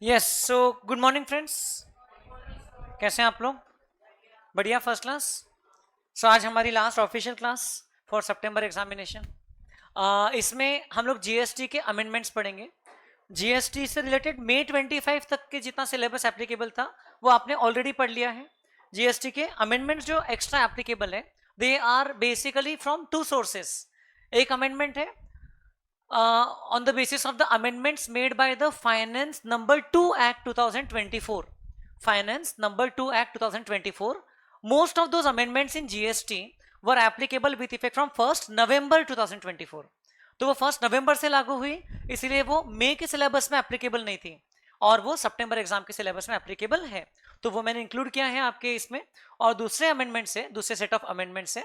Yes so good morning friends. कैसे हैं आप लोग? बढ़िया, फर्स्ट क्लास। सो आज हमारी last official class for September examination. इसमें हम लोग जीएसटी के अमेंडमेंट्स पढ़ेंगे। जीएसटी से रिलेटेड मई 25 तक के जितना सिलेबस एप्लीकेबल था वो आपने ऑलरेडी पढ़ लिया है। जीएसटी के अमेंडमेंट्स जो एक्स्ट्रा एप्लीकेबल है they are basically from two sources. एक अमेंडमेंट है on the basis of the amendments made by the Finance Number 2 Act 2024. Finance Number 2 Act 2024. Most of those amendments in GST were applicable with effect from 1st November 2024. तो वो 1st नवंबर से लागू हुई, इसीलिए वो मई के सिलेबस में एप्लीकेबल नहीं थी और वो सितंबर एग्जाम के सिलेबस में एप्लीकेबल है। तो वो मैंने इंक्लूड किया है आपके इसमें। और दूसरे अमेंडमेंट से, दूसरे सेट ऑफ अमेंडमेंट से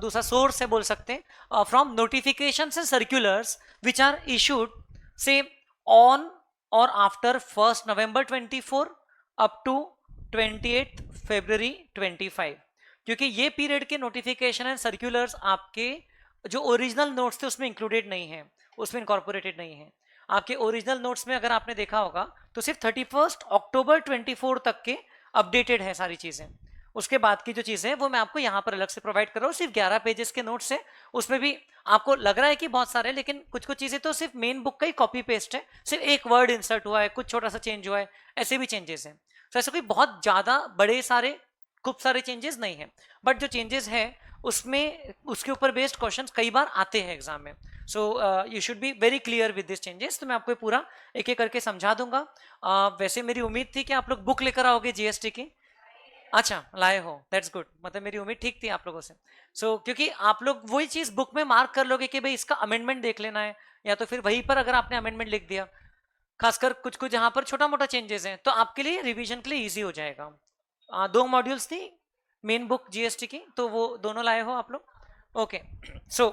दूसरा सोर्स है बोल सकते हैं, from notification and circulars which are issued से on or after 1st November 24 up to 28 February 25। क्योंकि ये पीरियड के नोटिफिकेशन एंड सर्क्यूलर्स आपके जो ओरिजिनल नोट्स थे उसमें इंक्लूडेड नहीं है, उसमें इनकॉर्पोरेटेड नहीं है। आपके ओरिजिनल नोट्स में अगर आपने देखा होगा तो सिर्फ 31 अक्टूबर 24 तक के अपडेटेड है सारी चीजें। उसके बाद की जो चीजें हैं वो मैं आपको यहाँ पर अलग से प्रोवाइड कर रहा हूँ। सिर्फ 11 पेजेस के नोट्स है, उसमें भी आपको लग रहा है कि बहुत सारे, लेकिन कुछ कुछ चीजें तो सिर्फ मेन बुक का ही कॉपी पेस्ट है। सिर्फ एक वर्ड इंसर्ट हुआ है, कुछ छोटा सा चेंज हुआ है, ऐसे भी चेंजेस हैं। तो ऐसे कोई बहुत ज्यादा बड़े सारे खूब सारे चेंजेस नहीं है, बट जो चेंजेस है उसमें उसके ऊपर बेस्ड क्वेश्चंस कई बार आते हैं एग्जाम में। So you should be very clear with this changes. तो मैं आपको पूरा एक एक करके समझा दूंगा। वैसे मेरी उम्मीद थी कि आप लोग बुक लेकर आओगे जीएसटी की। अच्छा, लाए हो, दैट्स गुड। मतलब मेरी उम्मीद ठीक थी आप लोगों से। क्योंकि आप लोग वही चीज बुक में मार्क कर लोगे कि भाई इसका अमेंडमेंट देख लेना है, या तो फिर वहीं पर अगर आपने अमेंडमेंट लिख दिया, खासकर कुछ कुछ जहां पर छोटा मोटा चेंजेस हैं, तो आपके लिए रिवीजन के लिए ईजी हो जाएगा। 2 मॉड्यूल्स थी मेन बुक जीएसटी की, तो वो दोनों लाए हो आप लोग। ओके, सो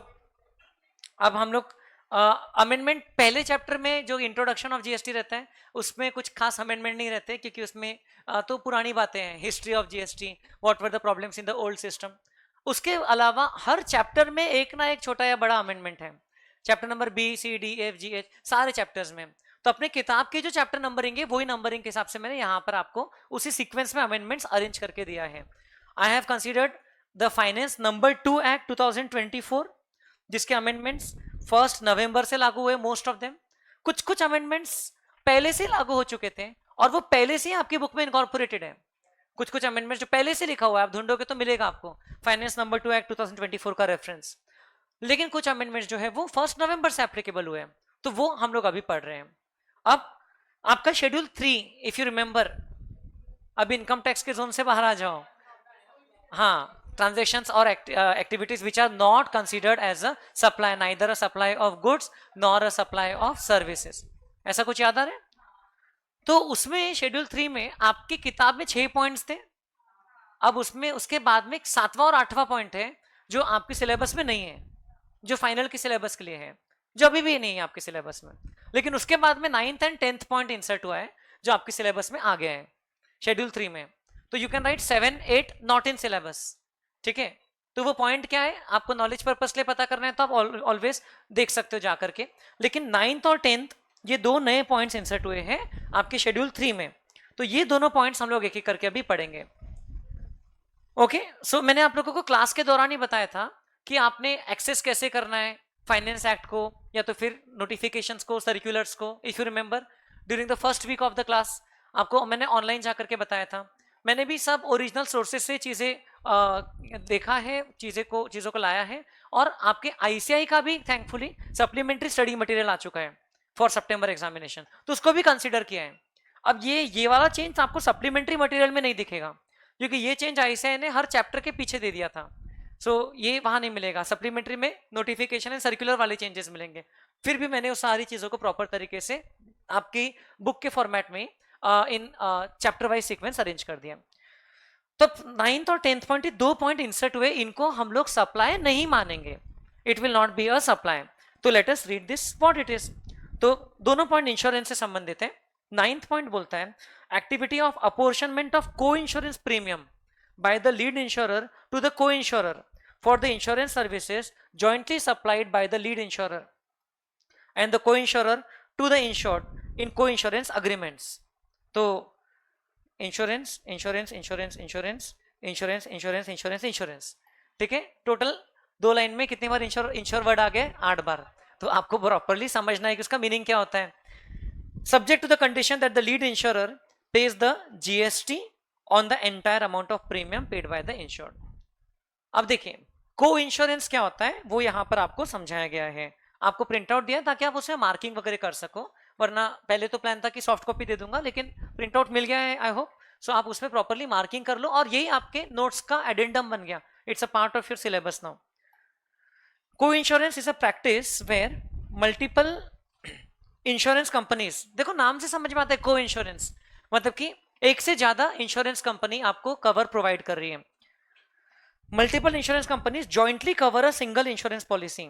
अब हम लोग अमेंडमेंट पहले चैप्टर में जो इंट्रोडक्शन ऑफ जीएसटी रहता है उसमें कुछ खास अमेंडमेंट नहीं रहते, क्योंकि उसमें तो पुरानी बातें हैं, history of GST, what were the problems in the old system. उसके अलावा हर चैप्टर में एक ना एक छोटा या बड़ा अमेंडमेंट है। Chapter number B, C, D, F, G, H सारे चैप्टर्स में। तो अपने किताब के जो चैप्टर नंबरिंग है वही नंबरिंग के हिसाब से मैंने यहाँ पर आपको उसी सीक्वेंस में अमेंडमेंट्स अरेंज करके दिया है। I have considered the finance number 2 act 2024, जिसके अमेंडमेंट्स 1st नवंबर से लागू हुए मोस्ट ऑफ देम। कुछ कुछ अमेंडमेंट्स पहले से लागू हो चुके थे और वो पहले से आपकी बुक में इनकॉर्पोरेटेड है। कुछ कुछ अमेंडमेंट्स जो पहले से लिखा हुआ है, आप ढूंढोगे तो मिलेगा आपको फाइनेंस नंबर 2 एक्ट 2024 का रेफरेंस। लेकिन कुछ अमेंडमेंट्स जो है वो 1st नवंबर से एप्लीकेबल हुए हैं, तो वो हम लोग अभी पढ़ रहे हैं। अब आपका शेड्यूल 3, इफ यू रिमेंबर, अब इनकम टैक्स के जोन से बाहर आ जाओ। हाँ, transactions or activities which are not considered as a supply, neither a supply of goods nor a supply of services, ऐसा कुछ याद आ रहा है? तो उसमें शेड्यूल 3 में आपकी किताब में 6 पॉइंट्स थे। अब उसमें उसके बाद में 7वां और 8वां पॉइंट है जो आपके सिलेबस में नहीं है, जो फाइनल के सिलेबस के लिए है, जो अभी भी नहीं है आपके सिलेबस में। लेकिन उसके बाद में 9th and 10th point insert हुआ है जो आपके सिलेबस में आ गया है शेड्यूल 3 में। तो you can write 7, 8 not in syllabus, ठीक है। तो वो पॉइंट क्या है, आपको नॉलेज पर्पस लिए पता करना है तो आप ऑलवेज देख सकते हो जा करके। लेकिन 9th और 10th ये दो नए पॉइंट्स इंसर्ट हुए हैं आपके शेड्यूल 3 में, तो ये दोनों पॉइंट्स हम लोग एक एक करके अभी पढ़ेंगे। ओके, सो मैंने आप लोगों को क्लास के दौरान ही बताया था कि आपने एक्सेस कैसे करना है फाइनेंस एक्ट को, या तो फिर नोटिफिकेशंस को, सर्कुलर्स को। If you remember during the first week of the class आपको मैंने ऑनलाइन जाकर के बताया था। मैंने भी सब ओरिजिनल सोर्सेज से चीज़ें देखा है, चीज़ों को लाया है। और आपके आईसीआई का भी थैंकफुली सप्लीमेंट्री स्टडी मटेरियल आ चुका है फॉर सितंबर एग्जामिनेशन, तो उसको भी कंसिडर किया है। अब ये वाला चेंज आपको सप्लीमेंट्री मटेरियल में नहीं दिखेगा, क्योंकि ये चेंज आईसीआई ने हर चैप्टर के पीछे दे दिया था। ये वहां नहीं मिलेगा। सप्लीमेंट्री में नोटिफिकेशन एंड सर्कुलर वाले चेंजेस मिलेंगे। फिर भी मैंने उस सारी चीज़ों को प्रॉपर तरीके से आपकी बुक के फॉर्मेट में in chapter wise sequence arrange कर दिया। तो 9th और 10th पॉइंट, 2 पॉइंट इंसर्ट हुए, इनको हम लोग सप्लाई नहीं मानेंगे। It will not be a supply. तो let us read this what it is. तो दोनों पॉइंट इंश्योरेंस से संबंधित है। 9th पॉइंट बोलता है एक्टिविटी ऑफ अपोर्शनमेंट ऑफ को insurance premium by the lead insurer to the co-insurer for the insurance services jointly supplied by the lead insurer and the co-insurer to the insured इन को insurance agreements. तो insurance insurance insurance insurance insurance insurance insurance insurance, ठीक है। Total 2 line में कितनी बार ensure word आ गया? 8 बार। तो आपको properly समझना है कि उसका मीनिंग क्या होता है। Subject to the condition that the lead insurer pays the GST on the entire amount of premium paid by the insured। अब देखिए को इंश्योरेंस क्या होता है वो यहां पर आपको समझाया गया है। आपको प्रिंट आउट दिया ताकि आप उसमें मार्किंग वगैरह कर सको, वरना पहले तो प्लान था कि सॉफ्ट कॉपी दे दूंगा, लेकिन प्रिंट आउट मिल गया है आई होप। सो आप उसमें प्रॉपरली मार्किंग कर लो और यही आपके नोट्स का एडेंडम बन गया। It's a part of your syllabus now. Coinsurance is a practice where multiple insurance companies, देखो नाम से समझ में आता है को इंश्योरेंस मतलब कि एक से ज्यादा इंश्योरेंस कंपनी आपको कवर प्रोवाइड कर रही है। Multiple insurance companies jointly cover a single insurance policy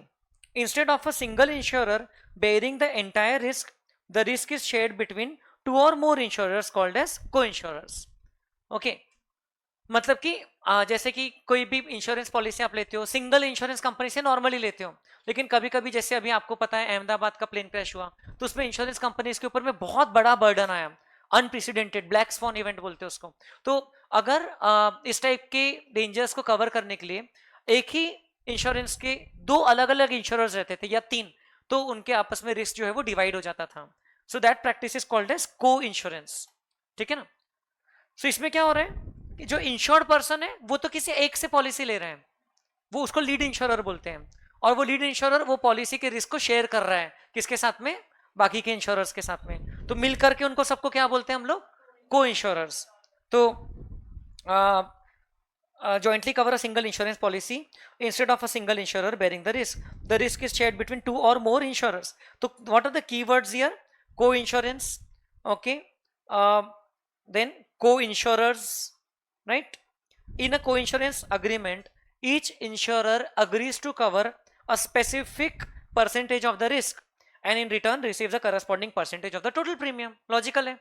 instead of a single insurer bearing the entire risk. The risk is shared between 2 और मोर इंश्योरर्स कॉल्ड एज को इंश्योरर्स। ओके, मतलब कि जैसे कि कोई भी इंश्योरेंस पॉलिसी आप लेते हो सिंगल इंश्योरेंस कंपनी से नॉर्मली लेते हो, लेकिन कभी कभी जैसे अभी आपको पता है अहमदाबाद का प्लेन क्रैश हुआ तो उसमें इंश्योरेंस कंपनीज के ऊपर में बहुत बड़ा बर्डन आया, अनप्रेसिडेंटेड ब्लैक स्वॉन इवेंट बोलते हैं उसको। तो अगर इस टाइप के डेंजर्स को कवर करने के लिए एक ही इंश्योरेंस के 2 अलग अलग इंश्योरर्स रहते थे या 3, तो उनके आपस में रिस्क जो है वो डिवाइड हो जाता था। So that practice is called as co insurance, ठीक है ना। सो इसमें क्या हो रहा है कि जो इंश्योर्ड पर्सन है वो तो किसी एक से पॉलिसी ले रहे हैं, वो उसको लीड इंश्योरर बोलते हैं, और वो लीड इंश्योरर वो पॉलिसी के रिस्क को शेयर कर रहा है किसके साथ में? बाकी के इंश्योरर्स के साथ में। तो मिल करके उनको सबको क्या बोलते हैं हम लोग? को इंश्योरर्स। तो jointly cover a single insurance policy instead of a single insurer bearing the risk. The risk is shared between 2 or more insurers. So what are the keywords here? Co-insurance, okay, then co-insurers, right? In a co-insurance agreement, each insurer agrees to cover a specific percentage of the risk and in return receives a corresponding percentage of the total premium. Logical है।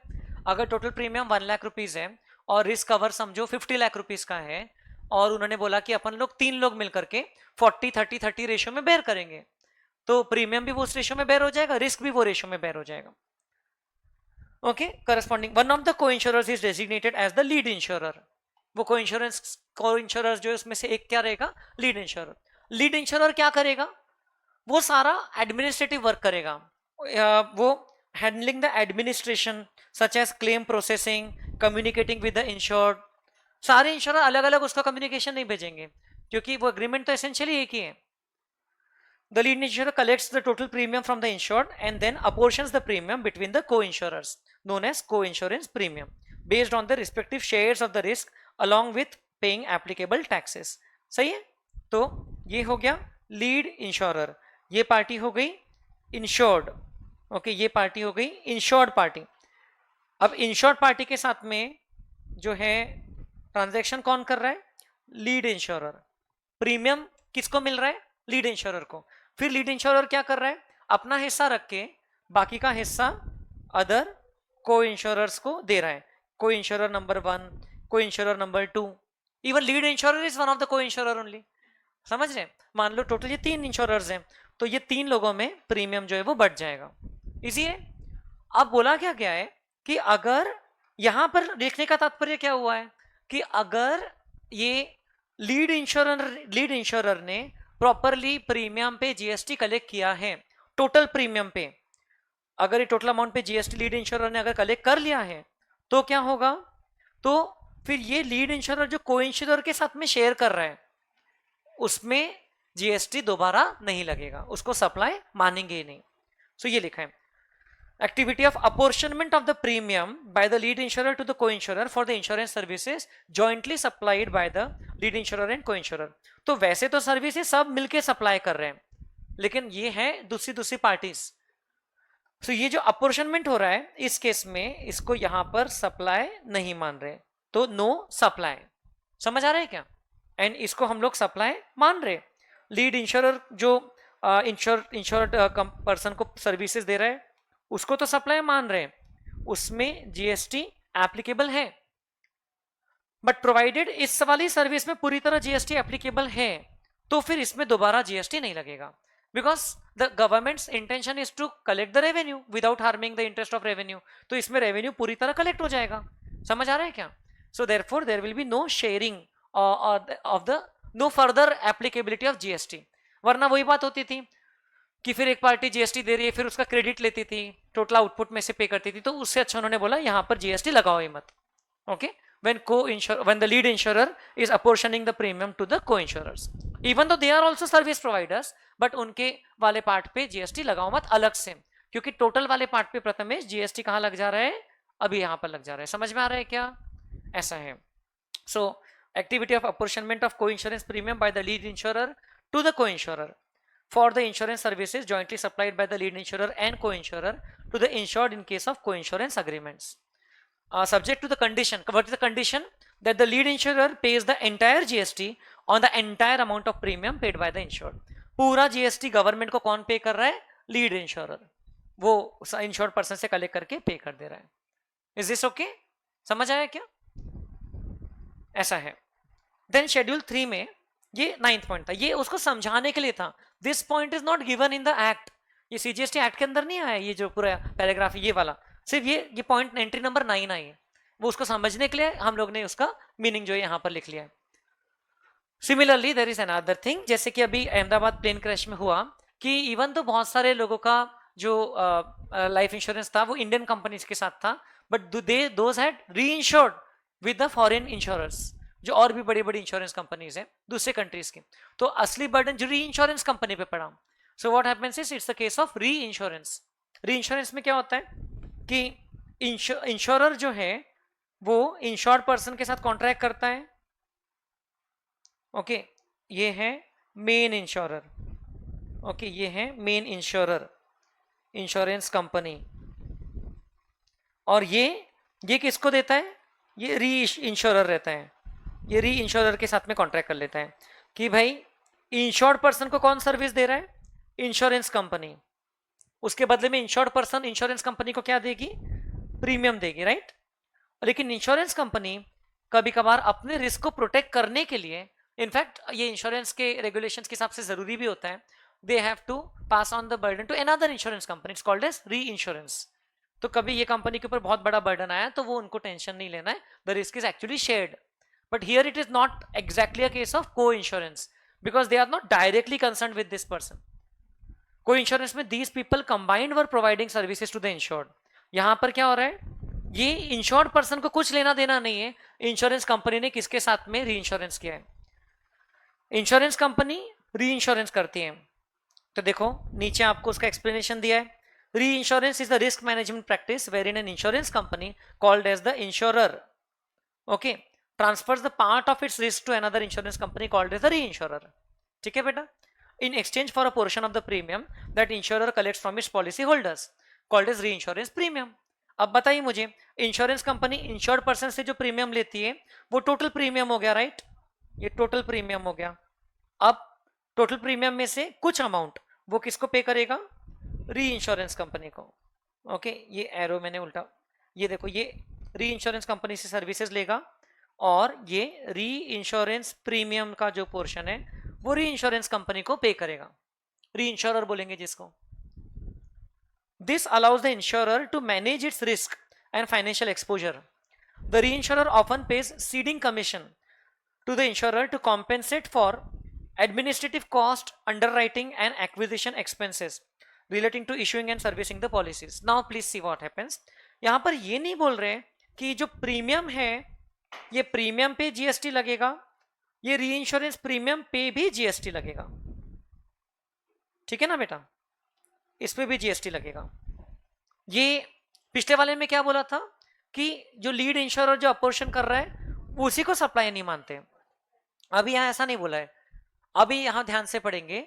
अगर total premium 1 lakh rupees है और risk cover समझो 50 lakh rupees का है, और उन्होंने बोला कि अपन लोग 3 लोग मिलकर के 40-30-30 रेशियो में बेयर करेंगे, तो प्रीमियम भी वो उस रेशियो में बेयर हो जाएगा, रिस्क भी वो रेशियो में बेयर हो जाएगा। Okay, corresponding one of the coinsurers is designated as the lead insurer. वो को इंश्योरर्स जो है उसमें से एक क्या रहेगा? Lead insurer. लीड इंश्योरर क्या करेगा? वो सारा एडमिनिस्ट्रेटिव वर्क करेगा, वो handling the administration such as claim processing, communicating with the insured. सारे इंश्योरर अलग अलग उसका कम्युनिकेशन नहीं भेजेंगे क्योंकि वो एग्रीमेंट तो एसेंशियली एक ही है। The lead insurer collects the total premium from the insured and then apportions the premium between the co-insurers, known as co-insurance premium, based on the respective shares of the risk along with paying applicable taxes। सही है? तो ये हो गया lead insurer, ये party हो गई insured, okay, ये पार्टी हो गई इंश्योर्ड पार्टी। अब इंश्योर्ड पार्टी के साथ में जो है ट्रांजैक्शन कौन कर रहा है? Lead insurer. प्रीमियम किसको मिल रहा है? लीड इंश्योरर को। फिर लीड इंश्योरर क्या कर रहा है? अपना हिस्सा रख के बाकी का हिस्सा अदर को इंश्योरर्स को दे रहा है। को इंश्योरर नंबर 1, को insurer number 2, even lead insurer is one of the को इंश्योरर ओनली। समझ रहे? मान लो टोटल ये 3 इंश्योरर्स हैं, तो ये 3 लोगों में प्रीमियम जो है वो बढ़ जाएगा। इजी है। अब बोला क्या गया है कि अगर यहां पर देखने का तात्पर्य क्या हुआ है कि अगर ये लीड इंश्योरर ने प्रॉपरली प्रीमियम पे जीएसटी कलेक्ट किया है, टोटल प्रीमियम पे अगर ये टोटल अमाउंट पे जीएसटी लीड इंश्योरर ने अगर कलेक्ट कर लिया है, तो क्या होगा? तो फिर ये लीड इंश्योरर जो को इंश्योरर के साथ में शेयर कर रहा है उसमें जीएसटी दोबारा नहीं लगेगा, उसको सप्लाई मानेंगे ही नहीं। सो ये लिखा है activity of apportionment of the premium by the lead insurer to the co-insurer for the insurance services jointly supplied by the lead insurer and co-insurer। तो वैसे तो सर्विसेज सब मिलके सप्लाई कर रहे हैं, लेकिन ये है दूसरी पार्टीज। तो ये जो अपॉर्शनमेंट हो रहा है इस केस में इसको यहां पर सप्लाई नहीं मान रहे, तो नो सप्लाई। समझ आ रहा है क्या? एंड इसको हम लोग सप्लाई मान रहे। लीड इंश्योरर जो इंश्योर्ड पर्सन को सर्विसेज दे रहा है उसको तो सप्लाई मान रहे हैं, उसमें जीएसटी एप्लीकेबल है, बट प्रोवाइडेड इस वाली सर्विस में पूरी तरह जीएसटी एप्लीकेबल है तो फिर इसमें दोबारा जीएसटी नहीं लगेगा। Because the government's intention is to collect the revenue without harming the interest of revenue, तो इसमें रेवेन्यू पूरी तरह कलेक्ट हो जाएगा। समझ आ रहा है क्या? So therefore there will be no sharing of the no further applicability of GST. वरना वही बात होती थी कि फिर एक पार्टी जीएसटी दे रही है, फिर उसका क्रेडिट लेती थी, टोटल आउटपुट में से पे करती थी, तो उससे अच्छा उन्होंने बोला यहां पर जीएसटी लगाओ ही मत। Okay, when the lead insurer is apportioning the premium to the co-insurers, even though they are also service providers, but उनके वाले पार्ट पे जीएसटी लगाओ मत अलग से, क्योंकि टोटल वाले पार्ट पे प्रथमेश जीएसटी कहां लग जा रहा है? अभी यहां पर लग जा रहा है। समझ में आ रहा है क्या? ऐसा है। सो activity of apportionment of co-insurance premium by the lead insurer to the co-insurer for the insurance services jointly supplied by the lead insurer and co-insurer to the insured in case of co-insurance agreements, subject to the condition. What is the condition? That the lead insurer pays the entire GST on the entire amount of premium paid by the insured. पूरा GST government को कौन पे कर रहा है? Lead insurer, वो insured person से collect करके पे कर दे रहा है। Is this okay? समझ आया क्या? ऐसा है। देन शेड्यूल 3 में ये 9th पॉइंट था, ये उसको समझाने के लिए था। This point is not given in the act, ये सीजीएसटी एक्ट के अंदर नहीं आया, ये जो पूरा पैराग्राफ ये वाला, सिर्फ ये पॉइंट एंट्री नंबर 9 आई है, वो उसको समझने के लिए हम लोग ने उसका मीनिंग जो है यहां पर लिख लिया है। Similarly there is another thing, जैसे कि अभी अहमदाबाद प्लेन क्रैश में हुआ कि इवन तो बहुत सारे लोगों का जो लाइफ इंश्योरेंस था वो इंडियन कंपनीज के साथ था, but those had reinsured with the foreign insurers, जो और भी बड़ी बड़ी इंश्योरेंस कंपनीज हैं दूसरे कंट्रीज की, तो असली बर्डन जो री इंश्योरेंस कंपनी पे पड़ा। So what happens is it's the case of री इंश्योरेंस। री इंश्योरेंस में क्या होता है कि इंश्योरर जो है वो इंश्योर्ड पर्सन के साथ कॉन्ट्रैक्ट करता है। ओके, ये है मेन इंश्योरर, ओके, ये है मेन इंश्योरर, इंश्योरेंस कंपनी, और ये किसको देता है? ये री इंश्योरर रहता है, ये री इंश्योरर के साथ में कॉन्ट्रैक्ट कर लेता है कि भाई इंश्योर्ड पर्सन को कौन सर्विस दे रहा है? Insurance company. उसके बदले में इंश्योर्ड पर्सन इंश्योरेंस कंपनी को क्या देगी? प्रीमियम देगी, राइट? लेकिन इंश्योरेंस कंपनी कभी कभार अपने रिस्क को प्रोटेक्ट करने के लिए, इनफैक्ट ये इंश्योरेंस के रेगुलेशंस के हिसाब से जरूरी भी होता है, they have to pass on the burden to another insurance company, it's called as re insurance. तो कभी ये कंपनी के ऊपर बहुत बड़ा बर्डन आया तो वो उनको टेंशन नहीं लेना है, the risk is actually shared. But here it is not exactly a case of co-insurance because they are not directly concerned with this person. Co-insurance में these people combined were providing services to the insured. यहां पर क्या हो रहा है? ये insured person को कुछ लेना देना नहीं है, इंश्योरेंस कंपनी ने किसके साथ में री इंश्योरेंस किया है। इंश्योरेंस कंपनी री इंश्योरेंस करती है, तो देखो नीचे आपको उसका एक्सप्लेनेशन दिया है। Re insurance is the risk management practice wherein an insurance company called as the insurer, okay, transfers the part of its risk to another insurance company called as the reinsurer. ठीक है बेटा? In exchange for a portion of the premium that insurer collects from its policy holders called as reinsurance premium. अब बताइए मुझे, insurance company insured person से जो premium लेती है वो टोटल प्रीमियम हो गया, राइट? ये टोटल प्रीमियम हो गया। अब टोटल प्रीमियम में से कुछ अमाउंट वो किसको पे करेगा? री इंश्योरेंस कंपनी को। ओके, ये एरो मैंने उल्टा, ये देखो, ये री इंश्योरेंस कंपनी से सर्विसेज लेगा और ये री इंश्योरेंस प्रीमियम का जो पोर्शन है वो री इंश्योरेंस कंपनी को पे करेगा, री इंश्योरर बोलेंगे जिसको। This allows the insurer to manage its risk and financial exposure. The reinsurer often pays ceding commission to the insurer to compensate for administrative cost, underwriting and acquisition expenses relating to issuing and servicing the policies. Now please see what happens. यहां पर ये नहीं बोल रहे कि जो premium है ये प्रीमियम पे जीएसटी लगेगा, ये री इंश्योरेंस प्रीमियम पे भी जीएसटी लगेगा, ठीक है ना बेटा? इस पे भी जीएसटी लगेगा। ये पिछले वाले में क्या बोला था कि जो लीड इंश्योरर जो अपोर्शन कर रहा है उसी को सप्लाई नहीं मानते। अभी यहां ऐसा नहीं बोला है, अभी यहां ध्यान से पढ़ेंगे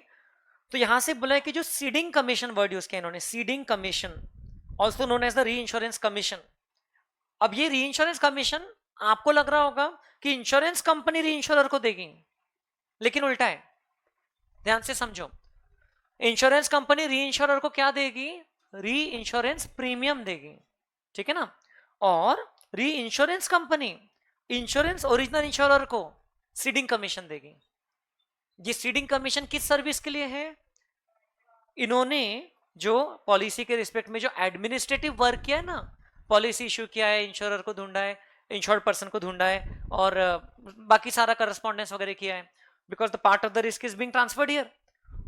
तो यहां से बोला है कि जो सीडिंग कमीशन वर्ड यूज किया इन्होंने, ceding commission also known as the री इंश्योरेंस कमीशन। अब ये री इंश्योरेंस कमीशन आपको लग रहा होगा कि इंश्योरेंस कंपनी री इंश्योरर को देगी, लेकिन उल्टा है, ध्यान से समझो। इंश्योरेंस कंपनी री इंश्योरर को क्या देगी? री इंश्योरेंस प्रीमियम देगी, ठीक है ना? और री insurance company insurance original insurer को सीडिंग कमीशन देगी। ये सीडिंग कमीशन किस सर्विस के लिए है? इन्होंने जो पॉलिसी के रिस्पेक्ट में जो एडमिनिस्ट्रेटिव वर्क किया है ना, पॉलिसी इशू किया है, इंश्योरर को ढूंढा है, इंश्योर्ड पर्सन को ढूंढा है, और बाकी सारा करस्पॉन्डेंस वगैरह किया है, because the part of the risk is being transferred here.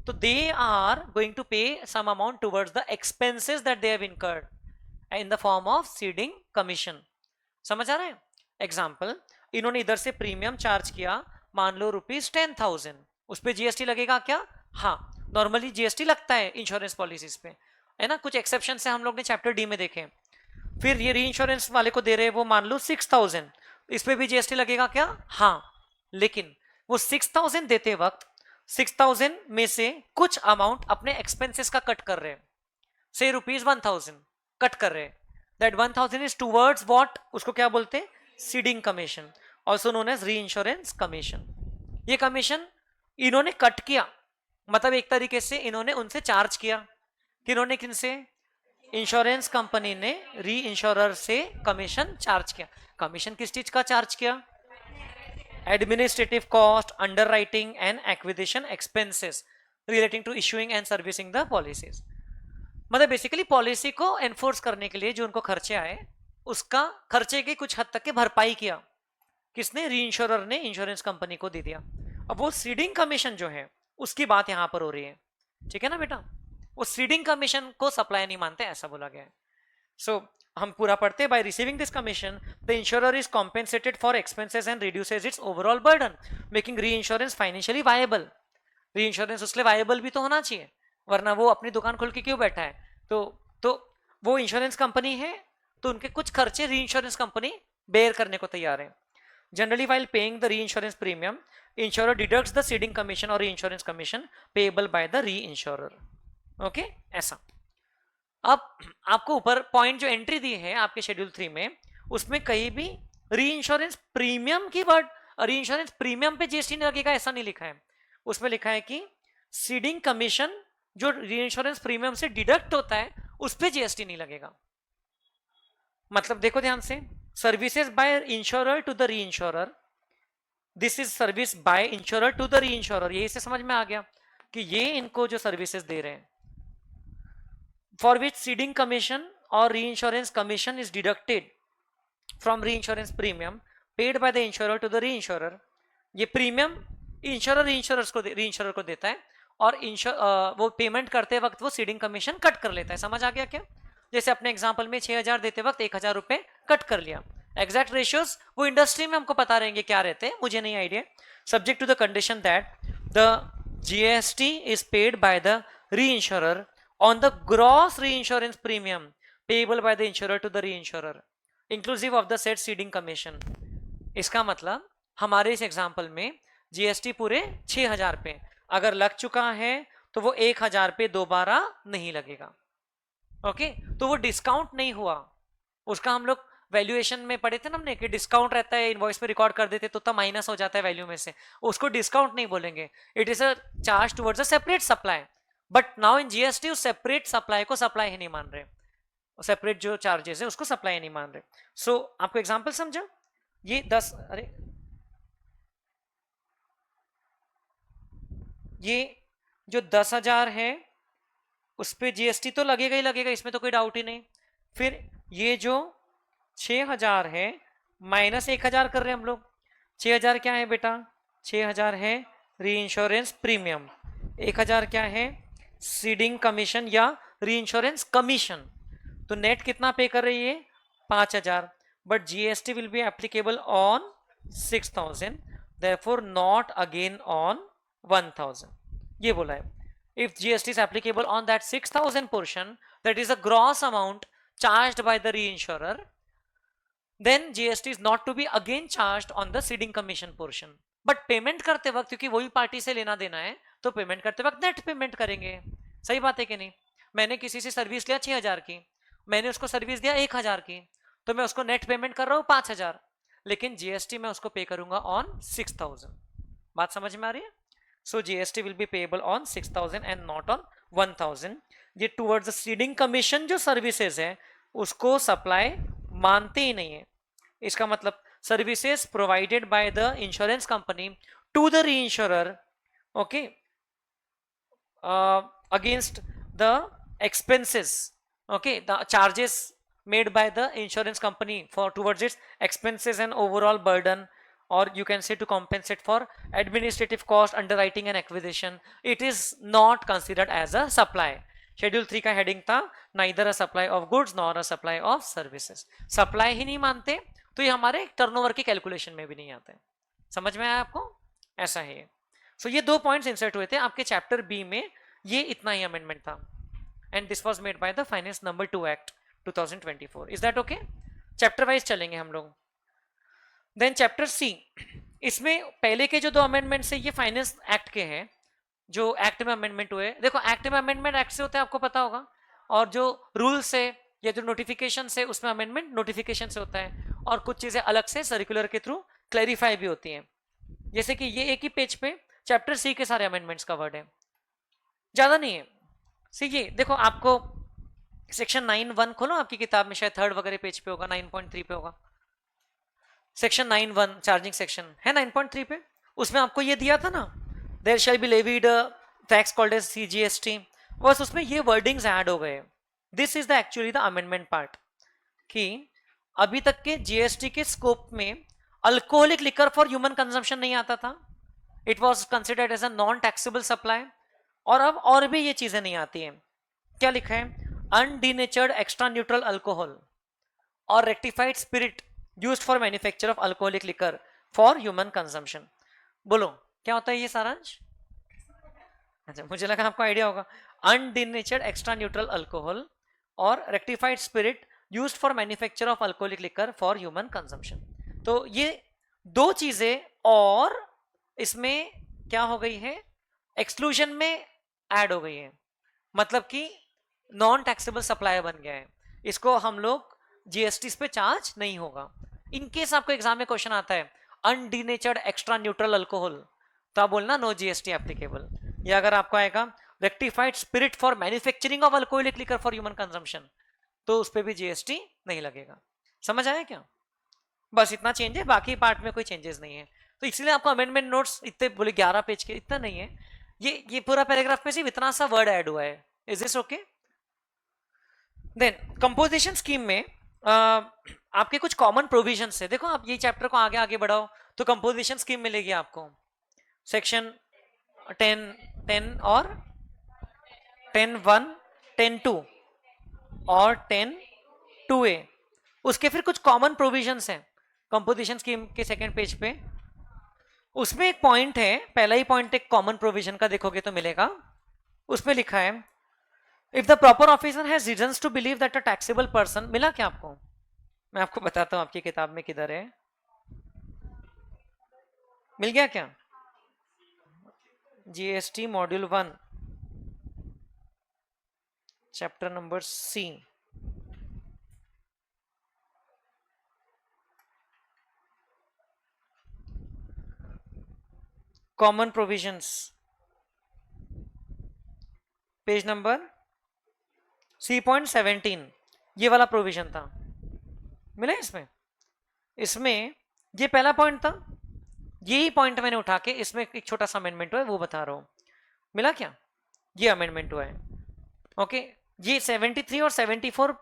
तो they are going to pay some amount towards the expenses that they have incurred in the form of ceding commission. समझ आ रहा है? Example, इन्होंने इधर से premium charge किया, मान लो ₹10,000, उस पर जीएसटी लगेगा क्या? हाँ, नॉर्मली जीएसटी लगता है इंश्योरेंस पॉलिसीज पे, है ना. कुछ एक्सेप्शन से हम लोग ने चैप्टर डी में देखे. फिर ये री इंश्योरेंस वाले को दे रहे हैं वो मान लो 6,000, इस पे भी जीएसटी लगेगा क्या? हाँ. लेकिन वो 6,000 देते वक्त 6,000 में से कुछ अमाउंट अपने एक्सपेंसेस का कट कर रहे हैं, से ₹1,000 कट कर रहे हैं. That 1,000 is towards what? उसको क्या बोलते हैं? Ceding commission, also known as re insurance commission. ये कमीशन इन्होंने कट किया, मतलब एक तरीके से इन्होंने उनसे चार्ज किया. किन्होंने? किनसे? इंश्योरेंस कंपनी ने री इंश्योरर से कमीशन चार्ज किया. कमीशन किस चीज का चार्ज किया? Administrative cost, underwriting and acquisition expenses relating to issuing and servicing the policies. मतलब बेसिकली पॉलिसी को एनफोर्स करने के लिए जो उनको खर्चे आए, उसका खर्चे के कुछ हद तक के भरपाई किया. किसने? री इंश्योरर ने इंश्योरेंस कंपनी को दे दिया. अब वो सीडिंग कमीशन जो है उसकी बात यहां पर हो रही है, ठीक है ना बेटा. वो सीडिंग कमीशन को सप्लाई नहीं मानते, ऐसा बोला गया है. सो हम पूरा पढ़ते हैं. By receiving this commission the insurer is compensated for expenses and reduces its overall burden, making re insurance financially viable. Re insurance उसके लिए वायबल भी तो होना चाहिए, वरना वो अपनी दुकान खोल के क्यों बैठा है? तो वो इंश्योरेंस कंपनी है, तो उनके कुछ खर्चे री इंश्योरेंस कंपनी बेयर करने को तैयार है. जनरली वाइल पेइंग द री insurance premium, insurer deducts the ceding commission और री insurance commission payable by the reinsurer. Okay, ऐसा. अब आपको ऊपर पॉइंट जो एंट्री दी है आपके शेड्यूल 3 में, उसमें कहीं भी री इंश्योरेंस प्रीमियम की वर्ड, री इंश्योरेंस प्रीमियम पे जीएसटी नहीं लगेगा ऐसा नहीं लिखा है. उसमें लिखा है कि सीडिंग कमीशन जो री इंश्योरेंस प्रीमियम से डिडक्ट होता है उस पर जीएसटी नहीं लगेगा. मतलब देखो ध्यान से, services by insurer to the reinsurer, this is service by insurer to the reinsurer. यही से समझ में आ गया कि ये इनको जो सर्विसेज दे रहे हैं, फॉर विच सीडिंग कमीशन और री insurance commission is deducted from reinsurance premium paid by the insurer to the reinsurer. ये प्रीमियम इंश्योरर री इंश्योरर को देता है, और वो पेमेंट करते वक्त वो सीडिंग कमीशन कट कर लेता है. समझ आ गया क्या? जैसे अपने एग्जांपल में 6,000 देते वक्त 1,000 रुपए कट कर लिया. एग्जैक्ट रेशियोज वो इंडस्ट्री में हमको पता रहेंगे क्या रहते हैं, मुझे नहीं idea. Subject to the condition that the GST is paid by the reinsurer on the gross reinsurance premium payable by the insurer to the reinsurer inclusive of the said ceding commission. इसका मतलब हमारे इस example में GST पूरे 6,000 पे अगर लग चुका है तो वो 1,000 पे दोबारा नहीं लगेगा. ओके, तो वो डिस्काउंट नहीं हुआ. उसका हम लोग वैल्यूएशन में पढ़े थे ना हमने कि डिस्काउंट रहता है, इनवॉइस पे रिकॉर्ड कर देते तो तब माइनस हो जाता है वैल्यू में से, उसको डिस्काउंट नहीं बोलेंगे. It is a charge towards a separate supply. But now in GST उस सेपरेट सप्लाई को सप्लाई ही नहीं मान रहे, सेपरेट जो चार्जेस है उसको सप्लाई नहीं मान रहे. सो आपको एग्जाम्पल समझा? ये 10, अरे ये जो 10,000 है उस पर जीएसटी तो लगेगा ही लगेगा, इसमें तो कोई डाउट ही नहीं. फिर ये जो 6,000 है माइनस 1,000 कर रहे हैं हम लोग. 6,000 क्या है बेटा? 6,000 है री इंश्योरेंस प्रीमियम, 1,000 क्या है? सीडिंग कमीशन या री इंश्योरेंस कमीशन. तो नेट कितना पे कर रही है? 5,000. But GST will be applicable on 6,000, therefore not again on 1,000. ये बोला है. If GST is applicable on that 6,000 portion, that is a gross amount charged by the reinsurer, then GST is not to be again charged on the ceding commission portion. But payment करते वक्त क्योंकि वही party से लेना देना है तो payment करते वक्त नेट पेमेंट करेंगे. सही बात है कि नहीं? मैंने किसी से सर्विस लिया 6,000 की, मैंने उसको सर्विस दिया 1,000 की, तो मैं उसको नेट पेमेंट कर रहा हूँ 5,000, लेकिन जीएसटी मैं उसको पे करूंगा ऑन 6,000. बात समझ में आ रही है? So GST will be payable on 6,000 and not on 1,000. ये towards the ceding commission जो services है उसको सप्लाई मानते ही नहीं है. इसका मतलब services provided by the insurance company to the reinsurer, okay, against the expenses, okay, the charges made by the insurance company for towards its expenses and overall burden, or you can say to compensate for administrative cost, underwriting and acquisition, it is not considered as a supply. Schedule 3 का heading था neither a supply of goods nor a supply of services. Supply ही नहीं मानते तो ये हमारे turnover की calculation में भी नहीं आते. समझ में आया आपको? ऐसा है. सो ये 2 पॉइंट्स इंसर्ट हुए थे आपके चैप्टर बी में, ये इतना ही अमेंडमेंट था. And this was made by the finance number 2 act 2024. Is that okay? Chapter wise चलेंगे हम लोग. देन चैप्टर सी, इसमें पहले के जो 2 अमेंडमेंट्स है ये फाइनेंस एक्ट के हैं, जो एक्ट में अमेंडमेंट हुए. देखो एक्ट में अमेंडमेंट एक्ट से होता है, आपको पता होगा, और जो रूल्स है या जो नोटिफिकेशन है उसमें अमेंडमेंट नोटिफिकेशन से होता है, और कुछ चीजें अलग से सर्कुलर के थ्रू क्लैरिफाई भी होती हैं. जैसे कि ये एक ही पेज पे चैप्टर सी के सारे अमेंडमेंट्स कवर्ड है, ज्यादा नहीं है. सी ये देखो, आपको सेक्शन 9(1) खोलो आपकी किताब में, शायद 3rd वगैरह पेज पे होगा, 9.3 पे होगा. सेक्शन 9(1) चार्जिंग सेक्शन है 9.3 पे. उसमें आपको ये दिया था ना, there shall be levied tax called as CGST. बस उसमें ये वर्डिंग्स ऐड हो गए. This is the actually the amendment part, कि अभी तक के GST के स्कोप में alcoholic liquor for human consumption नहीं आता था. It was considered as a non taxable supply. और अब और भी ये चीजें नहीं आती हैं. क्या लिखा है? अनडिनेचर्ड एक्स्ट्रा न्यूट्रल अल्कोहल और rectified spirit used for manufacture of alcoholic liquor for human consumption. बोलो क्या होता है ये सारांश? अच्छा, मुझे लगा आपको आइडिया होगा. अनडिनेचर्ड एक्स्ट्रा न्यूट्रल अल्कोहल और rectified spirit used for manufacture of alcoholic liquor for human consumption. तो ये 2 चीजें और इसमें क्या हो गई है, एक्सक्लूजन में ऐड हो गई है. मतलब कि नॉन टैक्सेबल सप्लाई बन गया है. इसको हम लोग GST पे चार्ज नहीं होगा. इनकेस आपको एग्जाम में क्वेश्चन आता है अनडिनेचर्ड एक्स्ट्रा न्यूट्रल अल्कोहल, तो आप बोलना नो GST एप्लीकेबल. या अगर आपको आएगा rectified spirit for manufacturing of alcoholic liquor for human consumption, तो उस पर भी GST नहीं लगेगा. समझ आया क्या? बस इतना चेंज है, बाकी पार्ट में कोई चेंजेस नहीं है. तो इसलिए आपको अमेंडमेंट नोट्स इतने बोले 11 पेज के, इतना नहीं है. ये पूरा पैराग्राफ में सिर्फ इतना सा वर्ड ऐड हुआ है. Is this okay? Then composition scheme में आपके कुछ कॉमन प्रोविजंस है. देखो आप ये चैप्टर को आगे आगे बढ़ाओ तो कंपोजिशन स्कीम मिलेगी आपको. सेक्शन 10 और 10(1), 10(2) और 10(2)(a). उसके फिर कुछ कॉमन प्रोविजंस हैं कंपोजिशन स्कीम के 2nd पेज पे. उसमें एक पॉइंट है, पहला ही पॉइंट एक कॉमन प्रोविजन का देखोगे तो मिलेगा. उसमें लिखा है if the proper officer has reasons to believe that a taxable person. मिला क्या आपको? मैं आपको बताता हूं आपकी किताब में किधर है. मिल गया क्या? GST module 1 chapter number C. Common provisions, page number C.17. ये वाला प्रोविजन था. मिला इसमें? इसमें ये पहला पॉइंट था, यही पॉइंट मैंने उठा के इसमें एक छोटा सा अमेंडमेंट हुआ है वो बता रहा हूं. मिला क्या? ये अमेंडमेंट हुआ है. ओके, ये 73 और 74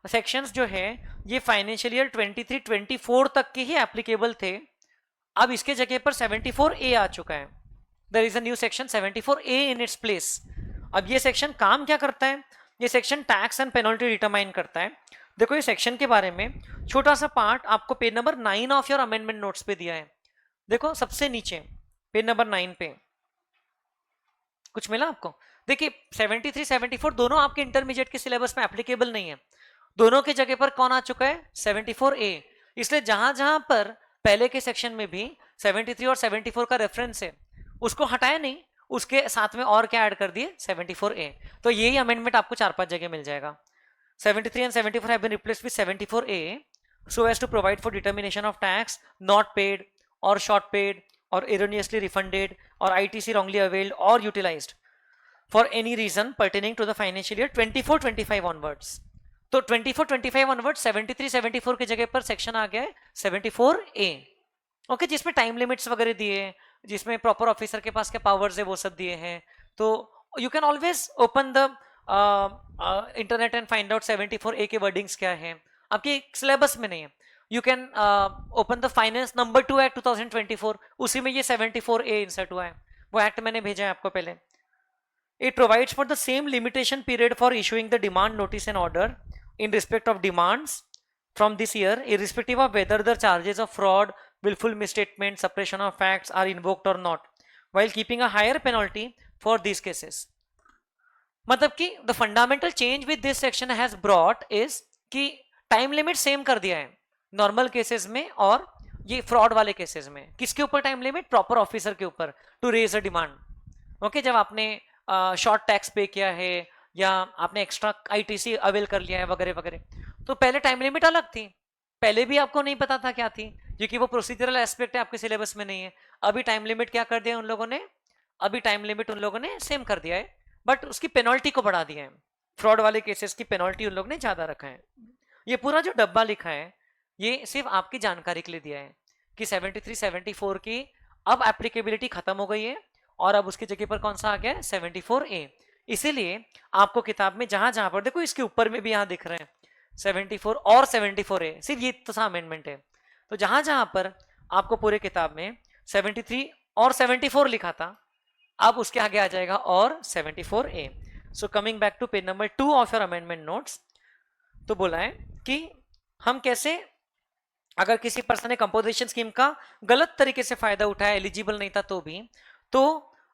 सेक्शंस जो है ये फाइनेंशियल ईयर 23-24 तक के ही एप्लीकेबल थे. अब इसके जगह पर 74A आ चुका है. There is a new section 74A in its place. अब ये सेक्शन काम क्या करता है? ये section tax and penalty determine करता है. देखो ये सेक्शन के बारे में छोटा सा पार्ट आपको page number 9 of your amendment notes पे दिया है. देखो सबसे नीचे पेज नंबर 9 पे कुछ मिला आपको? देखिए 73, 74 दोनों आपके इंटरमीडिएट के सिलेबस में एप्लीकेबल नहीं है. दोनों की जगह पर कौन आ चुका है? 74A. इसलिए जहां जहां पर पहले के सेक्शन में भी 73 और 74 का रेफरेंस है उसको हटाया नहीं, उसके साथ में और क्या ऐड कर दिए? 74A. तो यही अमेंडमेंट आपको 4-5 जगह मिल जाएगा. 73 and 74 have been replaced with 74A so as to provide for determination of tax not paid or short paid or erroneously refunded or ITC wrongly availed or utilized for any reason pertaining to the financial year 24-25 onwards. तो 24-25 onwards 73-74 की जगह पर section आ गया है 74A. Okay, जिसमें time limits वगैरह दिए हैं, जिसमें प्रॉपर ऑफिसर के पास क्या पावर्स है वो सब दिए हैं. तो you can always open the internet and find out 74A के वर्डिंग्स क्या है, आपके सिलेबस में नहीं है. You can open the finance number 2 act 2024, उसी में ये 74A इंसर्ट हुआ है, वो एक्ट मैंने भेजा है आपको पहले. It provides for the same limitation period for issuing the demand notice and order in respect of demands from this year, irrespective of whether the charges of fraud, willful misstatement, suppression of facts are invoked or not, while keeping a higher penalty for these cases. मतलब कि the fundamental change with this section has brought is कि time limit same कर दिया है normal cases में और ये fraud वाले केसेस में. किसके ऊपर टाइम लिमिट? प्रॉपर ऑफिसर के ऊपर, to raise a demand. Okay, जब आपने शॉर्ट टैक्स पे किया है या आपने एक्स्ट्रा आईटीसी अवेल कर लिया है वगैरह वगैरह, तो पहले टाइम लिमिट अलग थी, पहले भी आपको नहीं पता था क्या थी, क्योंकि वो प्रोसीजरल एस्पेक्ट है, आपके सिलेबस में नहीं है. अभी टाइम लिमिट क्या कर दिया उन लोगों ने? अभी टाइम लिमिट उन लोगों ने सेम कर दिया है, बट उसकी पेनल्टी को बढ़ा दिया है. फ्रॉड वाले केसेस की पेनल्टी उन लोगों ने ज्यादा रखा है. ये पूरा जो डब्बा लिखा है ये सिर्फ आपकी जानकारी के लिए दिया है कि 73 74 की अब एप्लीकेबिलिटी खत्म हो गई है और अब उसकी जगह पर कौन सा आ गया है? 74A. इसीलिए आपको किताब में जहां जहां पर देखो, इसके ऊपर में भी यहां दिख रहे हैं 74 और 74A, सिर्फ ये तो अमेंडमेंट है. तो जहां जहां पर आपको पूरे किताब में 73 और 74 लिखा था, अब उसके आगे आ जाएगा और 74A. So coming back to page number 2 of your amendment notes, तो बोला है कि हम कैसे, अगर किसी पर्सन ने कंपोजिशन स्कीम का गलत तरीके से फायदा उठाया, एलिजिबल नहीं था तो भी, तो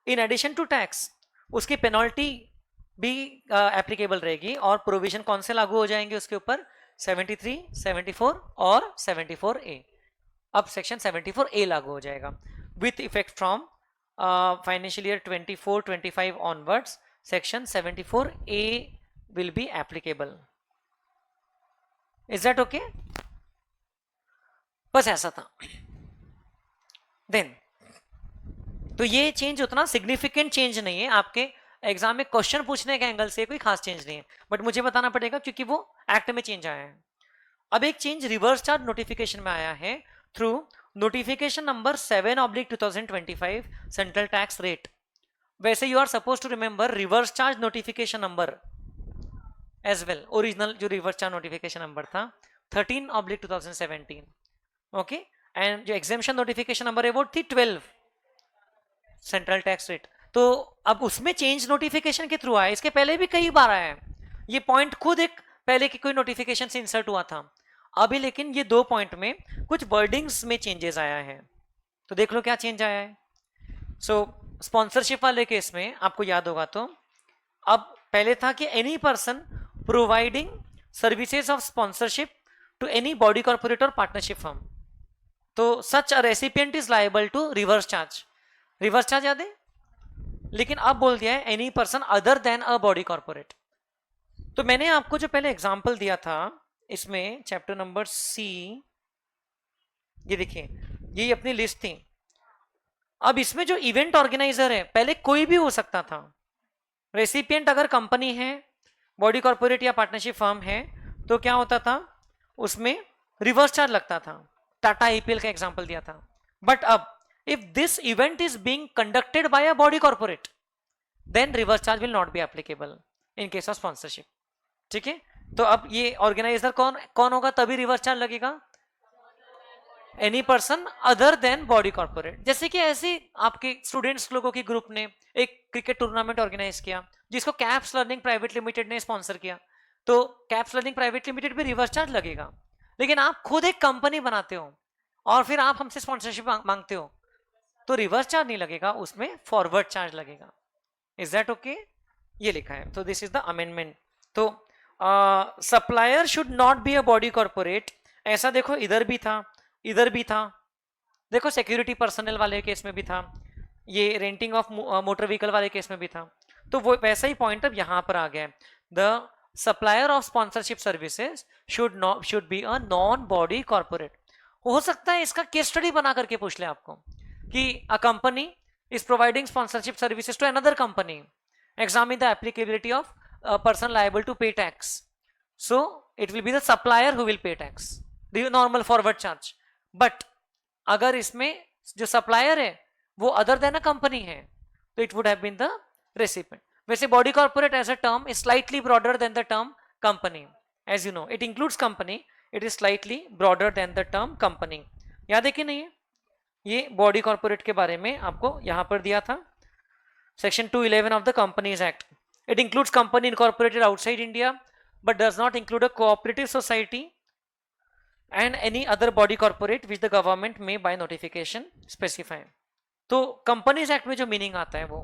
इन एडिशन टू टैक्स उसकी पेनल्टी भी एप्लीकेबल रहेगी. और प्रोविजन कौन से लागू हो जाएंगे उसके ऊपर? 73, 74 और 74A. अब सेक्शन 74A लागू हो जाएगा with effect from financial year 24-25 onwards. Section 74A will be applicable. Is that okay? बस ऐसा था. देन तो ये चेंज उतना सिग्निफिकेंट चेंज नहीं है, आपके एग्जाम में क्वेश्चन पूछने के एंगल से कोई खास चेंज नहीं है, बट मुझे बताना पड़ेगा क्योंकि वो एक्ट में चेंज आया है. अब एक चेंज रिवर्स चार्ज नोटिफिकेशन में आया है through notification number 7/2025 central tax rate. वैसे you are suppose to remember reverse charge notification number as well. Original जो रिवर्स चार्ज नोटिफिकेशन नंबर था 13/2017. ओके, एंड जो एग्जेम्पशन नोटिफिकेशन नंबर है वो थी 12 सेंट्रल टैक्स रेट. तो अब उसमें चेंज नोटिफिकेशन के थ्रू आया, इसके पहले भी कई बार आया है ये पॉइंट, खुद एक पहले की कोई नोटिफिकेशन से इंसर्ट हुआ था. अभी लेकिन ये 2 पॉइंट में कुछ वर्डिंग्स में चेंजेस आया है, तो देख लो क्या चेंज आया है. सो स्पॉन्सरशिप वाले केस में आपको याद होगा, तो अब पहले था कि any person providing services of sponsorship to any body corporate or partnership firm, तो such a recipient is liable to reverse charge. Reverse charge याद है, लेकिन अब बोल दिया है any person other than a body corporate. तो मैंने आपको जो पहले एग्जांपल दिया था इसमें चैप्टर नंबर सी, ये देखिए ये अपनी लिस्ट थी. अब इसमें जो इवेंट ऑर्गेनाइजर है पहले कोई भी हो सकता था. रेसिपिएंट अगर कंपनी है, बॉडी कॉर्पोरेट या पार्टनरशिप फर्म है, तो क्या होता था उसमें रिवर्स चार्ज लगता था. टाटा आईपीएल का एग्जांपल दिया था. बट अब if this event is being conducted by a body corporate, then reverse charge will not be applicable in case of sponsorship. ठीक है, तो अब ये ऑर्गेनाइजर कौन होगा तभी रिवर्स चार्ज लगेगा? Any person other then body corporate. जैसे कि ऐसे आपके स्टूडेंट्स लोगों की ग्रुप ने एक क्रिकेट टूर्नामेंट ऑर्गेनाइज किया जिसको कैप्स लर्निंग प्राइवेट लिमिटेड ने स्पॉन्सर किया, तो कैप्स लर्निंग प्राइवेट लिमिटेड पे रिवर्स चार्ज लगेगा. लेकिन आप खुद एक कंपनी बनाते हो और फिर आप हमसे स्पॉन्सरशिप मांगते हो, तो रिवर्स चार्ज नहीं लगेगा, उसमें फॉरवर्ड चार्ज लगेगा. Is that okay? ये लिखा है. तो दिस इज द अमेंडमेंट. तो supplier should not be a body corporate, ऐसा देखो इधर भी था, इधर भी था, देखो सिक्योरिटी पर्सनल वाले केस में भी था, ये रेंटिंग ऑफ मोटर व्हीकल वाले केस में भी था. तो वो वैसा ही पॉइंट अब यहां पर आ गया. The supplier of sponsorship services should be a non body corporate. हो सकता है इसका केस स्टडी बना करके पूछ ले आपको कि a company is providing sponsorship services to another company, examine the applicability of a person liable to pay tax. So it will be the supplier who will pay tax, the normal forward charge. But अगर इसमें जो supplier है वो other than a company है, तो it would have been the recipient. वैसे body corporate as a term is slightly broader than the term company. As you know it includes company, it is slightly broader than the term company. याद है कि नहीं? ये body corporate के बारे में आपको यहां पर दिया था, section 211 of the companies act. It includes company incorporated outside India but does not include a cooperative society and any other body corporate which the government may by notification specify. तो companies act में जो meaning आता है वो,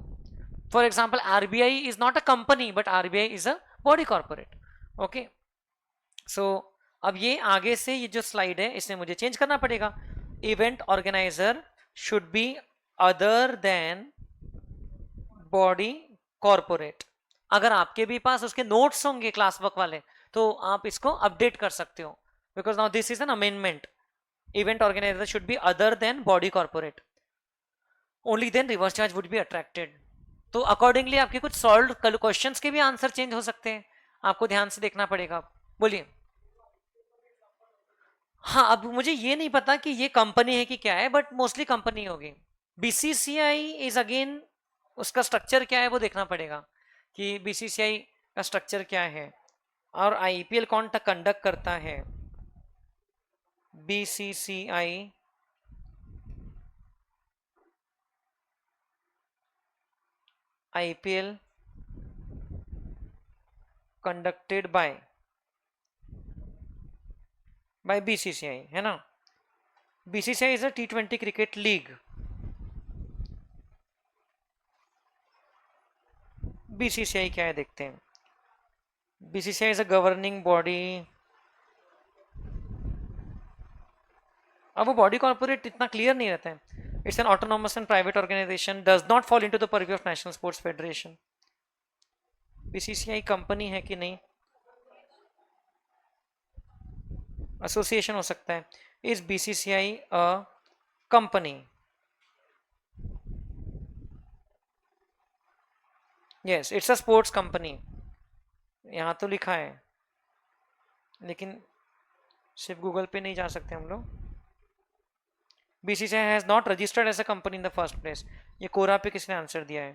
for example RBI is not a company but RBI is a body corporate. Okay, so अब ये आगे से ये जो स्लाइड है इसमें मुझे चेंज करना पड़ेगा. Event organiser should be other than body corporate. अगर आपके भी पास उसके नोट्स होंगे क्लास वर्क वाले तो आप इसको अपडेट कर सकते हो, because now this is an amendment. Event organizer should be other than body corporate, only then reverse charge would be attracted. तो accordingly आपके कुछ solved क्वेश्चंस के भी आंसर चेंज हो सकते हैं, आपको ध्यान से देखना पड़ेगा. बोलिए. हाँ, अब मुझे ये नहीं पता कि ये कंपनी है कि क्या है, बट मोस्टली कंपनी होगी. बीसीसीआई इज अगेन, उसका स्ट्रक्चर क्या है वो देखना पड़ेगा कि बीसीसीआई का स्ट्रक्चर क्या है और आईपीएल कौन कंडक्ट करता है. BCCI IPL conducted by BCCI है ना. BCCI is a T20 cricket league. BCCI क्या है देखते हैं. BCCI is a governing body. अब वो बॉडी कॉर्पोरेट इतना क्लियर नहीं रहता है. It's an autonomous and private organisation, does not fall into the purview of national sports federation. BCCI company है कि नहीं, एसोसिएशन हो सकता है. Is BCCI a company? Yes, it's a sports company. यहां तो लिखा है लेकिन सिर्फ गूगल पे नहीं जा सकते हम लोग. BCCI has not registered as a company in the first place. ये कोरा पे किसने आंसर दिया है?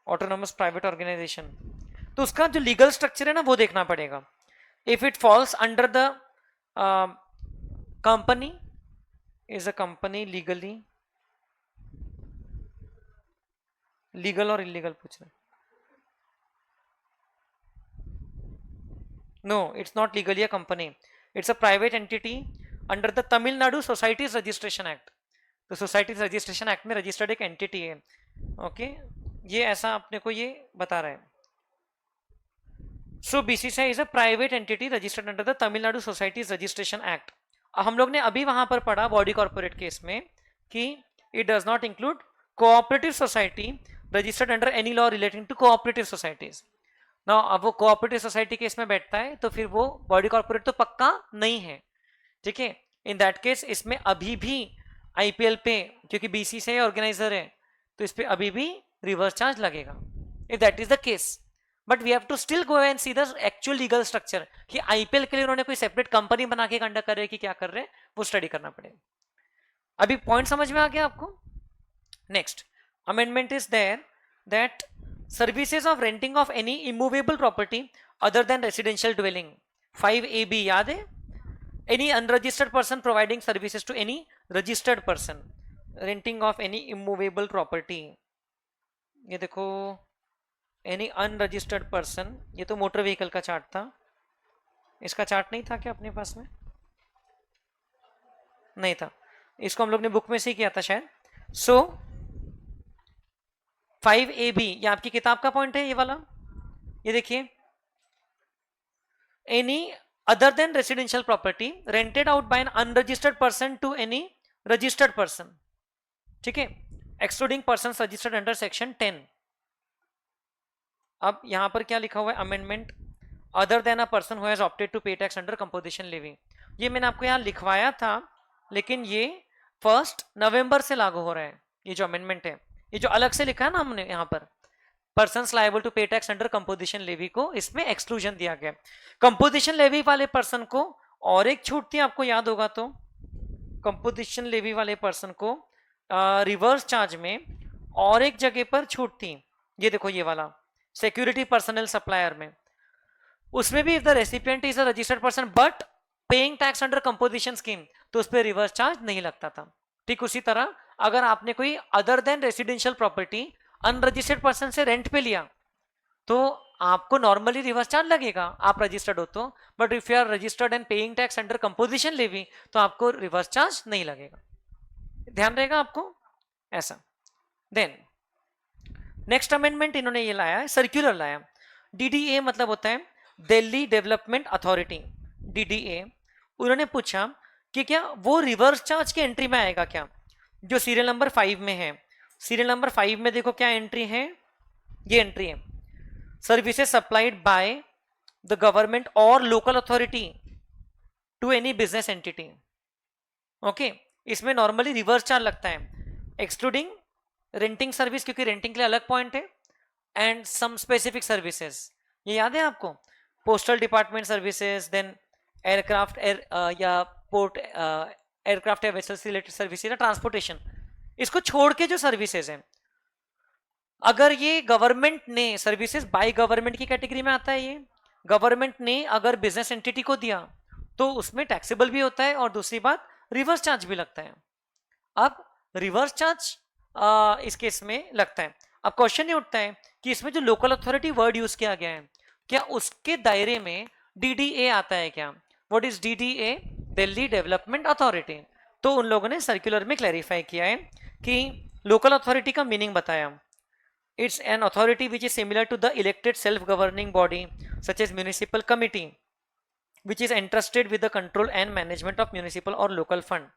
Autonomous private organisation. तो उसका जो लीगल स्ट्रक्चर है ना वो देखना पड़ेगा. If it falls under the company, is a company legally, legal और इलीगल पूछ रहे. No, it's not legally a company. It's a private entity under the Tamil Nadu Societies Registration Act. तो Societies Registration Act में registered एक entity है. Okay, ये ऐसा अपने को ये बता रहा है. सो BCCI is a private entity registered under the Tamil Nadu societies registration act. हम लोग ने अभी वहां पर पढ़ा बॉडी कॉर्पोरेट केस में कि it does not include cooperative society registered under any law relating to cooperative societies. ना अब वो कोऑपरेटिव सोसाइटी के इसमें बैठता है तो फिर वो बॉडी कॉर्पोरेट तो पक्का नहीं है. ठीक है, इन दैट केस इसमें अभी भी आईपीएल पे, क्योंकि बीसीसीआई ऑर्गेनाइजर है तो इस पे अभी भी रिवर्स चार्ज लगेगा if that is the case. But we have to still go and see the actual legal structure कि आईपीएल के लिए उन्होंने कोई सेपरेट कंपनी बना के कंडक्ट कर रहे हैं कि क्या कर रहे हैं, वो स्टडी करना पड़ेगा. अभी पॉइंट समझ में आ गया आपको? Next amendment is there that services of renting of any immovable property other than residential dwelling, 5AB याद है. Any unregistered person providing services to any registered person, renting of any immovable property. ये देखो, any unregistered person, ये तो motor vehicle का chart था. इसका chart नहीं था क्या अपने पास में? नहीं था, इसको हम लोग ने बुक में से ही किया था शायद. सो 5AB ये आपकी किताब का पॉइंट है, ये वाला. ये देखिए, any other than residential property rented out by an unregistered person to any registered person. ठीक है, excluding person registered under section 10. अब यहां पर क्या लिखा हुआ है? Amendment other than a person who has opted to pay tax under composition levy. ये मैंने आपको यहां लिखवाया था लेकिन ये 1 नवंबर से लागू हो रहा है. ये जो अमेंडमेंट है, ये जो अलग से लिखा है ना हमने यहाँ पर, persons liable to pay tax under composition levy को इसमें एक्सक्लूजन दिया गया. कंपोजिशन लेवी वाले पर्सन को और एक छूट थी, आपको याद होगा तो, कंपोजिशन लेवी वाले पर्सन को रिवर्स चार्ज में और एक जगह पर छूट थी, ये देखो ये वाला सिक्योरिटी पर्सनल सप्लायर में, उसमें भी if the recipient is a registered person but paying tax under composition scheme, तो उस पर रिवर्स चार्ज नहीं लगता था। ठीक उसी तरह अगर आपने कोई other than residential property unregistered person से रेंट पे लिया तो आपको नॉर्मली रिवर्स चार्ज लगेगा, आप रजिस्टर्ड हो तो, but if you are registered and paying tax under composition levy तो आपको रिवर्स चार्ज नहीं लगेगा। ध्यान रहेगा आपको ऐसा। देन नेक्स्ट अमेंडमेंट इन्होंने ये लाया है, सर्क्यूलर लाया। डीडीए मतलब होता है दिल्ली डेवलपमेंट अथॉरिटी, डीडीए। उन्होंने पूछा कि क्या वो रिवर्स चार्ज की एंट्री में आएगा क्या, जो सीरियल नंबर 5 में है। सीरियल नंबर 5 में देखो क्या एंट्री है, ये एंट्री है, services supplied by the government or local authority to any business entity. Okay, इसमें नॉर्मली रिवर्स चार्ज लगता है एक्सक्लूडिंग रेंटिंग सर्विस, क्योंकि रेंटिंग के लिए अलग पॉइंट है, एंड सम स्पेसिफिक सर्विसेज, ये याद है आपको, postal department services, then aircraft या पोर्ट एयरक्राफ्ट या वेसल्स रिलेटेड सर्विसेज या ट्रांसपोर्टेशन, इसको छोड़ के जो सर्विसेज हैं, अगर ये गवर्नमेंट ने सर्विसेज बाय गवर्नमेंट की कैटेगरी में आता है, ये गवर्नमेंट ने अगर बिजनेस एंटिटी को दिया तो उसमें टैक्सेबल भी होता है और दूसरी बात रिवर्स चार्ज भी लगता है। अब रिवर्स चार्ज इस केस में लगता है। अब क्वेश्चन ये उठता है कि इसमें जो लोकल अथॉरिटी वर्ड यूज किया गया है, क्या उसके दायरे में डीडीए आता है क्या? What is DDA? Delhi development authority. तो उन लोगों ने सर्कुलर में क्लैरिफाई किया है कि लोकल अथॉरिटी का मीनिंग बताया, it's an authority which is similar to the elected self governing body such as municipal committee which is entrusted with the control and management of municipal or local fund.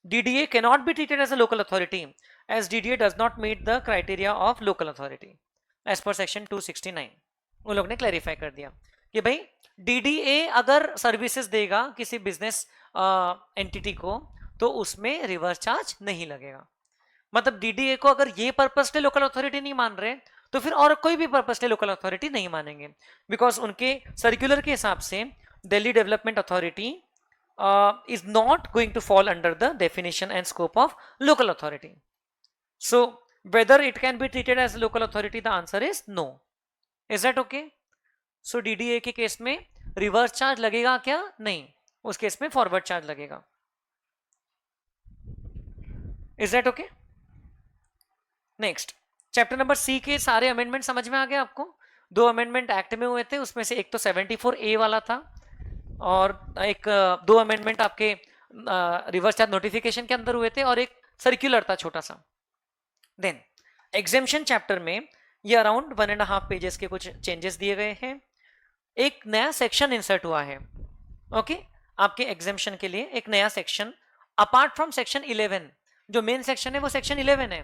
DDA cannot be treated as a local authority as DDA does not meet the criteria of local authority as per section 269. उन लोग ने clarify कर दिया कि भाई DDA अगर services देगा किसी बिजनेस एंटिटी को तो उसमें रिवर्स चार्ज नहीं लगेगा। मतलब DDA को अगर ये पर्पस ले लोकल अथॉरिटी नहीं मान रहे तो फिर और कोई भी पर्पस ले लोकल अथॉरिटी नहीं मानेंगे, बिकॉज उनके सर्कुलर के हिसाब से Delhi Development Authority is not going to fall under the definition and scope of local authority. So whether it can be treated as a local authority, the answer is no. Is that okay? So DDA के case में reverse charge लगेगा क्या? नहीं, उस case में forward charge लगेगा। Is that okay? Next chapter number C के सारे अमेंडमेंट समझ में आ गए आपको। 2 अमेंडमेंट एक्ट में हुए थे, उसमें से एक तो 74A वाला था और एक 2 अमेंडमेंट आपके रिवर्स चार्ज नोटिफिकेशन के अंदर हुए थे और एक सर्कुलर था छोटा सा। देन एग्जेम्पशन चैप्टर में ये अराउंड 1.5 पेजेस के कुछ चेंजेस दिए गए हैं। एक नया सेक्शन इंसर्ट हुआ है, ओके आपके एग्जेम्पशन के लिए एक नया सेक्शन अपार्ट फ्रॉम सेक्शन 11। जो मेन सेक्शन है वो सेक्शन 11 है,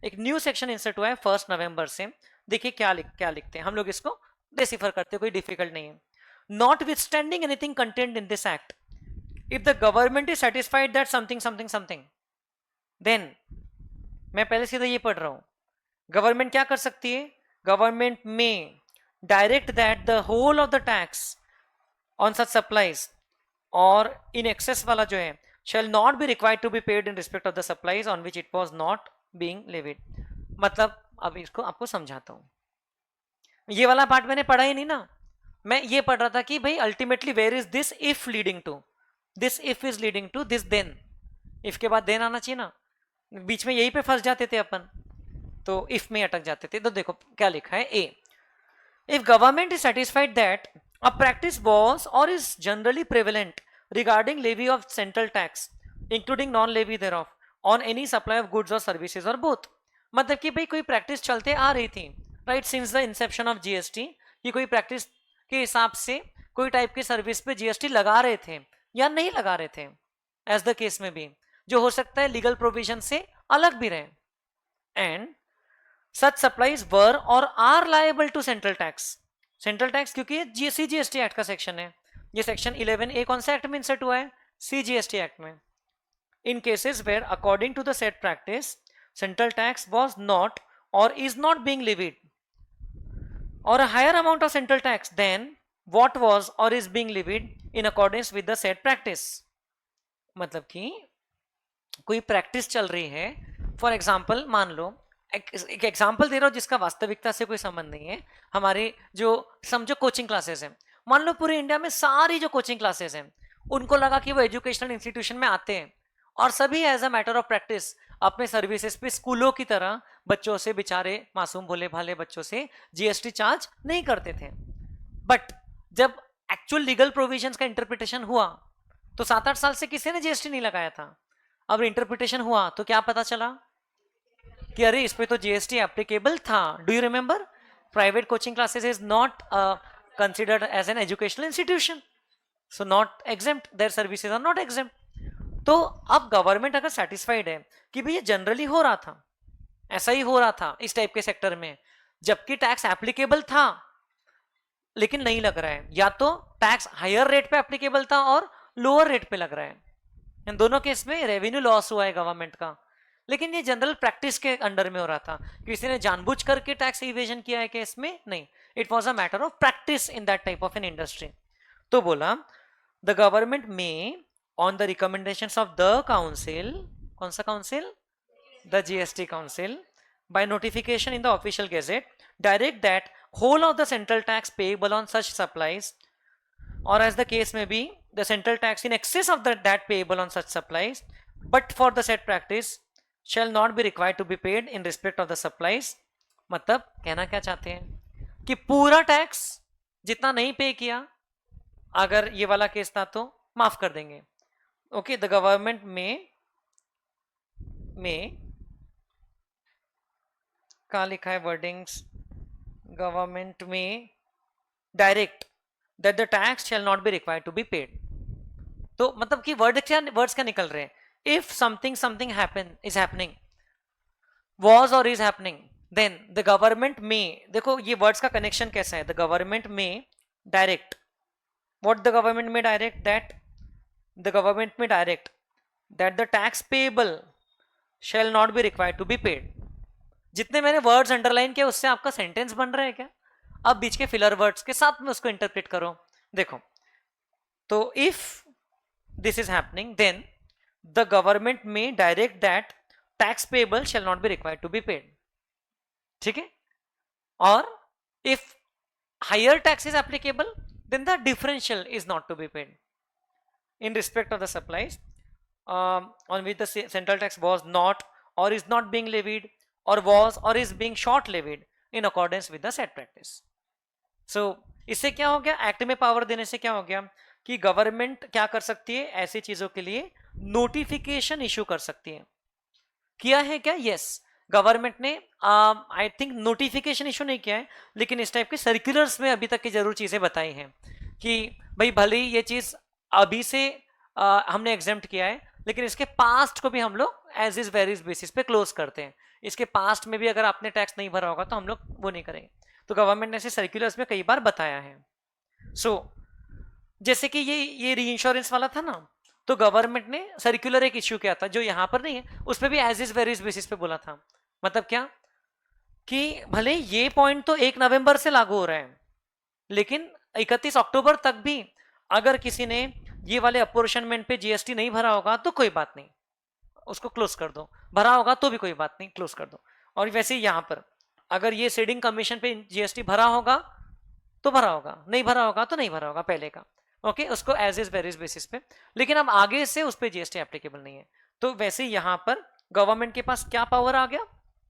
एक न्यू सेक्शन इंसर्ट हुआ है 1 नवंबर से। देखिए क्या लिखते हैं हम लोग, इसको डिसिफर करते, कोई डिफिकल्ट नहीं है। Notwithstanding anything contained in this act, if the government is satisfied that something, then मैं पहले सीधा ये पढ़ रहा हूं, गवर्नमेंट क्या कर सकती है? गवर्नमेंट में direct that the whole of the tax on such supplies और इन एक्सेस वाला जो है shall not be required to be paid in respect of the supplies on which it was not being levied। मतलब अब इसको आपको समझाता हूं। ये वाला पार्ट मैंने पढ़ा ही नहीं ना, मैं ये पढ़ रहा था कि भाई ultimately where is this if leading to, this if is leading to this then, if के बाद देन आना चाहिए ना, बीच में यही पे फंस जाते थे अपन, तो इफ में अटक जाते थे। तो देखो क्या लिखा है, a if government is satisfied that a practice was or is generally prevalent regarding levy of central tax including non levy thereof on any supply of goods और सर्विसेज और बोथ। मतलब कि भाई कोई practice चलते आ रही थी right since the inception of GST, कि कोई प्रैक्टिस के हिसाब से कोई टाइप की सर्विस पे जीएसटी लगा रहे थे या नहीं लगा रहे थे, एज द केस में भी, जो हो सकता है लीगल प्रोविजन से अलग भी रहे। एंड सच सप्लाईज वर और are liable to central tax, central tax क्योंकि ये सीजीएसटी एक्ट का सेक्शन है, ये सेक्शन 11A कौन सा एक्ट में इंसर्ट हुआ है? सीजीएसटी एक्ट में। In cases where according to the said practice central tax was not or is not being levied or a higher amount of central tax than what was or is being levied in accordance with the said practice। मतलब कि कोई practice चल रही है, for example मान लो, एक example दे रहा हूँ जिसका वास्तविकता से कोई संबंध नहीं है, हमारे जो समझो कोचिंग क्लासेस हैं, मान लो पूरे इंडिया में सारी जो कोचिंग क्लासेस हैं उनको लगा कि वो एजुकेशनल इंस्टीट्यूशन में आते हैं और सभी as a matter of practice अपने सर्विसेज पे स्कूलों की तरह बच्चों से, बेचारे मासूम भोले भाले बच्चों से जीएसटी चार्ज नहीं करते थे। बट जब एक्चुअल लीगल प्रोविजंस का इंटरप्रिटेशन हुआ तो 7-8 साल से किसी ने जीएसटी नहीं लगाया था। अब इंटरप्रिटेशन हुआ तो क्या पता चला कि अरे इस पे तो जीएसटी एप्लीकेबल था। Do you remember, private coaching classes is not considered as an educational institution, so not exempt, their services are not exempt. तो अब गवर्नमेंट अगर सेटिस्फाइड है कि भैया जनरली हो रहा था, ऐसा ही हो रहा था इस टाइप के सेक्टर में, जबकि टैक्स एप्लीकेबल था लेकिन नहीं लग रहा है, या तो टैक्स हायर रेट पे एप्लीकेबल था और लोअर रेट पे लग रहा है, इन दोनों केस में रेवेन्यू लॉस हुआ है गवर्नमेंट का। लेकिन ये जनरल प्रैक्टिस के अंडर में हो रहा था, किसी ने जानबूझ करके टैक्स इवेजन किया है केस में नहीं, it was a matter of practice in that type of an industry. तो बोला द गवर्नमेंट में on the recommendations of the council, कौन सा council, the GST council, by notification in the official gazette, direct that whole of the central tax payable on such supplies, or as the case may be, the central tax in excess of that payable on such supplies, but for the said practice shall not be required to be paid in respect of the supplies। मतलब कहना क्या चाहते हैं कि पूरा tax जितना नहीं पे किया, अगर ये वाला केस था तो माफ कर देंगे। ओके, द गवर्नमेंट में कहाँ लिखा है वर्डिंग्स, गवर्नमेंट में direct that the tax shall not be required to be paid. तो मतलब कि वर्ड्स क्या निकल रहे हैं, if something happen is happening, was or is happening, then the government may, देखो ये वर्ड्स का कनेक्शन कैसा है, द गवर्नमेंट में डायरेक्ट, व्हाट द गवर्नमेंट में डायरेक्ट, दैट द गवर्नमेंट में direct that the tax payable shall not be required to be paid. जितने मैंने वर्ड्स अंडरलाइन किए उससे आपका सेंटेंस बन रहा है क्या? अब बीच के फिलर वर्ड्स के साथ में उसको इंटरप्रेट करो। देखो, तो if this is happening then the government में direct that tax payable shall not be required to be paid, ठीक है। और if higher tax is applicable then the differential is not to be paid in respect of the supplies on which the central tax was not or is not being levied or was or is being short levied in accordance with the said practice। so इससे क्या हो गया, act में power देने से क्या हो गया कि गवर्नमेंट क्या कर सकती है, ऐसी चीजों के लिए नोटिफिकेशन इशू कर सकती है। किया है क्या? यस, गवर्नमेंट ने आई थिंक नोटिफिकेशन इशू नहीं किया है, लेकिन इस टाइप के सर्कुलर्स में अभी तक की जरूर चीजें बताई हैं कि भाई भले ही ये चीज अभी से हमने एग्जेम्प्ट किया है, लेकिन इसके पास्ट को भी हम लोग एज इज वेरिज बेसिस पे क्लोज करते हैं। इसके पास्ट में भी अगर आपने टैक्स नहीं भरा होगा तो हम लोग वो नहीं करेंगे। तो गवर्नमेंट ने ऐसे सर्कुलर्स में कई बार बताया है। सो जैसे कि ये री इंश्योरेंस वाला था ना, तो गवर्नमेंट ने सर्कुलर एक इश्यू किया था जो यहां पर नहीं है, उस पर भी एज इज वेरिज बेसिस पे बोला था। मतलब क्या कि भले ये पॉइंट तो 1 नवंबर से लागू हो रहा है, लेकिन 31 अक्टूबर तक भी अगर किसी ने ये वाले अपोर्शनमेंट पे जीएसटी नहीं भरा होगा तो कोई बात नहीं, उसको क्लोज कर दो, भरा होगा तो भी कोई बात नहीं, क्लोज कर दो। और वैसे ही यहां पर अगर ये सीडिंग कमीशन पे जीएसटी भरा होगा तो भरा होगा, नहीं भरा होगा तो नहीं भरा होगा पहले का, ओके, उसको एज इज वेरिज बेसिस पे, लेकिन अब आगे से उस पर जीएसटी एप्लीकेबल नहीं है। तो वैसे यहां पर गवर्नमेंट के पास क्या पावर आ गया,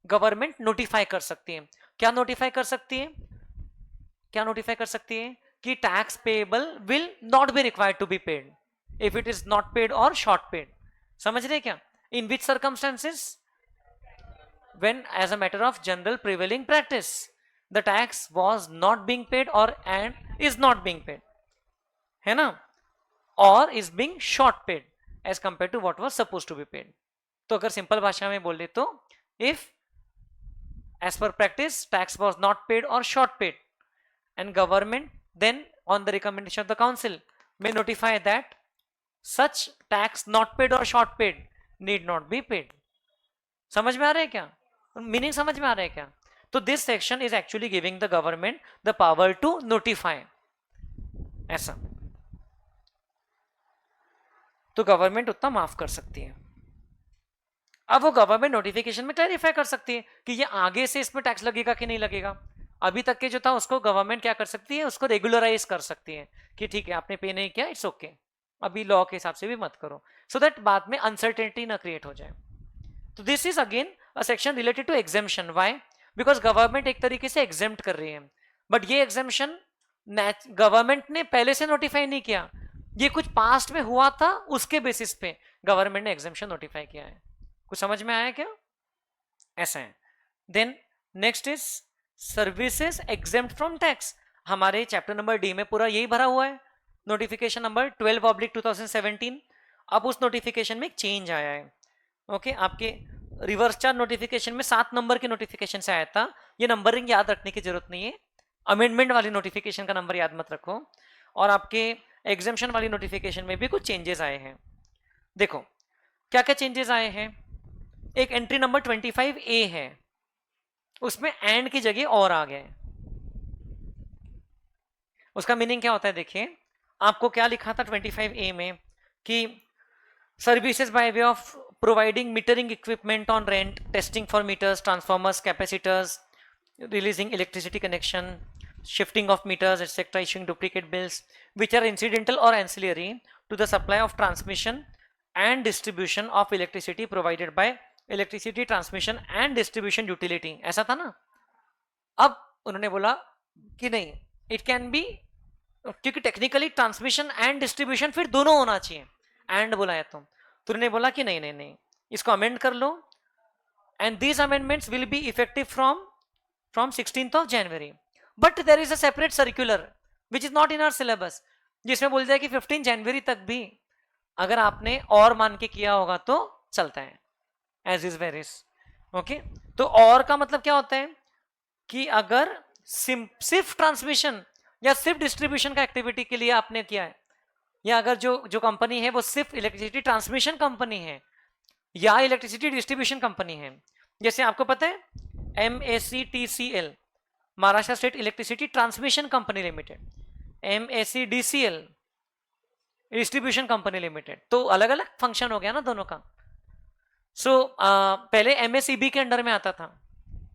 गवर्नमेंट नोटिफाई कर सकती है। क्या नोटिफाई कर सकती है, क्या नोटिफाई कर सकती है कि tax payable will not be required to be paid if it is not paid और शॉर्ट पेड। समझ रहे क्या? In which circumstances, when as a matter of general prevailing practice the tax was not being paid or and is not being paid, है ना, or is being short paid as compared to what was supposed to be paid। तो अगर simple भाषा में बोले तो if as per practice tax was not paid or short paid and government then on the recommendation of the council may notify that such tax not paid or short paid need not be paid। समझ में आ रहा है क्या, meaning समझ में आ रहा है क्या? तो this section is actually giving the government the power to notify, ऐसा। तो गवर्नमेंट उतना माफ कर सकती है। अब वो गवर्नमेंट नोटिफिकेशन में क्लैरिफाई कर सकती है कि ये आगे से इसमें टैक्स लगेगा कि नहीं लगेगा। अभी तक के जो था उसको गवर्नमेंट क्या कर सकती है, उसको रेगुलराइज कर सकती है कि ठीक है आपने पे नहीं किया, इट्स ओके, अभी लॉ के हिसाब से भी मत करो, सो दैट बाद में अनसर्टेनिटी ना क्रिएट हो जाए। तो this is again a section related to exemption. Why? Because government एक तरीके से एग्जेम्प्ट कर रही है, बट ये एग्जेम्पशन गवर्नमेंट ने पहले से नोटिफाई नहीं किया, ये कुछ पास्ट में हुआ था, उसके बेसिस पे गवर्नमेंट ने एग्जेम्पशन नोटिफाई किया है। कुछ समझ में आया क्या? ऐसा है। Then next is services exempt from tax. हमारे चैप्टर नंबर डी में पूरा यही भरा हुआ है, नोटिफिकेशन नंबर 12/2017। अब उस नोटिफिकेशन में एक चेंज आया है। ओके, आपके रिवर्स चार्ज नोटिफिकेशन में 7 नंबर के नोटिफिकेशन से आया था, ये नंबरिंग याद रखने की जरूरत नहीं है, अमेंडमेंट वाली नोटिफिकेशन का नंबर याद मत रखो। और आपके एग्जेम्पशन वाली नोटिफिकेशन में भी कुछ चेंजेस आए हैं। देखो क्या क्या चेंजेस आए हैं। एक एंट्री नंबर 25A है, उसमें एंड की जगह और आ गए। उसका मीनिंग क्या होता है? देखिए आपको क्या लिखा था 25A में कि services by way of providing metering equipment on rent, testing for meters, transformers, capacitors, releasing electricity connection, shifting of meters, etc., issuing duplicate bills, which are incidental or ancillary to the supply of transmission and distribution of electricity provided by electricity transmission and distribution utility। ऐसा था ना? अब उन्होंने बोला कि नहीं, it can B, क्योंकि technically transmission and distribution फिर दोनों होना चाहिए, एंड बोला है तो उन्होंने बोला कि नहीं नहीं नहीं, इसको अमेंड कर लो, and these amendments will be effective from 16th January। But there is a separate circular which is not in our syllabus, जिसमें बोल दिया कि 15 जनवरी तक भी अगर आपने और मान के किया होगा तो चलता है, एज इज वेरिस। ओके, तो और का मतलब क्या होता है कि अगर सिर्फ ट्रांसमिशन या सिर्फ डिस्ट्रीब्यूशन का एक्टिविटी के लिए आपने किया है, या अगर जो कंपनी है वो सिर्फ इलेक्ट्रिसिटी ट्रांसमिशन कंपनी है या इलेक्ट्रिसिटी डिस्ट्रीब्यूशन कंपनी है, जैसे आपको पता है MACTCL, Maharashtra state electricity transmission company limited, MACDCL distribution company limited, तो अलग अलग फंक्शन हो गया ना दोनों का। सो पहले MACB के अंडर में आता था,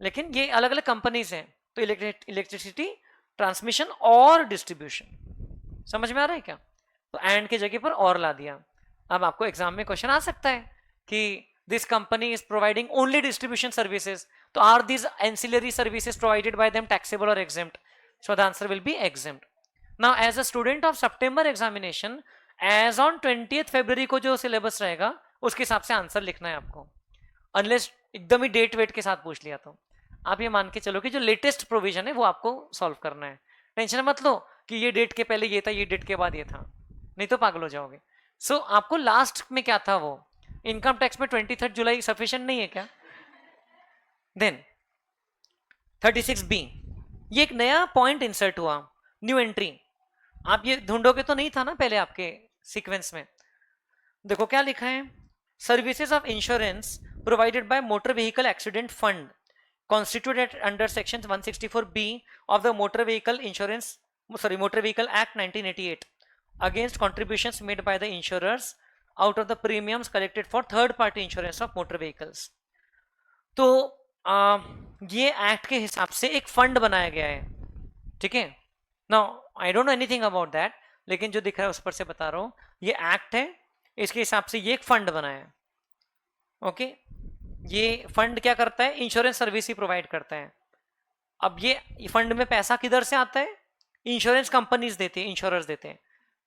लेकिन ये अलग अलग कंपनीज हैं, तो इलेक्ट्रिसिटी ट्रांसमिशन और डिस्ट्रीब्यूशन। समझ में आ रहा है क्या? तो एंड की जगह पर और ला दिया। अब आपको एग्जाम में क्वेश्चन आ सकता है कि this company is providing only distribution services, तो are this ancillary services provided by them taxable और exempt? So the answer will be exempt. Now as a student of September examination, as on 20th February को जो syllabus रहेगा उसके हिसाब से answer लिखना है आपको, अनलेस एकदम ही डेट वेट के साथ पूछ लिया तो आप ये मान के चलो कि जो लेटेस्ट प्रोविजन है वो आपको सॉल्व करना है। टेंशन मत लो कि ये डेट के पहले ये था, ये डेट के बाद ये था, नहीं तो पागल हो जाओगे। सो आपको लास्ट में क्या था, वो इनकम टैक्स में 23 जुलाई सफिशिएंट नहीं है क्या? देन 36B, ये एक नया पॉइंट इंसर्ट हुआ, न्यू एंट्री। आप ये ढूंढोगे तो नहीं था ना पहले आपके सीक्वेंस में। देखो क्या लिखा है, services of insurance provided by motor vehicle accident fund constituted under section 164B of the Motor Vehicle Act 1988 against contributions made by the insurers out of the premiums collected for third party insurance of motor vehicles। तो ये act के हिसाब से एक fund बनाया गया है, ठीक है। Now I don't know anything about that, लेकिन जो दिख रहा है उस पर से बता रहा हूं, ये एक्ट है, इसके हिसाब से ये एक फंड बनाया है। ओके, ये फंड क्या करता है? इंश्योरेंस सर्विस ही प्रोवाइड करता है। अब ये फंड में पैसा किधर से आता है? इंश्योरेंस कंपनीज देती है, इंश्योरर्स देते हैं।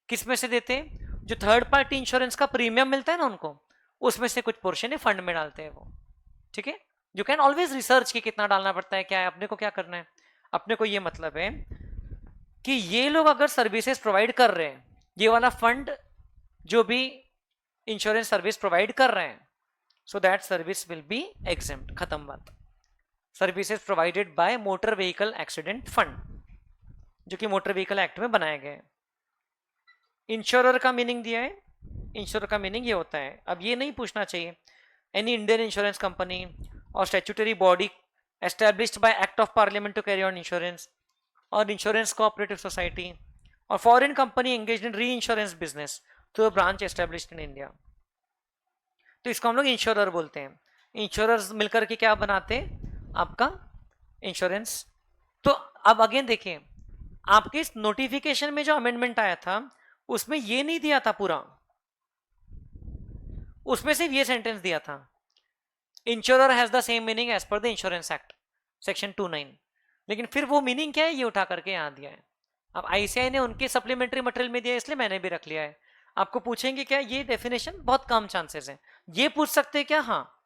किस में से देते हैं? जो थर्ड पार्टी इंश्योरेंस का प्रीमियम मिलता है ना उनको, उसमें से कुछ पोर्शन है फंड में डालते हैं वो, ठीक है। यू कैन ऑलवेज रिसर्च कि कितना डालना पड़ता है, क्या है, अपने को क्या करना है। अपने को ये मतलब है कि ये लोग अगर सर्विसेज प्रोवाइड कर रहे हैं, ये वाला फंड जो भी इंश्योरेंस सर्विस प्रोवाइड कर रहे हैं, so that service will be exempt। खत्म बात। Services provided bye motor vehicle accident fund, जो कि मोटर व्हीकल एक्ट में बनाए गए। इंश्योरर का मीनिंग दिया है, इंश्योरर का मीनिंग ये होता है, अब ये नहीं पूछना चाहिए, एनी इंडियन इंश्योरेंस कंपनी और statutory body established by act of parliament to carry on insurance, और इंश्योरेंस कोऑपरेटिव सोसाइटी, और foreign company engaged in reinsurance business through a branch established in India. तो इसको हम लोग insurer बोलते हैं। Insurers मिलकर के क्या बनाते हैं, आपका इंश्योरेंस। तो अब अगेन देखिए, आपके इस नोटिफिकेशन में जो अमेंडमेंट आया था उसमें ये नहीं दिया था पूरा, उसमें सिर्फ ये सेंटेंस दिया था, insurer has the same meaning as per the insurance act section 29। लेकिन फिर वो मीनिंग क्या है ये उठा करके यहां दिया है। अब आईसीआई ने उनके सप्लीमेंट्री मटेरियल में दिया इसलिए मैंने भी रख लिया है। आपको पूछेंगे क्या ये डेफिनेशन, बहुत कम चांसेस है। ये पूछ सकते हैं क्या, हाँ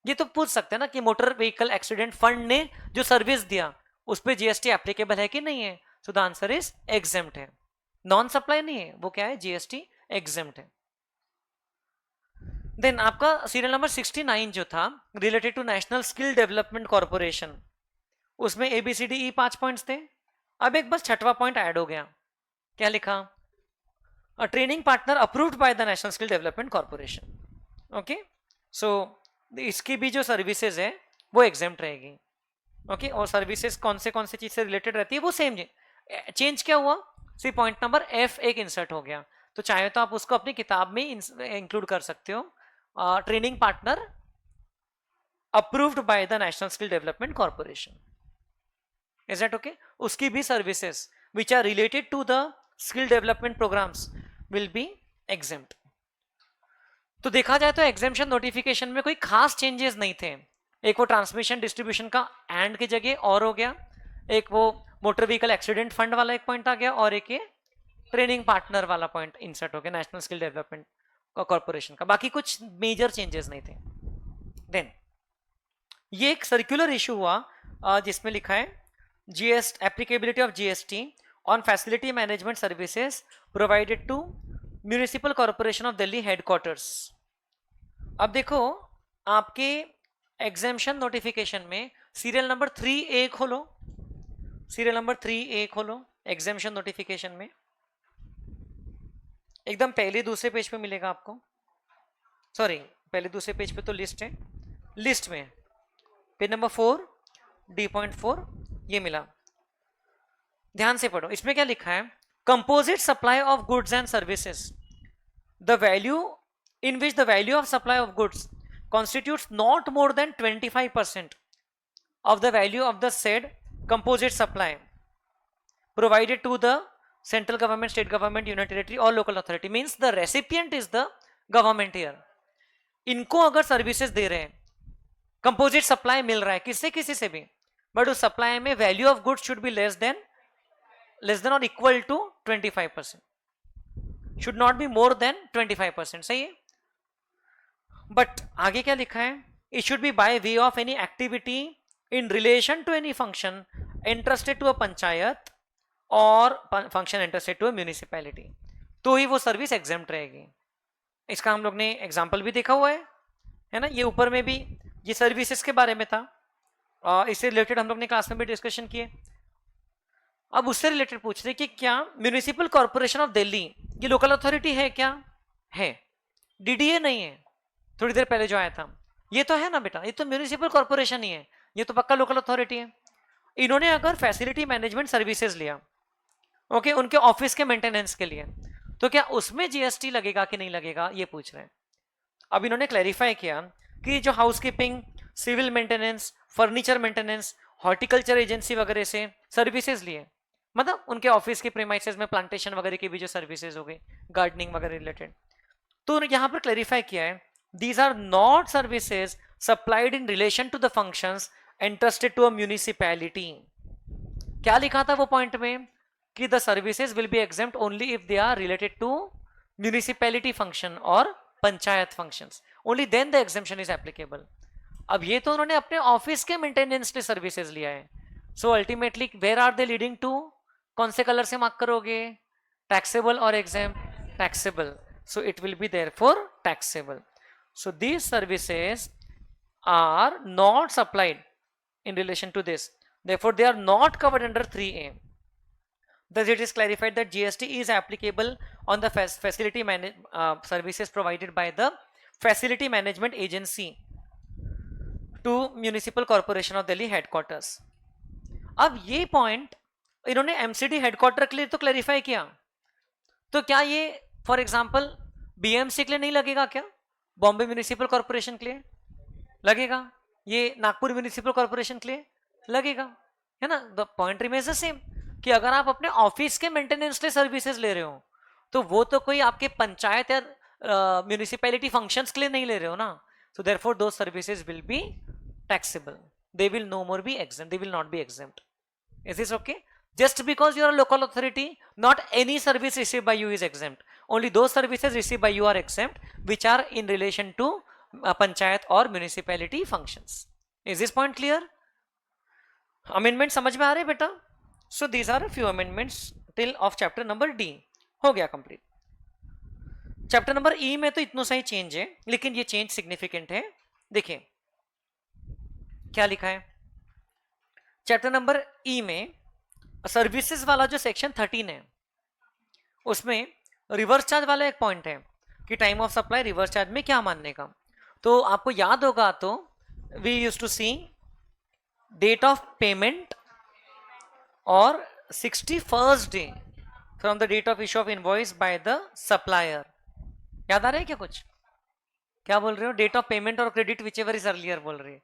ये तो पूछ सकते हैं ना कि मोटर व्हीकल एक्सीडेंट फंड ने जो सर्विस दिया उस पर जीएसटी एप्लीकेबल है कि नहीं है। So the answer is exempt है, नॉन सप्लाई नहीं है, वो क्या है, जीएसटी एग्जेम्प्ट है। देन आपका सीरियल नंबर 69 जो था related to national skill development corporation, उसमें ABCDE 5 पॉइंट्स थे। अब एक बस छठवां पॉइंट ऐड हो गया, क्या लिखा, a training partner approved by the national skill development corporation. Okay, so इसकी भी जो सर्विसेज है वो एग्जेम्प्ट रहेगी। ओके, और सर्विसेज कौन से चीज से रिलेटेड रहती है वो सेम। चेंज क्या हुआ, सी पॉइंट नंबर F एक इंसर्ट हो गया, तो चाहे तो आप उसको अपनी किताब में इंक्लूड कर सकते हो, training partner approved by the national skill development corporation. Is that okay? उसकी भी services which are related to the skill development programmes will be exempt. तो देखा जाए तो एग्जेम्पशन नोटिफिकेशन में कोई खास चेंजेस नहीं थे। एक वो ट्रांसमिशन डिस्ट्रीब्यूशन का एंड की जगह और हो गया, एक वो मोटर व्हीकल एक्सीडेंट फंड वाला एक पॉइंट आ गया, और एक ये ट्रेनिंग पार्टनर वाला पॉइंट इंसर्ट हो गया नेशनल स्किल डेवलपमेंट कॉर्पोरेशन का। बाकी कुछ मेजर चेंजेस नहीं थे। देन ये एक सर्कुलर इशू हुआ जिसमें लिखा है GST applicability of GST on facility management services provided to municipal corporation of Delhi headquarters. अब देखो आपके एग्जेम्पशन नोटिफिकेशन में सीरियल नंबर 3A खोलो, सीरियल नंबर 3A खोलो एग्जेम्पशन नोटिफिकेशन में, एकदम पहले दूसरे पेज पे मिलेगा आपको, सॉरी पहले दूसरे पेज पे तो लिस्ट है, लिस्ट में पेज नंबर 4 D.4 ये मिला, ध्यान से पढ़ो। इसमें क्या लिखा है, composite supply of goods and services, the value in which the value of supply of goods constitutes not more than 25% of the value of the said composite supply provided to the central government, state government, union territory or local authority, means the recipient is the government here। इनको अगर services दे रहे हैं, composite supply मिल रहा है किससे किसी से भी, बट उस सप्लाई में value of goods should be less than or equal to 25%, should not be more than 25%। सही है, बट आगे क्या लिखा है, it should be by way of any activity in relation to any function interested to a panchayat or function interested to a municipality, तो ही वो service exempt रहेगी। इसका हम लोग ने एग्जाम्पल भी देखा हुआ है ना, ये ऊपर में भी ये सर्विसेज के बारे में था, इससे रिलेटेड हम लोग ने क्लास में भी डिस्कशन किए। अब उससे रिलेटेड पूछ रहे कि क्या म्यूनिसिपल कॉर्पोरेशन ऑफ दिल्ली ये लोकल अथॉरिटी है क्या, है, डीडीए नहीं है, थोड़ी देर पहले जो आया था ये तो है ना बेटा, ये तो म्यूनिसिपल कॉर्पोरेशन ही है, ये तो पक्का लोकल अथॉरिटी है। इन्होंने अगर फैसिलिटी मैनेजमेंट सर्विसेज लिया ओके उनके ऑफिस के मेंटेनेंस के लिए, तो क्या उसमें जीएसटी लगेगा कि नहीं लगेगा ये पूछ रहे हैं। अब इन्होंने क्लैरिफाई किया कि जो housekeeping, civil maintenance, furniture maintenance, horticulture agency वगैरह से सर्विसेज लिए, मतलब उनके ऑफिस के प्रीमाइसेस में प्लांटेशन वगैरह की भी जो सर्विसेज हो गई, गार्डनिंग वगैरह रिलेटेड, तो यहां पर क्लैरिफाई किया है these are not services supplied in relation to the functions entrusted to a municipality। क्या लिखा था वो पॉइंट में कि the services will be exempt only if they are related to municipality function और panchayat functions, only then the exemption is applicable। अब ये तो उन्होंने अपने ऑफिस के मेंटेनेंस के सर्विसेज लिया है, so ultimately where are they leading to, कौन से कलर से मार्क करोगे, टैक्सेबल और exempt, taxable, so it will be therefore taxable. So these services are not supplied in relation to this, therefore they are not covered under 3A। Thus it is clarified that GST is applicable on the facility services provided by the facility management agency to municipal corporation of Delhi headquarters। अब ये point इन्होंने MCD headquarter के लिए तो clarify किया, तो क्या ये फॉर एग्जांपल BMC के लिए नहीं लगेगा क्या, बॉम्बे म्यूनिसिपल कॉर्पोरेशन के लिए? लगेगा। ये नागपुर म्यूनिसिपल कॉर्पोरेशन के लिए लगेगा, है ना। The point remains the same कि अगर आप अपने ऑफिस के मेंटेनेंस के सर्विसेज ले रहे हो तो वो तो कोई आपके पंचायत या म्यूनिसिपैलिटी फंक्शंस के लिए नहीं ले रहे हो ना। So therefore those services will be taxable. They will no more be exempt. They will not be exempt. Is this okay? Just because you are a local authority, not any service received by you is exempt. Only those services received by you are exempt, which are in relation to panchayat or municipality functions. Is this point clear? Amendment समझ में आ रहे बेटा? So these are a few amendments till of chapter number D. हो गया complete. Chapter number ई में तो इतना सही चेंज है, लेकिन ये चेंज सिग्निफिकेंट है। देखिए क्या लिखा है चैप्टर नंबर ई में, सर्विसेज वाला जो सेक्शन 13 है उसमें रिवर्स चार्ज वाला एक पॉइंट है कि time of supply reverse charge में क्या मानने का। तो आपको याद होगा तो we use to see date of payment और 61st day from the date of issue of invoice by the supplier. याद आ रहा है क्या कुछ? क्या बोल रहे हो? डेट ऑफ पेमेंट और credit which ever is earlier बोल रही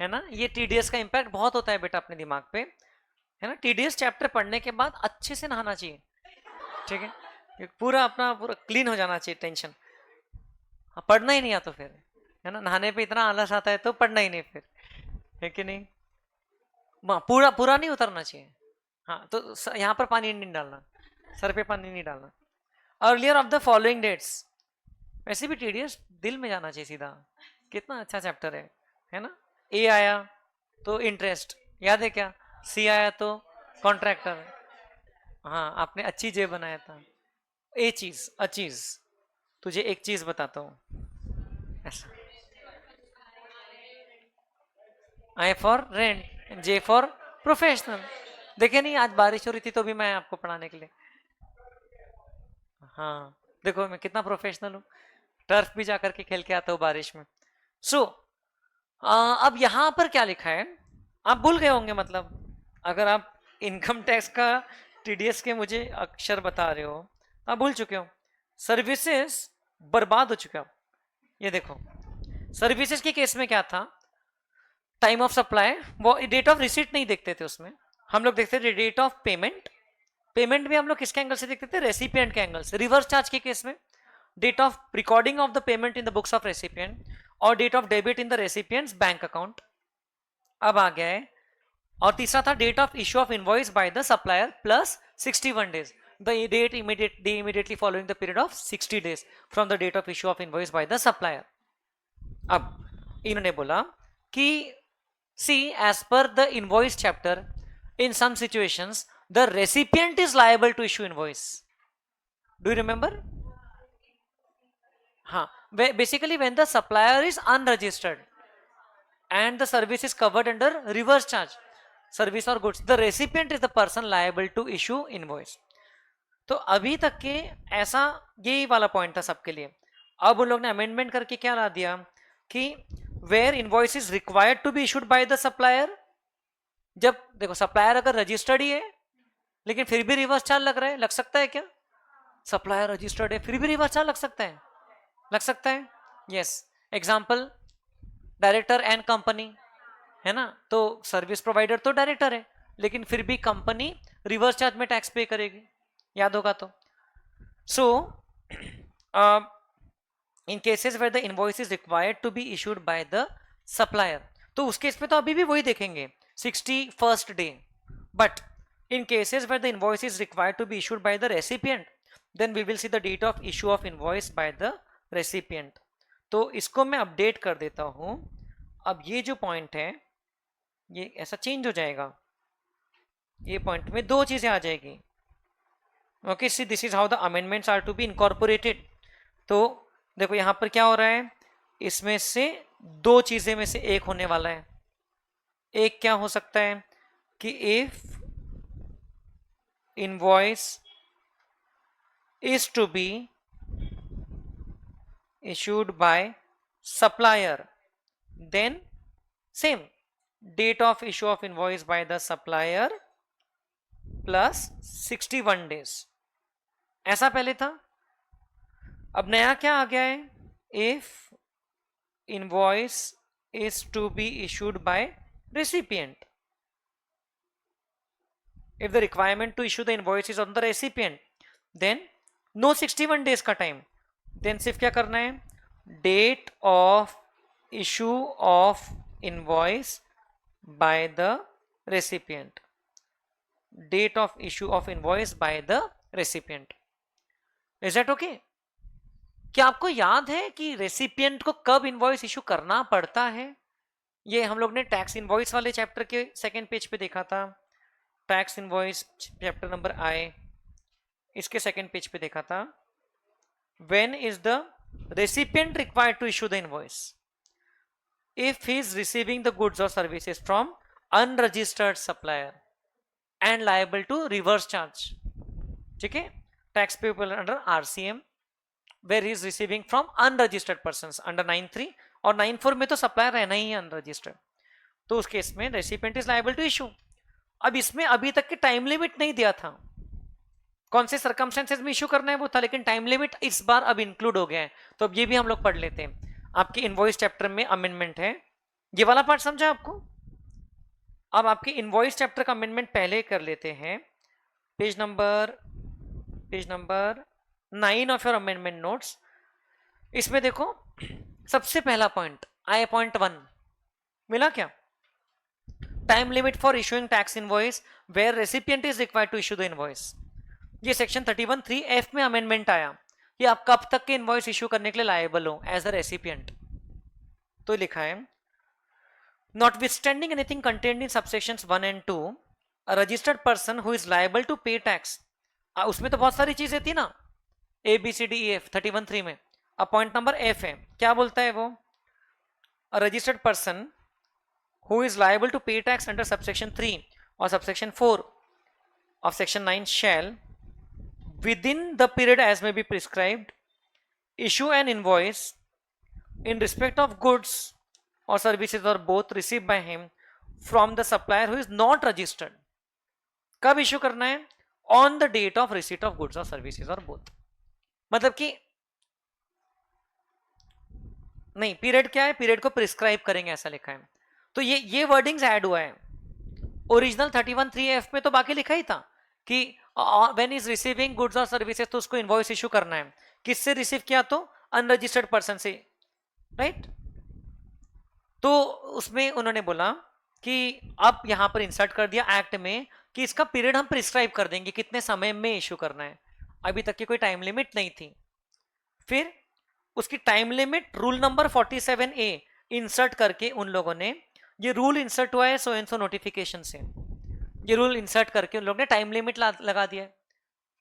है ना। ये टीडीएस का इंपैक्ट बहुत होता है बेटा अपने दिमाग पे, है ना। टीडीएस चैप्टर पढ़ने के बाद अच्छे से नहाना चाहिए, ठीक है, पूरा अपना पूरा क्लीन हो जाना चाहिए टेंशन। पढ़ना ही नहीं आता फिर, है ना। नहाने पे इतना आलस आता है तो पढ़ना ही नहीं फिर, है कि नहीं। पूरा पूरा नहीं उतरना चाहिए। हाँ, तो यहाँ पर पानी नहीं डालना, सर पे पानी नहीं डालना। Earlier of the following dates, वैसे भी टीडीएस दिल में जाना चाहिए सीधा। कितना अच्छा चैप्टर है ना। ए आया तो इंटरेस्ट, याद है क्या? सी आया तो कॉन्ट्रैक्टर, हाँ आपने अच्छी जे बनाया था। ए चीज अचीज, तुझे एक चीज बताता हूं ऐसा। I for rent, J for professional. देखे नहीं, आज बारिश हो रही थी तो भी मैं आपको पढ़ाने के लिए, हाँ देखो मैं कितना प्रोफेशनल हूँ, टर्फ भी जाकर के खेल के आता हूँ बारिश में। सो अब यहां पर क्या लिखा है आप भूल गए होंगे, मतलब अगर आप इनकम टैक्स का टीडीएस के मुझे अक्षर बता रहे हो आप भूल चुके हो। सर्विसेज बर्बाद हो चुके हो। ये देखो सर्विसेज के केस में क्या था, टाइम ऑफ सप्लाई, वो डेट ऑफ रिसीट नहीं देखते थे, उसमें हम लोग देखते थे डेट ऑफ पेमेंट। पेमेंट भी हम लोग किसके एंगल से देखते थे? रेसिपिएंट के एंगल से। रिवर्स चार्ज के केस में date of recording of the payment in the books of recipient or date of debit in the recipient's bank account. अब आ गया है। और तीसरा था date of issue of invoice by the supplier plus 61 days, the date immediately following the period of 60 days from the date of issue of invoice by the supplier. अब इन्होंने बोला कि सी as per the invoice chapter in some situations the recipient is liable to issue invoice. Do you remember? हाँ, basically when the supplier is unregistered and the service is covered under reverse charge service or goods, the recipient is the person liable to issue invoice. तो अभी तक के ऐसा यही वाला point था सबके लिए। अब उन लोग ने अमेंडमेंट करके क्या ला दिया कि where invoice is required to be issued by the supplier, जब देखो सप्लायर अगर रजिस्टर्ड ही है लेकिन फिर भी रिवर्स चार्ज लग रहा है, लग सकता है क्या? सप्लायर रजिस्टर्ड है फिर भी रिवर्स चार्ज लग सकता है, लग सकता है। Yes, example director and company, है ना। तो सर्विस प्रोवाइडर तो डायरेक्टर है लेकिन फिर भी कंपनी रिवर्स चार्ज में टैक्स पे करेगी, याद होगा तो। So in cases where the invoice is required to be issued by the supplier, तो उस केस पे तो अभी भी वही देखेंगे 61st day. But in cases where the invoice is required to be issued by the recipient then we will see the date of issue of invoice by the recipient. तो इसको मैं अपडेट कर देता हूं। अब ये जो पॉइंट है ये ऐसा चेंज हो जाएगा, ये पॉइंट में दो चीजें आ जाएगी। Okay, see this is how the amendments are to be incorporated. तो देखो यहां पर क्या हो रहा है, इसमें से दो चीजें में से एक होने वाला है। एक क्या हो सकता है कि if invoice is to be issued by supplier then same date of issue of invoice by the supplier plus 61 days, ऐसा पहले था। अब नया क्या आ गया है, if invoice is to be issued by recipient. If the requirement to issue the invoice is on the recipient, then no 61 days का time, then सिर्फ क्या करना है, date of issue of invoice by the recipient, date of issue of invoice by the recipient. Is that okay? क्या आपको याद है कि रेसिपिएंट को कब इनवॉइस इशू करना पड़ता है? ये हम लोग ने टैक्स इनवॉइस वाले चैप्टर के सेकेंड पेज पे देखा था, tax invoice chapter number I, इसके सेकेंड पेज पे देखा था. When is the recipient required to issue the invoice? If he is receiving the goods और services from unregistered supplier and liable to reverse charge. ठीक है, tax payable under RCM where he is receiving from unregistered persons under 9(3) और 9(4) में तो supplier रहना ही है unregistered, तो उस केस में recipient is liable to issue. अब इसमें अभी तक के टाइम लिमिट नहीं दिया था, कौन से सर्कमस्टेंसेस में इशू करना है वो था, लेकिन टाइम लिमिट इस बार अब इंक्लूड हो गया है. तो अब ये भी हम लोग पढ़ लेते हैं. आपके इनवॉइस चैप्टर में अमेंडमेंट है, ये वाला पार्ट समझा आपको? अब आपके इनवॉइस चैप्टर का अमेंडमेंट पहले कर लेते हैं. Page number 9 of your amendment notes. इसमें देखो सबसे पहला पॉइंट आई पॉइंट 1 मिला क्या? Time limit for issuing tax invoice where recipient is required to issue the invoice. ये सेक्शन 31(3)(f) में अमेंडमेंट आया कि आप कब तक के इनवॉइस इशू करने के लिए लायबल हो एज अ रेसिपिएंट. तो लिखा है notwithstanding anything contained in subsections 1 and 2, a registered person who is liable to pay tax. उसमें तो बहुत सारी चीजें थी ना, ABCDEF 31(3) में. अब पॉइंट नंबर F है, क्या बोलता है वो? A registered person who is liable to pay tax under subsection 3 और subsection 4 of section 9 shall within the period as may be prescribed issue an invoice in respect of goods or services or both received by him from the supplier who is not registered. कब issue करना है? On the date of receipt of goods or services or both. मतलब कि नहीं, period क्या है, period को prescribe करेंगे ऐसा लिखा है. तो ये वर्डिंग्स ऐड हुआ है. ओरिजिनल 31(3)(f) में तो बाकी लिखा ही था कि व्हेन इज रिसीविंग गुड्स और सर्विसेज, तो उसको इनवॉइस इशू करना है. किससे रिसीव किया? तो अनरजिस्टर्ड पर्सन से, राइट? तो उसमें उन्होंने बोला कि अब यहां पर इंसर्ट कर दिया एक्ट में कि इसका पीरियड हम प्रिस्क्राइब कर देंगे, कितने समय में इशू करना है. अभी तक की कोई टाइम लिमिट नहीं थी. फिर उसकी time limit rule number 47A insert करके उन लोगों ने, ये रूल इंसर्ट हुआ है सो एंड सो नोटिफिकेशन से, ये रूल इंसर्ट करके उन लोगों ने टाइम लिमिट लगा दिया है.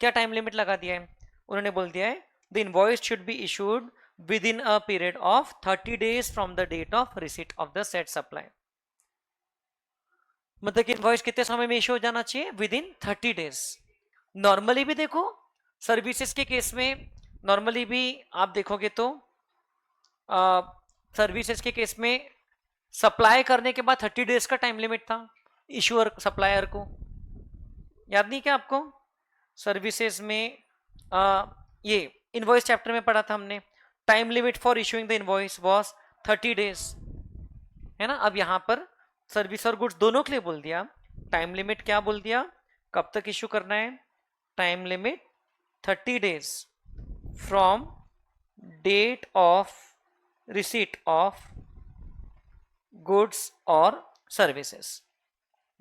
क्या टाइम लिमिट लगा दिया है? उन्होंने बोल दिया है the invoice should be issued within a period of 30 days from the date of receipt of the said supply. मतलब कि इनवॉइस कितने समय में इशू हो जाना चाहिए? With in 30 days. नॉर्मली भी देखो सर्विसेज के केस में, नॉर्मली भी आप देखोगे तो सर्विसेज के केस में सप्लाई करने के बाद 30 days का टाइम लिमिट था इशूअर सप्लायर को. याद नहीं क्या आपको? सर्विसेज में ये इनवॉइस चैप्टर में पढ़ा था हमने, time limit for issuing the invoice was 30 days, है ना. अब यहां पर सर्विस और गुड्स दोनों के लिए बोल दिया. टाइम लिमिट क्या बोल दिया, कब तक इशू करना है? Time limit 30 days from date of receipt of goods और सर्विसेज.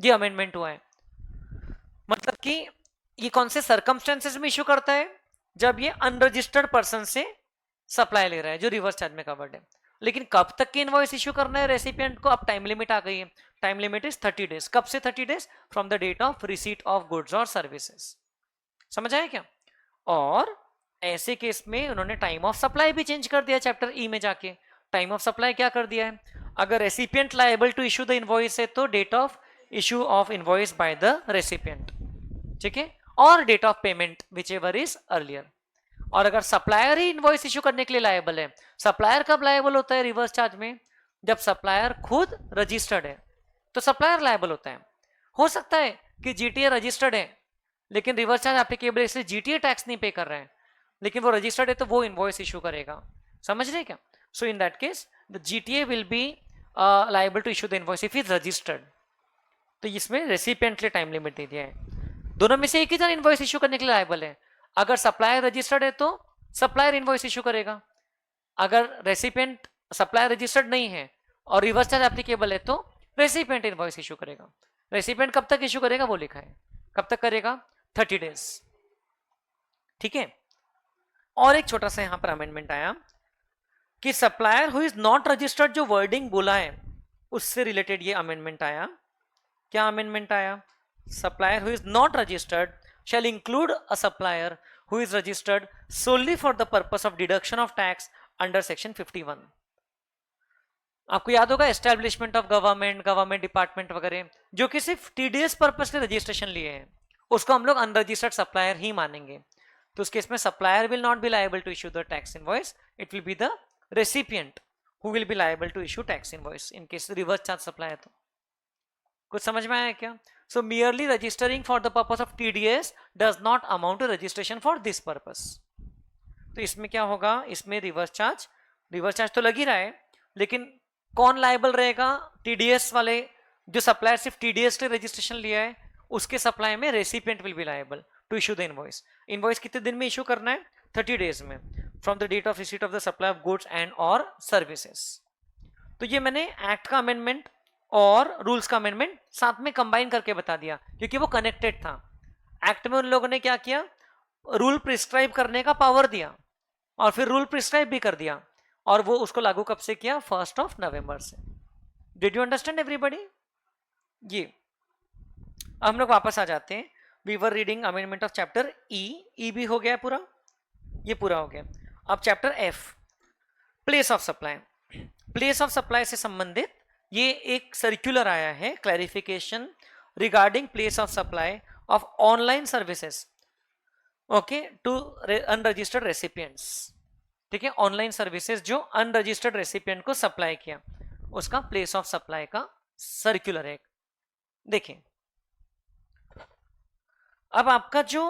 ये अमेंडमेंट हुआ है. मतलब कि ये कौन से सर्कमस्टेंसेस में इशू करता है? जब ये अनरजिस्टर्ड पर्सन से सप्लाई ले रहा है, जो रिवर्स चार्ज में कवर्ड है. लेकिन कब तक की इनवॉइस इशू करना है रेसिपिएंट को? अब टाइम लिमिट आ गई है. Time limit is 30 days. कब से 30 days? From the date of receipt of goods और सर्विसेज. समझ आया क्या? और ऐसे केस में उन्होंने टाइम ऑफ सप्लाई भी चेंज कर दिया. चैप्टर ई में जाके टाइम ऑफ सप्लाई क्या कर दिया है? अगर recipient liable to issue the invoice है तो date of issue of invoice by the recipient, ठीक है, और date of payment whichever is earlier. और अगर सप्लायर ही इनवॉइस इशू करने के लिए लायबल है, सप्लायर कब लायबल होता है रिवर्स चार्ज में? जब सप्लायर खुद रजिस्टर्ड है तो सप्लायर लायबल होता है. हो सकता है कि जीटीए रजिस्टर्ड है लेकिन रिवर्स चार्ज एप्लीकेबल है, इसलिए जीटीए टैक्स नहीं पे कर रहे हैं, लेकिन वो रजिस्टर्ड है तो वो इनवॉइस इशू करेगा. समझ रहे क्या? So in that case the GTA will be liable to issue the invoice if is registered. तो इसमें रेसिपिएंट के लिए टाइम लिमिट दे दिया है। दोनों में से एक ही जन इनवॉइस इशू करने के लिए लाइबल है। अगर सप्लायर रजिस्टर्ड है तो सप्लायर इनवॉइस इशू करेगा, अगर रेसिपिएंट सप्लायर रजिस्टर्ड नहीं है और रिवर्स चार्ज एप्लीकेबल है तो रेसिपिएंट इनवॉइस इशू करेगा। रेसिपिएंट कब तक इशू करेगा वो लिखा है, कब तक करेगा, 30 डेज। ठीक है। और एक छोटा सा यहां पर अमेंडमेंट आया कि supplier who is not registered, जो वर्डिंग बोला है उससे रिलेटेड ये अमेंडमेंट आया। क्या अमेंडमेंट आया? Supplier who is not registered shall include a supplier who is registered solely for the purpose of deduction of tax under section 51। आपको याद होगा एस्टैब्लिशमेंट ऑफ गवर्नमेंट डिपार्टमेंट वगैरह जो कि सिर्फ टीडीएस पर्पस के रजिस्ट्रेशन लिए हैं, उसको हम लोग अनरजिस्टर्ड सप्लायर ही मानेंगे। तो उस केस में supplier will not be liable to issue the tax invoice, it will be the recipient who will be liable to issue tax invoice in case reverse charge supply है। तो कुछ समझ में आया क्या? So merely registering for the purpose of TDS does not amount to registration for this purpose। तो इसमें क्या होगा, इसमें रिवर्स चार्ज तो लग ही रहा है, लेकिन कौन लायबल रहेगा? TDS वाले, जो सप्लायर सिर्फ TDS के रजिस्ट्रेशन लिया है उसके सप्लाई में recipient will be liable to issue the invoice. Invoice कितने दिन में इशू करना है? 30 डेज में from the date of receipt of the supply of goods and और सर्विसेज। तो ये मैंने एक्ट का अमेंडमेंट और रूल्स का अमेंडमेंट साथ में कंबाइन करके बता दिया क्योंकि वो कनेक्टेड था। एक्ट में उन लोगों ने क्या किया, रूल प्रिस्क्राइब करने का पावर दिया और फिर रूल प्रिस्क्राइब भी कर दिया, और वो उसको लागू कब से किया? 1 नवंबर से। Did you understand everybody? ये हम लोग वापस आ जाते हैं। We were reading amendment of chapter E भी हो गया पूरा, ये पूरा हो गया। अब chapter F, place of supply. Place of supply से संबंधित ये एक सर्कुलर आया है, clarification regarding place of supply of online services, okay, to unregistered recipients. ठीक है, ऑनलाइन सर्विसेज जो अनरजिस्टर्ड रेसिपिएंट को सप्लाई किया, उसका प्लेस ऑफ सप्लाई का सर्कुलर है। देखिए अब आपका जो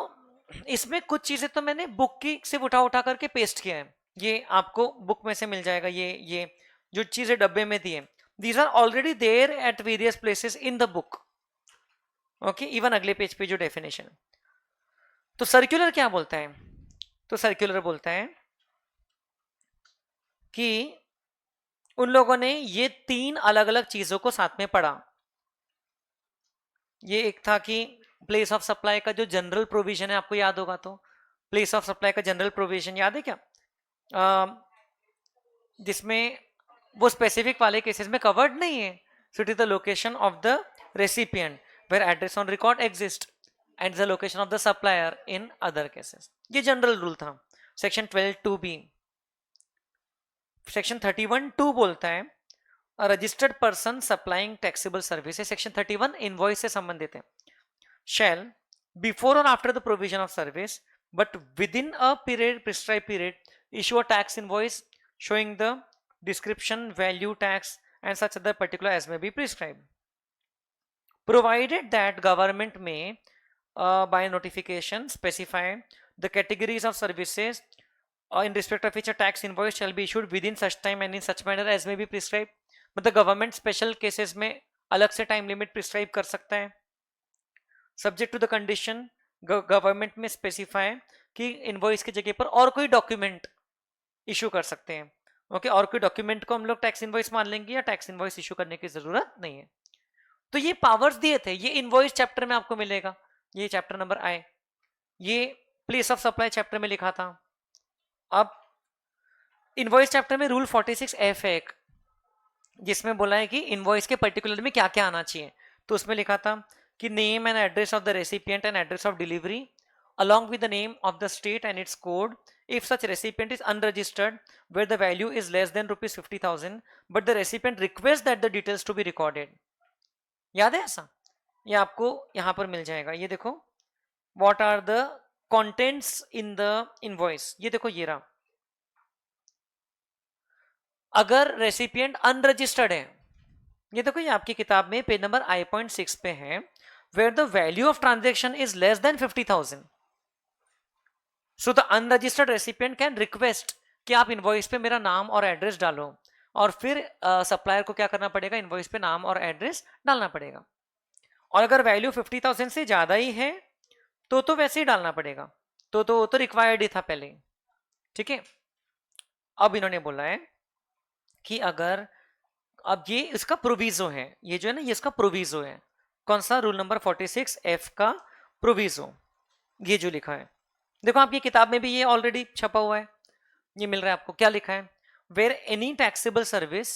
इसमें कुछ चीजें तो मैंने बुक की सिर्फ उठा करके पेस्ट किया है, ये आपको बुक में से मिल जाएगा। ये जो चीजें डब्बे में दी है, these are already there at various places in the book, okay, even अगले पेज पे जो डेफिनेशन। तो सर्कुलर क्या बोलता है? तो सर्कुलर बोलता है कि उन लोगों ने ये 3 अलग अलग चीजों को साथ में पढ़ा। ये एक था कि प्लेस ऑफ सप्लाई का जो जनरल प्रोविजन है, आपको याद होगा, तो प्लेस ऑफ सप्लाई का जनरल प्रोविजन याद है क्या? जिसमें वो स्पेसिफिक वाले केसेस में कवर्ड नहीं है। So it is the location of the recipient where address on record exist and the location of the supplier in other cases. ये जनरल रूल था। Section 12(2)(b। सेक्शन 31(2) बोलता है registered person supplying taxable services, section 31 invoice से संबंधित है, shall before और after the provision of service but within a period prescribe period issue a tax invoice showing the description, value, tax and such other particular as may be prescribed, provided that government may by notification specify the categories of services in respect of which a tax invoice shall be issued within such time and in such manner as may be prescribed। मतलब government special cases में अलग से time limit prescribe कर सकता है, subject to the condition government में specify कि invoice की जगह पर और कोई डॉक्यूमेंट इशू कर सकते हैं। ओके, और कोई डॉक्यूमेंट को हम लोग टैक्स इनवॉइस मान लेंगे या टैक्स इनवॉइस इशू करने की जरूरत नहीं है। तो ये पावर्स दिए थे, ये इनवॉइस चैप्टर में आपको मिलेगा, ये चैप्टर नंबर आए, ये प्लेस ऑफ सप्लाई चैप्टर में लिखा था। अब इनवॉइस चैप्टर में रूल 46F है एक, जिसमें बोला है कि इनवॉइस के पर्टिकुलर में क्या क्या आना चाहिए। तो उसमें लिखा था कि name and address of the recipient and address of delivery along with the name of the state and its code if such recipient is unregistered where the value is less than rupees 50,000 but the recipient requests that the details to be recorded। याद है ऐसा? ये आपको यहां पर मिल जाएगा। ये देखो what are the contents in the invoice, ये देखो ये रहा। अगर रेसिपिएंट अनरजिस्टर्ड है, ये देखो ये आपकी किताब में पेज नंबर I.6 पे है, where the value of transaction is less than 50,000, so the unregistered recipient can request कि आप इनवॉइस पे मेरा नाम और एड्रेस डालो, और फिर सप्लायर को क्या करना पड़ेगा, इनवॉइस पे नाम और एड्रेस डालना पड़ेगा। और अगर वैल्यू 50,000 से ज्यादा ही है तो वैसे ही डालना पड़ेगा, तो रिक्वायर्ड ही था पहले। ठीक है, अब इन्होंने बोला है कि अगर, अब ये इसका प्रोविजो है, ये जो है ना ये इसका प्रोविजो है। कौन सा? रूल नंबर 46F का प्रोविजो, ये जो लिखा है। देखो आपकी किताब में भी ये ऑलरेडी छपा हुआ है, ये मिल रहा है आपको। क्या लिखा है? Where any taxable service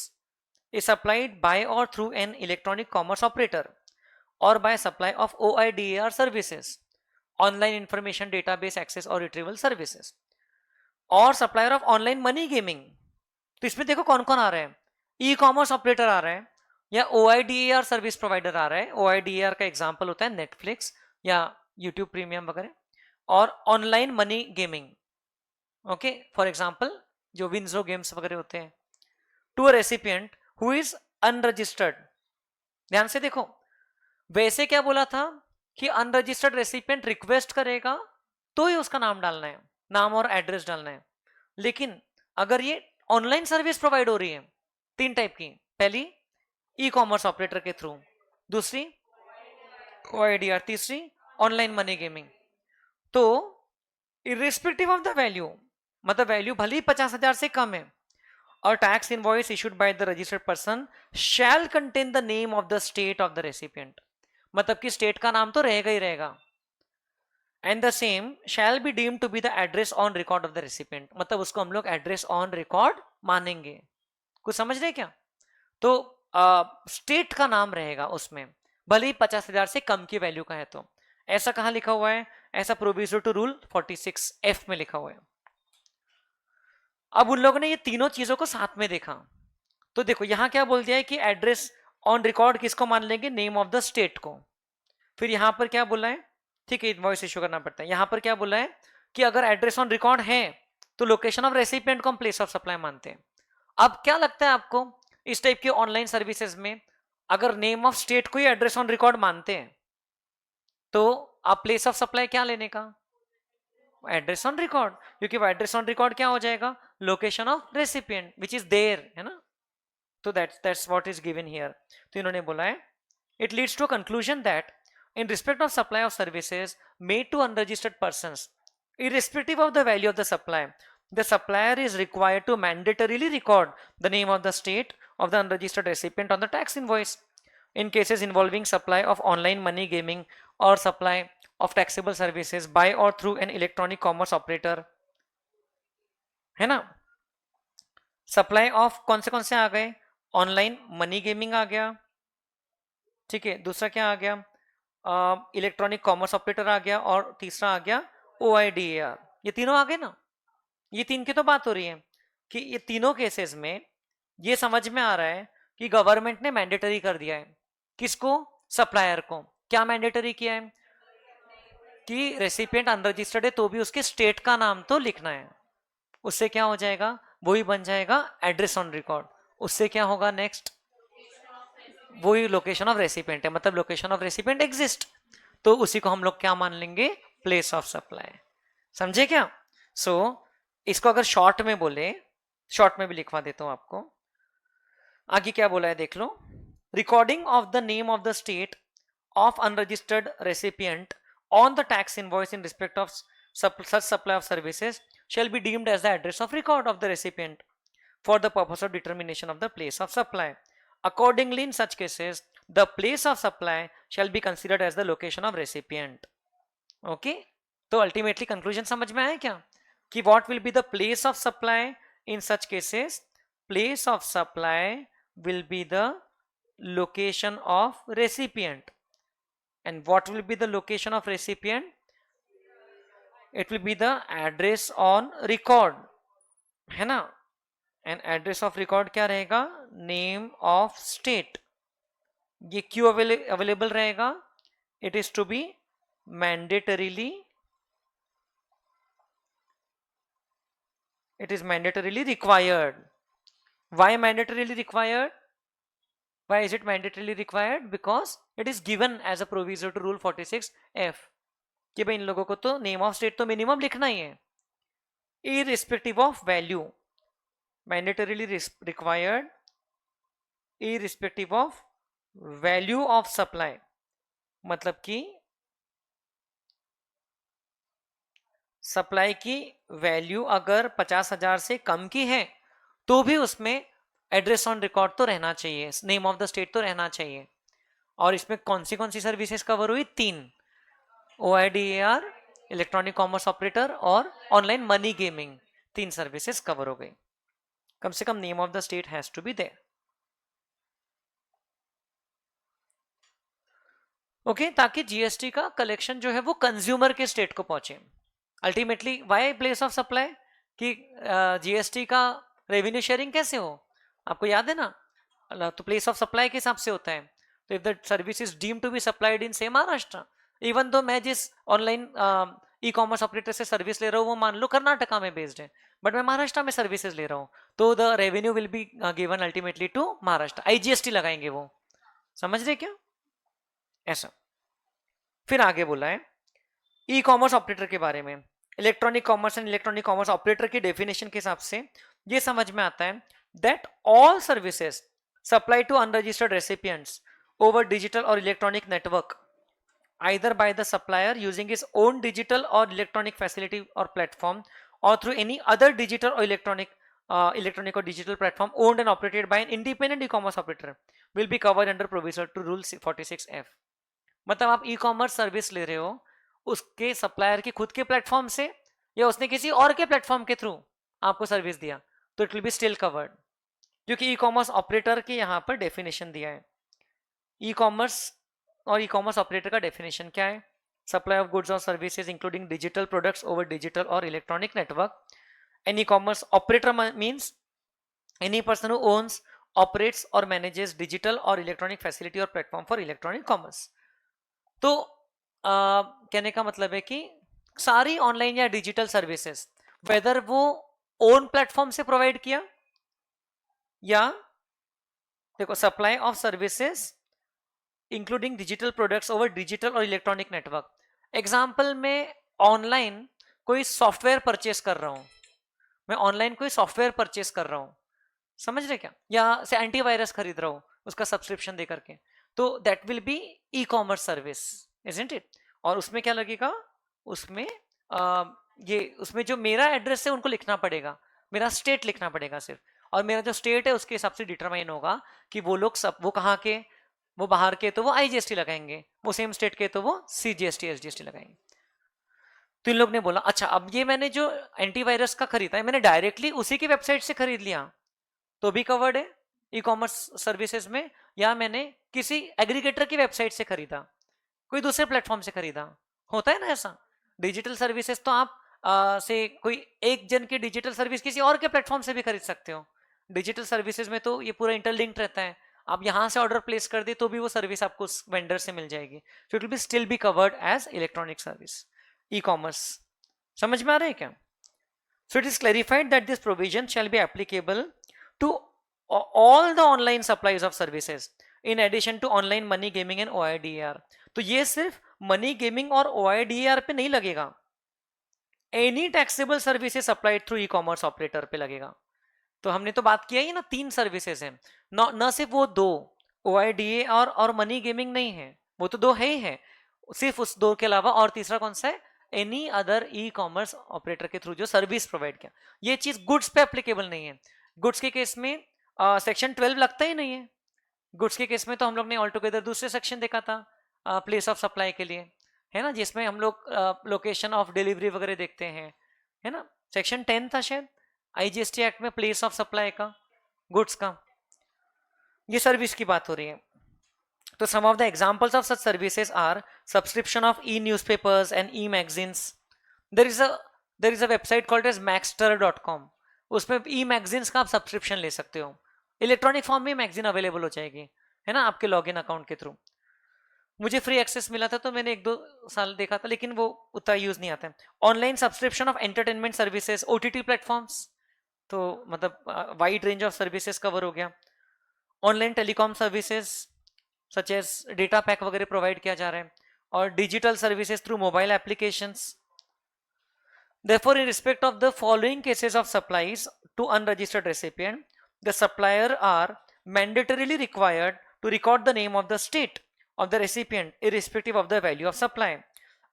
is supplied by or through an electronic commerce operator or by supply of OIDAR services, online information database access or retrieval services, और supplier of online money gaming. तो इसमें देखो कौन कौन आ रहा है, e commerce operator आ रहा है या OIDAR सर्विस प्रोवाइडर आ रहा है। OIDAR का एग्जांपल होता है नेटफ्लिक्स या यूट्यूब प्रीमियम वगैरह, और online money gaming, okay, for example जो विंजो गेम्स वगैरह होते हैं। To a recipient who is unregistered, ध्यान से देखो, वैसे क्या बोला था कि अनरजिस्टर्ड रेसिपिएंट रिक्वेस्ट करेगा तो ही उसका नाम डालना है, नाम और एड्रेस डालना है। लेकिन अगर ये ऑनलाइन सर्विस प्रोवाइड हो रही है, तीन टाइप की, पहली ई कॉमर्स ऑपरेटर के थ्रू, दूसरी OIDR, तीसरी ऑनलाइन मनी गेमिंग, तो इरिस्पेक्टिव ऑफ द वैल्यू, मतलब वैल्यू भले ही 50,000 से कम है, और tax invoice issued by the registered person shall contain the name of the state of the recipient, मतलब कि स्टेट का नाम तो रहेगा ही रहेगा, and the same shall be deemed to be the address on record of the recipient, मतलब उसको हम लोग एड्रेस ऑन रिकॉर्ड मानेंगे। कुछ समझ रहे क्या? तो स्टेट का नाम रहेगा उसमें, भले ही 50,000 से कम की वैल्यू का है। तो ऐसा कहां लिखा हुआ है? ऐसा प्रोविजो टू रूल 46F में लिखा हुआ है। अब उन लोगों ने ये तीनों चीजों को साथ में देखा, तो देखो यहां क्या बोल दिया है कि एड्रेस ऑन रिकॉर्ड किसको मान लेंगे? नेम ऑफ द स्टेट को। फिर यहां पर क्या बोला है? ठीक है, इनवॉइस इशू करना पड़ता है। यहां पर क्या बोला है कि अगर एड्रेस ऑन रिकॉर्ड है तो लोकेशन ऑफ रेसिपिएंट को हम प्लेस ऑफ सप्लाई मानते हैं। अब क्या लगता है आपको, इस टाइप के ऑनलाइन सर्विसेज में अगर नेम ऑफ स्टेट को ही एड्रेस ऑन रिकॉर्ड मानते हैं तो आप प्लेस ऑफ सप्लाई क्या लेने का? एड्रेस ऑन रिकॉर्ड, क्योंकि वो एड्रेस ऑन रिकॉर्ड क्या हो जाएगा? Location of recipient which is there, है ना। तो that's what is given here. तो इन्होंने बोला है it leads to a conclusion that in respect of supply of services made to unregistered persons, irrespective of the value of the supply, the supplier is required to mandatorily record the name of the state of the unregistered recipient on the tax invoice in cases involving supply of online money gaming or supply of taxable services by or through an electronic commerce operator, है ना। Supply of कौन से आ गए? Online money gaming आ गया, ठीक है, दूसरा क्या आ गया? इलेक्ट्रॉनिक कॉमर्स ऑपरेटर आ गया, और तीसरा आ गया OIDAR। ये तीनों आ गए ना, ये तीन की तो बात हो रही है कि ये तीनों केसेस में ये समझ में आ रहा है कि गवर्नमेंट ने मैंडेटरी कर दिया है। किसको? सप्लायर को। क्या मैंडेटरी किया है? कि रेसिपिएंट अनरजिस्टर्ड है तो भी उसके स्टेट का नाम तो लिखना है। उससे क्या हो जाएगा? वही बन जाएगा एड्रेस ऑन रिकॉर्ड। उससे क्या होगा नेक्स्ट? वही लोकेशन ऑफ रेसिपिएंट है, मतलब लोकेशन ऑफ रेसिपिएंट एग्जिस्ट, तो उसी को हम लोग क्या मान लेंगे? Place of supply. समझे क्या? सो इसको अगर शॉर्ट में बोले, शॉर्ट में भी लिखवा देता हूं आपको। आगे क्या बोला है देख लो। Recording of the name of the state of unregistered recipient on the tax invoice in respect of such supply of services shall be deemed as the address of record of the recipient for the purpose of determination of the place of supply. Accordingly, in such cases, the place of supply shall be considered as the location of recipient. Okay? तो ultimately conclusion समझ में आया क्या कि what will be the place of supply in such cases? Place of supply will be the location of recipient. And what will be the location of recipient? It will be the address on record, है ना। And address of record क्या रहेगा? Name of state. ये क्यों available रहेगा? It is to be mandatorily, it is mandatorily required. Why mandatorily required? Why is it mandatorily required? Because it is given as a proviso to rule 46F कि भाई इन लोगों को तो name of state तो minimum लिखना ही है, irrespective of value. Mandatorily required irrespective of value of supply, मतलब कि सप्लाई की वैल्यू अगर 50,000 से कम की है तो भी उसमें एड्रेस ऑन रिकॉर्ड तो रहना चाहिए, नेम ऑफ द स्टेट तो रहना चाहिए। और इसमें कौन सी सर्विसेज कवर हुई? 3, OIDAR, इलेक्ट्रॉनिक कॉमर्स ऑपरेटर और online money gaming, 3 services cover हो गई। कम से कम name of the state has to be there. Okay, ताकि जीएसटी का कलेक्शन जो है वो कंज्यूमर के स्टेट को पहुंचे। Ultimately why place of supply, कि जीएसटी का रेवेन्यू शेयरिंग कैसे हो, आपको याद है ना? तो प्लेस ऑफ सप्लाई के हिसाब से होता है। तो if the service is deem to be supplied in से महाराष्ट्र, इवन दो मैं जिस ऑनलाइन ई कॉमर्स ऑपरेटर से सर्विस ले रहा हूँ वो मान लो कर्नाटका में बेस्ड है, बट मैं महाराष्ट्र में सर्विसेज ले रहा हूँ, तो the revenue will be given ultimately to Maharashtra. IGST लगाएंगे वो, समझ रहे क्या? ऐसा। फिर आगे बोला है ई कॉमर्स ऑपरेटर के बारे में। Electronic commerce and electronic commerce operator की डेफिनेशन के हिसाब से ये समझ में आता है that all services supply to unregistered recipients over digital or electronic network either by the supplier using his own digital or electronic facility or platform or through any other digital or electronic or digital platform owned and operated by an independent e-commerce operator will be covered under provisional to rule 46F। मतलब आप e-commerce service ले रहे हो उसके supplier की खुद के platform से या उसने किसी और के प्लेटफॉर्म के थ्रू आपको सर्विस दिया तो it will be still covered, क्योंकि ई कॉमर्स ऑपरेटर के यहां पर डेफिनेशन दिया है। ई कॉमर्स और ई कॉमर्स ऑपरेटर का डेफिनेशन क्या है? सप्लाई ऑफ गुड्स और services including digital products over digital or electronic network. An e commerce operator means any person who owns, operates or manages digital or electronic facility or platform for electronic commerce. तो कहने का मतलब है कि सारी online या digital services whether वो own platform से प्रोवाइड किया या देखो supply of services including digital products over digital or electronic network. Example में ऑनलाइन कोई सॉफ्टवेयर परचेस कर रहा हूं, मैं ऑनलाइन कोई सॉफ्टवेयर परचेस कर रहा हूं, समझ रहे क्या? या से एंटीवायरस खरीद रहा हूं उसका सब्सक्रिप्शन दे करके, तो that will be e commerce service, isn't it? और उसमें क्या लगेगा? उसमें उसमें जो मेरा एड्रेस है उनको लिखना पड़ेगा, मेरा स्टेट लिखना पड़ेगा सिर्फ, और मेरा जो स्टेट है उसके हिसाब से डिटरमाइन होगा कि वो लोग सब वो कहाँ के, वो बाहर के तो वो आईजीएसटी लगाएंगे, वो सेम स्टेट के तो वो सीजीएसटी एसजीएसटी लगाएंगे। तो इन लोग ने बोला अच्छा अब ये मैंने जो एंटीवायरस का खरीदा है मैंने डायरेक्टली उसी की वेबसाइट से खरीद लिया तो भी कवर्ड है ई कॉमर्स सर्विसेज में, या मैंने किसी एग्रीगेटर की वेबसाइट से खरीदा, कोई दूसरे प्लेटफॉर्म से खरीदा, होता है ना ऐसा। डिजिटल सर्विसेज तो आप से कोई एक जन की डिजिटल सर्विस किसी और के प्लेटफॉर्म से भी खरीद सकते हो। डिजिटल सर्विसेज में तो ये पूरा इंटरलिंक्ड रहता है, आप यहां से ऑर्डर प्लेस कर दे तो भी वो सर्विस आपको उस वेंडर से मिल जाएगी, so it will be still be covered as electronic service e commerce. समझ में आ रहा है क्या? So it is clarified that this provision shall be applicable to all the online supplies of services in addition to online money gaming and OIDAR। तो ये सिर्फ money gaming और OIDAR पे नहीं लगेगा, any taxable services supplied through e commerce operator पे लगेगा। तो हमने तो बात किया ही ना, 3 सर्विसेज हैं, न सिर्फ वो 2 OIDA और मनी गेमिंग नहीं है, वो तो 2 है ही है, सिर्फ उस 2 के अलावा और तीसरा कौन सा है? एनी अदर ई कॉमर्स ऑपरेटर के थ्रू जो सर्विस प्रोवाइड किया। ये चीज गुड्स पे एप्लीकेबल नहीं है, गुड्स के केस में सेक्शन 12 लगता ही नहीं है। गुड्स के केस में तो हम लोग ने ऑल टुगेदर दूसरे सेक्शन देखा था प्लेस ऑफ सप्लाई के लिए, है ना, जिसमें हम लोग लोकेशन ऑफ डिलीवरी वगैरह देखते हैं, है ना, सेक्शन 10 था शायद आईजीएसटी एक्ट में, प्लेस ऑफ सप्लाई का, गुड्स का। ये सर्विस की बात हो रही है। तो some of the examples of such services are subscription of e newspapers and e magazines. There is a website called as maxter.com, उसमें ई मैगजीन्स का आप सब्सक्रिप्शन ले सकते हो, इलेक्ट्रॉनिक फॉर्म में मैगजीन अवेलेबल हो जाएगी, है ना, आपके लॉगिन अकाउंट के थ्रू। मुझे फ्री एक्सेस मिला था तो मैंने 1-2 साल देखा था, लेकिन वो उतना यूज नहीं आता है। Online subscription of entertainment services, OTT platforms, तो मतलब wide range of services cover हो गया। Online telecom services such as data pack वगैरह प्रोवाइड किया जा रहा है, और digital services through mobile applications. Therefore, in respect of the following cases of supplies to unregistered recipient, the supplier are mandatorily required to record the name of the state of the recipient irrespective of the value of supply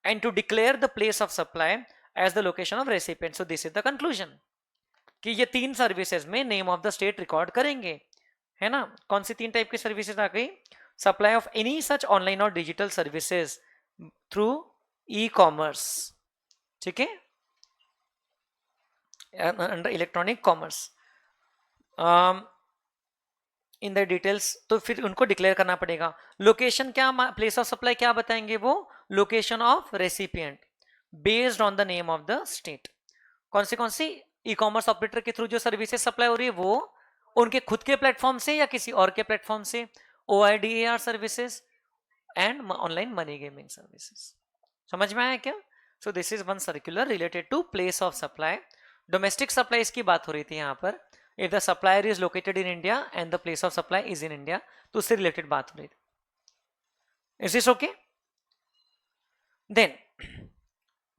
and to declare the place of supply as the location of recipient. So this is the conclusion कि ये तीन services में name of the state record करेंगे, है ना. कौन सी तीन type की सर्विसेज आ गई? Supply of any such online और digital services through e commerce, ठीक है, under electronic commerce in the details. तो फिर उनको डिक्लेयर करना पड़ेगा. लोकेशन क्या, प्लेस ऑफ सप्लाई क्या बताएंगे वो? Location of recipient based on the name of the state. कौन सी ई कॉमर्स ऑपरेटर के थ्रू जो सर्विसेज सप्लाई हो रही है वो उनके खुद के प्लेटफॉर्म से या किसी और के प्लेटफॉर्म से, OIDAR services and online money gaming services. समझ में आया क्या? So this is one circular related to place of supply. Domestic supplies की बात हो रही थी यहाँ पर. If the supplier is located in India and the place of supply is in India, तो उससे रिलेटेड बात हो रही थी. Is this okay? Then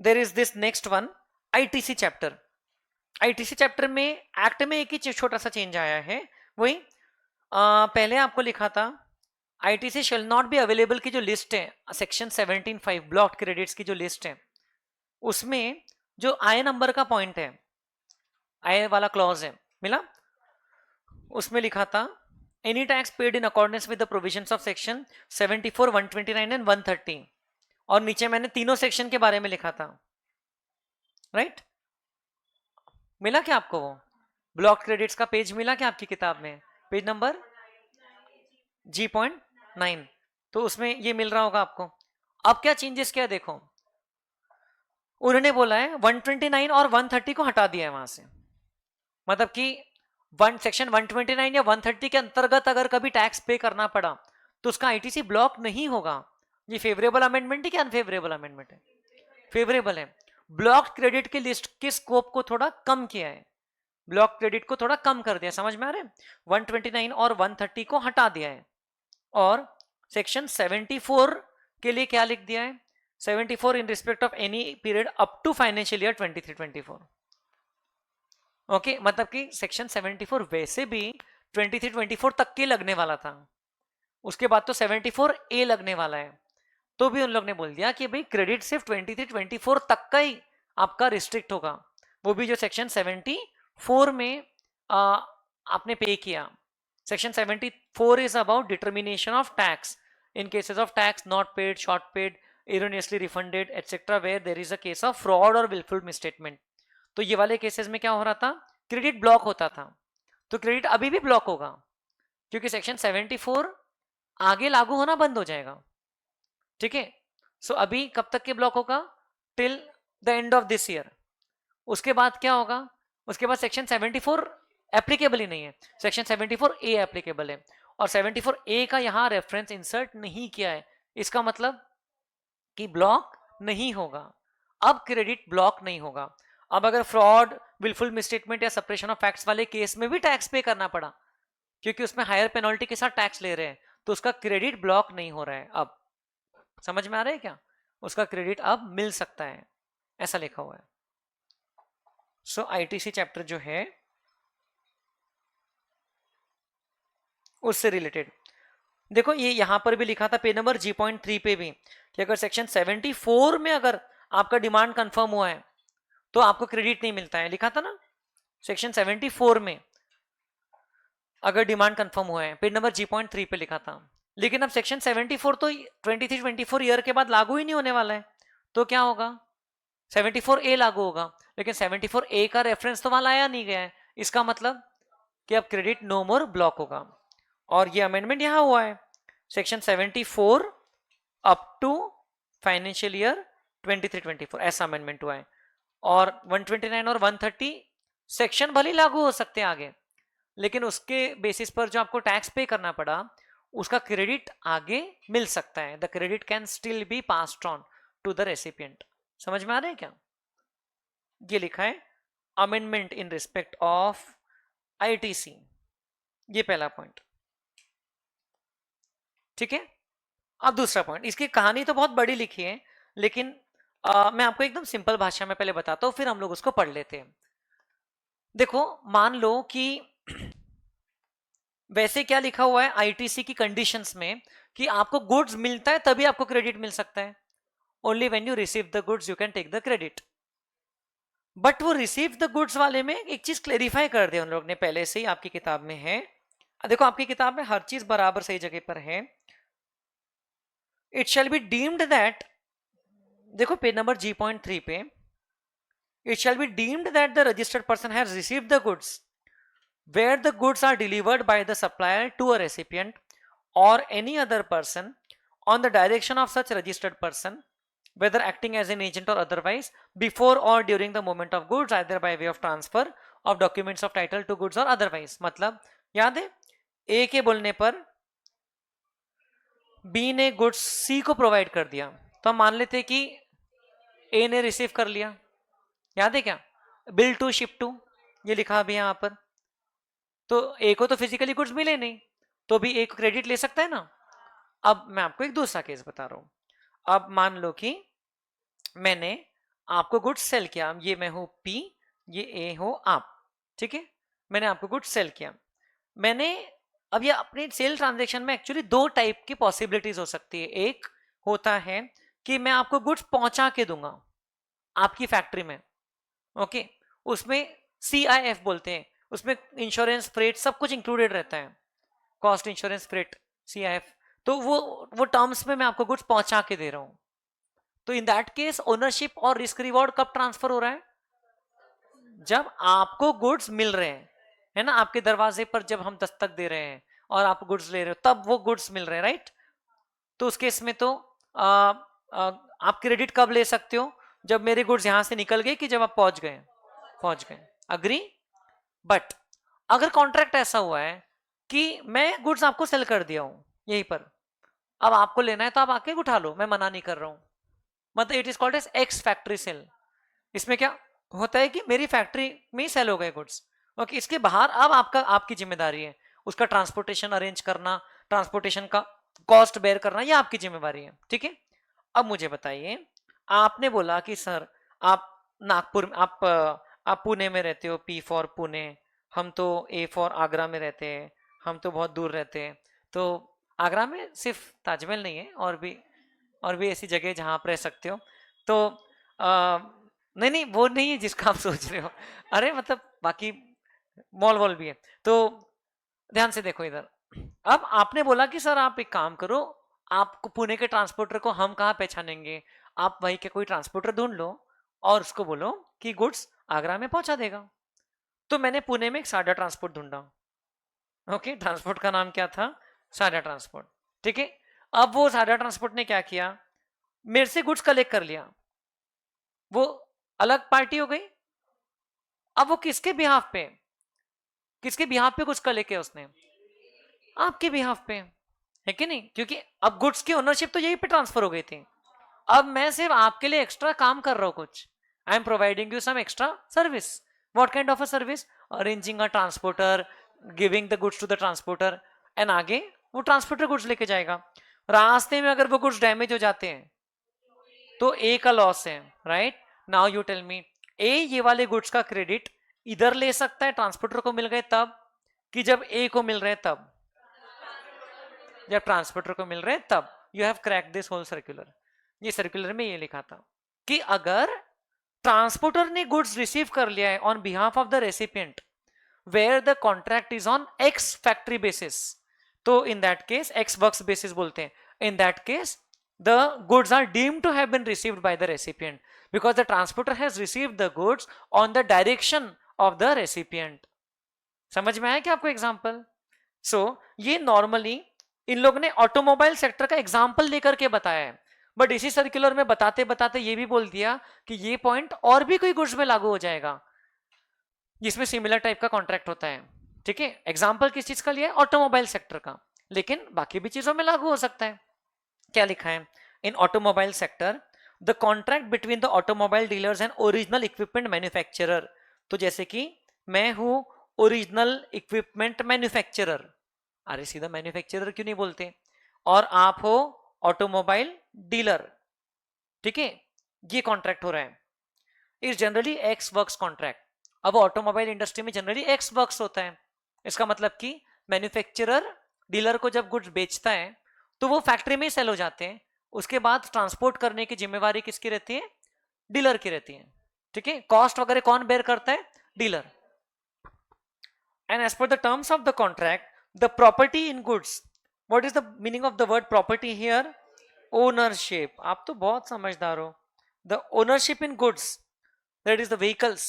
there is this next one, ITC chapter. ITC chapter में एक्ट में एक ही छोटा सा चेंज आया है. वही पहले आपको लिखा था ITC shell not be available की जो लिस्ट है, सेक्शन 17(5) ब्लॉक्ड क्रेडिट्स की जो लिस्ट है, उसमें जो आई नंबर का पॉइंट है, आई वाला क्लॉज है, मिला. उसमें लिखा था any tax paid in accordance with the provisions of section 74, 129 and 130. और नीचे मैंने तीनों सेक्शन के बारे में लिखा था, राइट? मिला क्या आपको? वो ब्लॉक क्रेडिट्स का पेज मिला क्या आपकी किताब में? Page number G.9. तो उसमें ये मिल रहा होगा आपको. अब क्या चेंजेस किया देखो, उन्होंने बोला है 129 और 130 को हटा दिया है वहां से. मतलब कि सेक्शन 129 या 130 के अंतर्गत अगर कभी टैक्स पे करना पड़ा तो उसका ITC ब्लॉक नहीं होगा. ये फेवरेबल अमेंडमेंट है कि अनफेवरेबल अमेंडमेंट है? फेवरेबल है. ब्लॉक क्रेडिट की लिस्ट के स्कोप को थोड़ा कम किया है, ब्लॉक क्रेडिट को थोड़ा कम कर दिया. समझ में आ रहे हैं? 129 और 130 को हटा दिया है और सेक्शन 74 के लिए क्या लिख दिया है? 74 in respect of any period up to financial year 23-24. Okay, मतलब कि सेक्शन 74 वैसे भी 23-24 तक के लगने वाला था, उसके बाद तो 74A लगने वाला है. तो भी उन लोग ने बोल दिया कि भाई क्रेडिट सिर्फ 23-24 तक का ही आपका रिस्ट्रिक्ट होगा, वो भी जो सेक्शन 74 में आपने पे किया. Section 74 is about determination of tax in cases of tax not paid, short paid, erroneously refunded etc. where there is a case of fraud or willful misstatement. तो ये वाले केसेस में क्या हो रहा था? क्रेडिट ब्लॉक होता था. तो क्रेडिट अभी भी ब्लॉक होगा क्योंकि सेक्शन 74 आगे लागू होना बंद हो जाएगा. ठीक है. सो अभी कब तक के ब्लॉक होगा? Till the end of this year. उसके बाद क्या होगा? उसके बाद सेक्शन 74 एप्लीकेबल ही नहीं है, सेक्शन 74A एप्लीकेबल है और 74A का यहां रेफरेंस इंसर्ट नहीं किया है. इसका मतलब कि ब्लॉक नहीं होगा. अब क्रेडिट ब्लॉक नहीं होगा. अब अगर फ्रॉड, विलफुल मिसस्टेटमेंट या सप्रेशन ऑफ फैक्ट्स वाले केस में भी टैक्स पे करना पड़ा क्योंकि उसमें हायर पेनल्टी के साथ टैक्स ले रहे हैं, तो उसका क्रेडिट ब्लॉक नहीं हो रहा है. अब समझ में आ रहा है क्या? उसका क्रेडिट अब मिल सकता है, ऐसा लिखा हुआ है. सो ITC चैप्टर जो है उससे रिलेटेड देखो, ये यहां पर भी लिखा था पेज नंबर G.3 पे भी कि अगर सेक्शन 74 में अगर आपका डिमांड कंफर्म हुआ है तो आपको क्रेडिट नहीं मिलता है. लिखा था ना सेक्शन 74 में अगर डिमांड कंफर्म हुआ है, पेज नंबर G.3 पे लिखा था. लेकिन अब सेक्शन 74 तो 23-24 ईयर के बाद लागू ही नहीं होने वाला है. तो क्या होगा? 74A लागू होगा, लेकिन 74A का रेफरेंस तो वहां लाया नहीं गया है. इसका मतलब कि अब क्रेडिट नो मोर ब्लॉक होगा. और ये अमेंडमेंट यहां हुआ है, section 74 up to financial year 23-24 ऐसा अमेंडमेंट हुआ है. और 129 और 130 सेक्शन भले लागू हो सकते हैं आगे, लेकिन उसके बेसिस पर जो आपको टैक्स पे करना पड़ा उसका क्रेडिट आगे मिल सकता है. The credit can still be passed on to the recipient. समझ में आ रहा है क्या? ये लिखा है amendment in respect of ITC. ये पहला पॉइंट. ठीक है. अब दूसरा पॉइंट, इसकी कहानी तो बहुत बड़ी लिखी है लेकिन मैं आपको एकदम सिंपल भाषा में पहले बताता हूं, फिर हम लोग उसको पढ़ लेते हैं। देखो मान लो कि वैसे क्या लिखा हुआ है आईटीसी की कंडीशंस में कि आपको गुड्स मिलता है तभी आपको क्रेडिट मिल सकता है। Only when you receive the goods you can take the credit. But वो रिसीव द गुड्स वाले में एक चीज क्लेरिफाई कर दिया उन लोग ने पहले से ही, आपकी किताब में है। देखो आपकी किताब में हर चीज बराबर सही जगह पर है। It shall be deemed that, देखो पेज नंबर G.3 पे, it shall be deemed that the registered person has received the goods where the goods are delivered by the supplier to a recipient or any other person on the direction of such registered person, whether acting as an agent or otherwise, before or during the moment of goods, either by way of transfer of documents of title to goods or otherwise। मतलब याद है ए के बोलने पर B ने goods सी को provide कर दिया, तो हम मान लेते कि ए ने रिसीव कर लिया। याद है क्या, बिल टू शिप टू ये लिखा अभी यहां पर। तो ए को तो फिजिकली गुड्स मिले नहीं, तो भी ए को क्रेडिट ले सकता है ना। अब मैं आपको एक दूसरा केस बता रहा हूं। अब मान लो कि मैंने आपको गुड्स सेल किया, ये मैं हूं पी, ये ए हो आप, ठीक है। मैंने आपको गुड्स सेल किया। मैंने अब ये अपने सेल ट्रांजेक्शन में एक्चुअली दो टाइप की पॉसिबिलिटीज हो सकती है। एक होता है कि मैं आपको गुड्स पहुंचा के दूंगा आपकी फैक्ट्री में, ओके, उसमें CIF बोलते हैं, उसमें इंश्योरेंस फ्रेट सब कुछ इंक्लूडेड रहता है, कॉस्ट इंश्योरेंस फ्रेट CIF। तो वो टर्म्स में मैं आपको गुड्स पहुंचा के दे रहा हूं। तो इन दैट केस ओनरशिप और रिस्क रिवॉर्ड कब ट्रांसफर हो रहा है, जब आपको गुड्स मिल रहे हैं, है ना, आपके दरवाजे पर जब हम दस्तक दे रहे हैं और आप गुड्स ले रहे हो तब वो गुड्स मिल रहे हैं, राइट। तो उस केस में तो आप क्रेडिट कब ले सकते हो, जब मेरे गुड्स यहां से निकल गए कि जब आप पहुंच गए। अग्री। बट अगर कॉन्ट्रैक्ट ऐसा हुआ है कि मैं गुड्स आपको सेल कर दिया हूं यहीं पर, अब आपको लेना है तो आप आके उठा लो, मैं मना नहीं कर रहा हूं, मतलब it is called as ex factory sale. इसमें क्या होता है कि मेरी फैक्ट्री में ही सेल हो गए गुड्स, ओके, इसके बाहर अब आपकी जिम्मेदारी है उसका ट्रांसपोर्टेशन अरेंज करना, ट्रांसपोर्टेशन का कॉस्ट बेयर करना, ये आपकी जिम्मेवारी है, ठीक है। अब मुझे बताइए, आपने बोला कि सर आप नागपुर, आप पुणे में रहते हो, P फॉर पुणे, हम तो A फॉर आगरा में रहते हैं, हम तो बहुत दूर रहते हैं। तो आगरा में सिर्फ ताजमहल नहीं है, और भी ऐसी जगह जहां आप रह सकते हो। तो नहीं नहीं वो नहीं है जिसका आप सोच रहे हो, अरे मतलब बाकी मॉल वॉल भी है। तो ध्यान से देखो इधर। अब आपने बोला कि सर आप एक काम करो, आपको पुणे के ट्रांसपोर्टर को हम कहाँ पहचानेंगे, आप वहीं के कोई ट्रांसपोर्टर ढूंढ लो और उसको बोलो कि गुड्स आगरा में पहुंचा देगा। तो मैंने पुणे में एक साडा ट्रांसपोर्ट ढूंढा, ओके, ट्रांसपोर्ट का नाम क्या था, साडा ट्रांसपोर्ट, ठीक है। अब वो साडा ट्रांसपोर्ट ने क्या किया, मेरे से गुड्स कलेक्ट कर लिया, वो अलग पार्टी हो गई। अब वो किसके बिहाफ पे कुछ कलेक्ट किया उसने, आपके बिहाफ पे, है कि नहीं, क्योंकि अब गुड्स की ओनरशिप तो यही पे ट्रांसफर हो गई थी। अब मैं सिर्फ आपके लिए एक्स्ट्रा काम कर रहा हूं कुछ, I am providing you some extra service. What kind of a service, arranging a transporter, giving the goods to the transporter, and आगे वो ट्रांसपोर्टर गुड्स लेके जाएगा। रास्ते में अगर वो गुड्स डैमेज हो जाते हैं तो ए का लॉस है, right. Now you tell me, uh ये वाले गुड्स का क्रेडिट इधर ले सकता है ट्रांसपोर्टर को मिल गए तब, कि जब ए को मिल रहे तब, जब ट्रांसपोर्टर को मिल रहे तब। You have crack this whole circular. ये सर्कुलर में ये लिखा था कि अगर ट्रांसपोर्टर ने गुड्स रिसीव कर लिया है on behalf of the recipient where the contract is on ex factory basis, तो in that case ex works basis बोलते हैं, in that case the goods are deemed to have been received by the recipient because the transporter has received the goods on the direction of the recipient। समझ में आया क्या आपको example. सो ये normally in लोग ने ऑटोमोबाइल सेक्टर का example लेकर के बताया है, बट इसी सर्कुलर में बताते बताते ये भी बोल दिया कि ये पॉइंट और भी कोई गुड्स में लागू हो जाएगा जिसमें सिमिलर टाइप का कॉन्ट्रैक्ट होता है, ठीक है। एग्जाम्पल किस चीज का लिया है, ऑटोमोबाइल सेक्टर का, लेकिन बाकी भी चीजों में लागू हो सकता है। क्या लिखा है, इन automobile sector the contract between the automobile dealers and original equipment manufacturer. तो जैसे कि मैं हूं ओरिजिनल इक्विपमेंट मैन्युफैक्चरर, अरे सीधा मैन्युफैक्चरर क्यों नहीं बोलते, और आप हो ऑटोमोबाइल डीलर, ठीक है। ये कॉन्ट्रैक्ट हो रहा है, is generally x works contract. अब ऑटोमोबाइल इंडस्ट्री में जनरली एक्स वर्क्स होता है। इसका मतलब कि मैन्युफैक्चरर डीलर को जब गुड्स बेचता है तो वो फैक्ट्री में ही सेल हो जाते हैं, उसके बाद ट्रांसपोर्ट करने की जिम्मेवारी किसकी रहती है? डीलर की रहती है। ठीक है, कॉस्ट वगैरह कौन बेयर करता है? Dealer. And as per the terms of the contract the property in goods, what is the meaning of the word property here? Ownership. आप तो बहुत समझदार हो। The ownership in goods, that is the vehicles,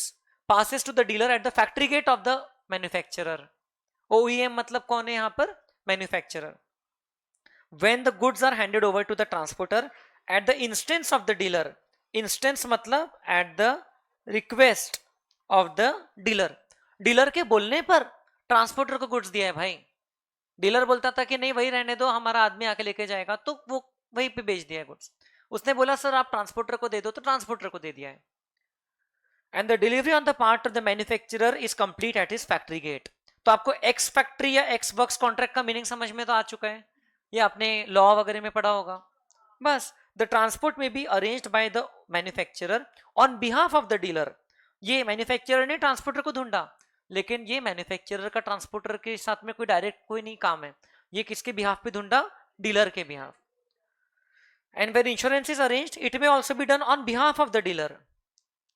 passes to the dealer at the factory gate of the manufacturer. OEM मतलब कौन है यहाँ पर? Manufacturer. When the goods are handed over to the transporter at the instance of the dealer, instance मतलब at the request of the dealer, dealer के बोलने पर transporter को गुड्स दिया है भाई। डीलर बोलता था कि नहीं वही रहने दो, हमारा आदमी आके लेके जाएगा, तो वो वहीं पे बेच दिया है गुड्स। उसने बोला सर आप ट्रांसपोर्टर को दे दो, तो ट्रांसपोर्टर को दे दिया है। And the delivery on the part of the manufacturer is complete at his factory gate. तो आपको एक्स फैक्ट्री या एक्स वर्क्स कॉन्ट्रैक्ट का मीनिंग समझ में तो आ चुका है, ये आपने लॉ वगैरह में पढ़ा होगा। बस द ट्रांसपोर्ट में be arranged by the manufacturer on behalf of the dealer. ये मैन्युफैक्चरर ने ट्रांसपोर्टर को ढूंढा, लेकिन ये मैन्युफैक्चरर का ट्रांसपोर्टर के साथ में कोई डायरेक्ट कोई नहीं काम है, ये किसके बिहाफ पे ढूंढा? डीलर के behalf. And when insurance is arranged it may also be done on behalf of the dealer.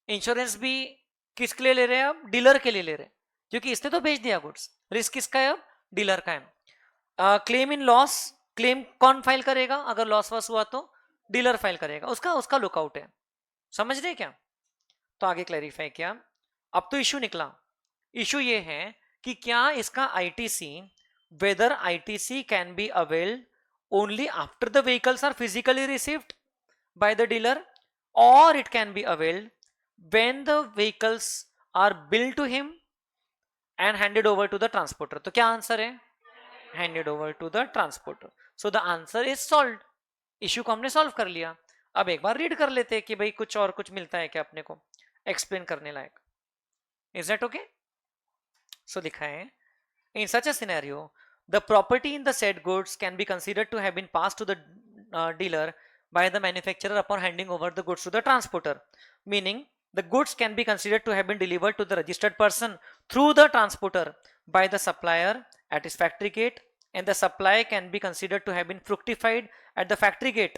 Insurance भी किसके लिए ले रहे हैं? अब डीलर के लिए ले रहे हैं, क्योंकि इसने तो बेच दिया गुड्स। रिस्क किसका है? अब डीलर का है। क्लेम इन लॉस, क्लेम कौन फाइल करेगा? अगर लॉस वॉस हुआ तो डीलर फाइल करेगा, उसका लुकआउट है। समझ रहे क्या? तो आगे क्लैरिफाई किया। अब तो इशू निकला। इशू ये है कि क्या इसका ITC, whether ITC can be availed only after the vehicles are physically received by the dealer, और it can be availed when the vehicles are billed to him and handed over to the transporter. तो क्या answer है? handed over to the transporter. So the answer is solved. Issue को हमने solve कर लिया। अब एक बार रीड कर लेते हैं कि भाई कुछ और कुछ मिलता है क्या अपने को एक्सप्लेन करने लायक। Is that okay? सो लिखा है, in such a scenario the property in the said goods can be considered to have been passed to the dealer by the manufacturer upon handing over the goods to the transporter, meaning the goods can be considered to have been delivered to the registered person through the transporter by the supplier at his factory gate, and the supply can be considered to have been fructified at the factory gate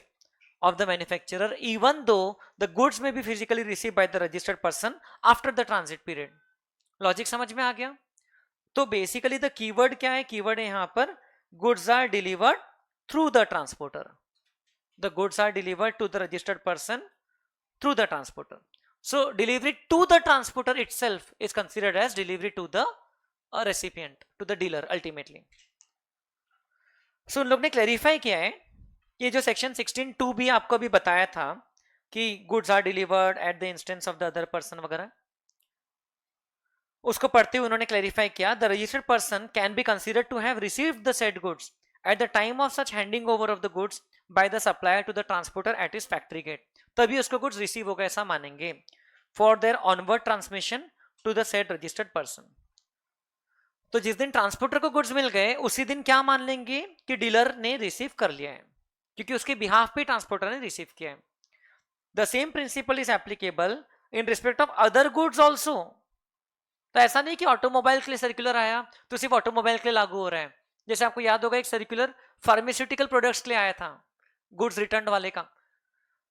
of the manufacturer, even though the goods may be physically received by the registered person after the transit period. Logic समझ में आ गया? तो basically the keyword क्या है? Keyword है यहां पर goods are delivered through the transporter. The goods are delivered to the registered person through the transporter. So delivery to the transporter itself is considered as delivery to the recipient, to the dealer ultimately. So उन लोग ने clarify किया है, ये जो section 16(2) भी आपको अभी बताया था कि goods are delivered at the instance of the other person वगैरह, उसको पढ़ते हुए उन्होंने क्लैरिफाई किया the registered person can be considered to have received the said goods at the time of such handing over of the goods by the supplier to the transporter at his factory gate. तभी उसको goods receive होगा ऐसा मानेंगे for their onward transmission to the said registered person. तो जिस दिन transporter को goods मिल गए उसी दिन क्या मान लेंगे कि डीलर ने रिसीव कर लिया है, क्योंकि उसके बिहाफ पे ट्रांसपोर्टर ने रिसीव किया है। The same principle is applicable in respect of other goods also. तो ऐसा नहीं कि ऑटोमोबाइल के लिए सर्कुलर आया तो सिर्फ ऑटोमोबाइल के लिए लागू हो रहा है। जैसे आपको याद होगा एक सर्कुलर फार्मास्यूटिकल प्रोडक्ट्स के लिए आया था, गुड्स रिटर्न वाले का,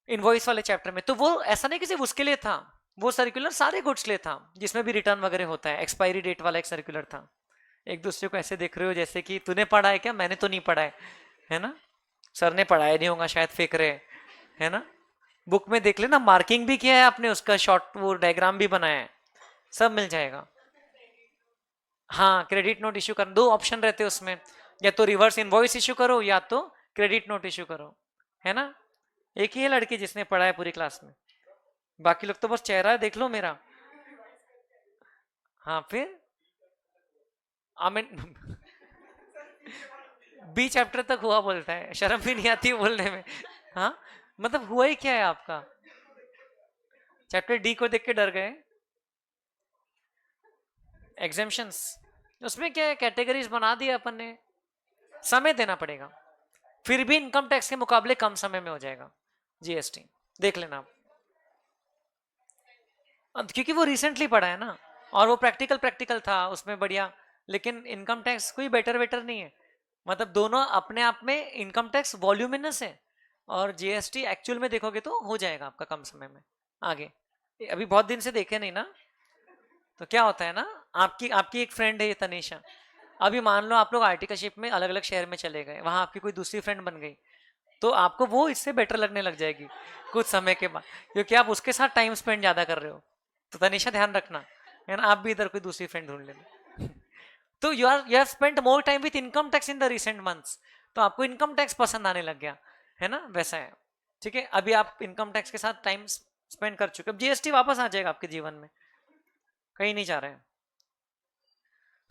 इनवॉइस वाले चैप्टर में। तो वो ऐसा नहीं कि सिर्फ उसके लिए था, वो सर्कुलर सारे गुड्स लिए था जिसमें भी रिटर्न वगैरह होता है। एक्सपायरी डेट वाला एक सर्कुलर था। एक दूसरे को ऐसे देख रहे हो जैसे कि तूने पढ़ा है क्या? मैंने तो नहीं पढ़ा है ना? सर ने पढ़ाया नहीं होगा शायद, फेंक रहे है ना? बुक में देख लेना, मार्किंग भी किया है आपने, उसका शॉर्ट वो डायग्राम भी बनाया है, सब मिल जाएगा। हाँ, क्रेडिट नोट इश्यू कर, दो ऑप्शन रहते हैं उसमें, या तो रिवर्स इनवॉइस इश्यू करो या तो क्रेडिट नोट इश्यू करो, है ना? एक ही है लड़की जिसने पढ़ा है पूरी क्लास में, बाकी लोग तो बस चेहरा देख लो मेरा। हाँ फिर आमिन बी चैप्टर तक हुआ बोलता है, शर्म भी नहीं आती बोलने में। हाँ मतलब हुआ ही क्या है आपका? चैप्टर डी को देख के डर गए? एग्जाम्शंस उसमें क्या है, कैटेगरीज बना दिया अपन ने, समय देना पड़ेगा, फिर भी इनकम टैक्स के मुकाबले कम समय में हो जाएगा जीएसटी, देख लेना आप। क्योंकि वो रिसेंटली पढ़ा है ना, और वो प्रैक्टिकल था उसमें बढ़िया। लेकिन इनकम टैक्स कोई बेटर नहीं है, मतलब दोनों अपने आप में इनकम टैक्स वॉल्यूमिनस है, और जीएसटी एक्चुअल में देखोगे तो हो जाएगा आपका कम समय में आगे। अभी बहुत दिन से देखे नहीं ना, तो क्या होता है ना, आपकी आपकी एक फ्रेंड है ये तनीषा, अभी मान लो आप लोग आर्टिकलशिप में अलग अलग शहर में चले गए, वहां आपकी कोई दूसरी फ्रेंड बन गई, तो आपको वो इससे बेटर लगने लग जाएगी कुछ समय के बाद, क्योंकि आप उसके साथ टाइम स्पेंड ज्यादा कर रहे हो। तो तनिषा ध्यान रखना है ना, आप भी इधर कोई दूसरी फ्रेंड ढूंढ लेना। तो you have spent more time with income tax in the recent months, तो आपको इनकम टैक्स पसंद आने लग गया है ना, वैसा है। ठीक है, अभी आप इनकम टैक्स के साथ टाइम स्पेंड कर चुके, अब जीएसटी वापस आ जाएगा आपके जीवन में, कहीं नहीं जा रहे हैं।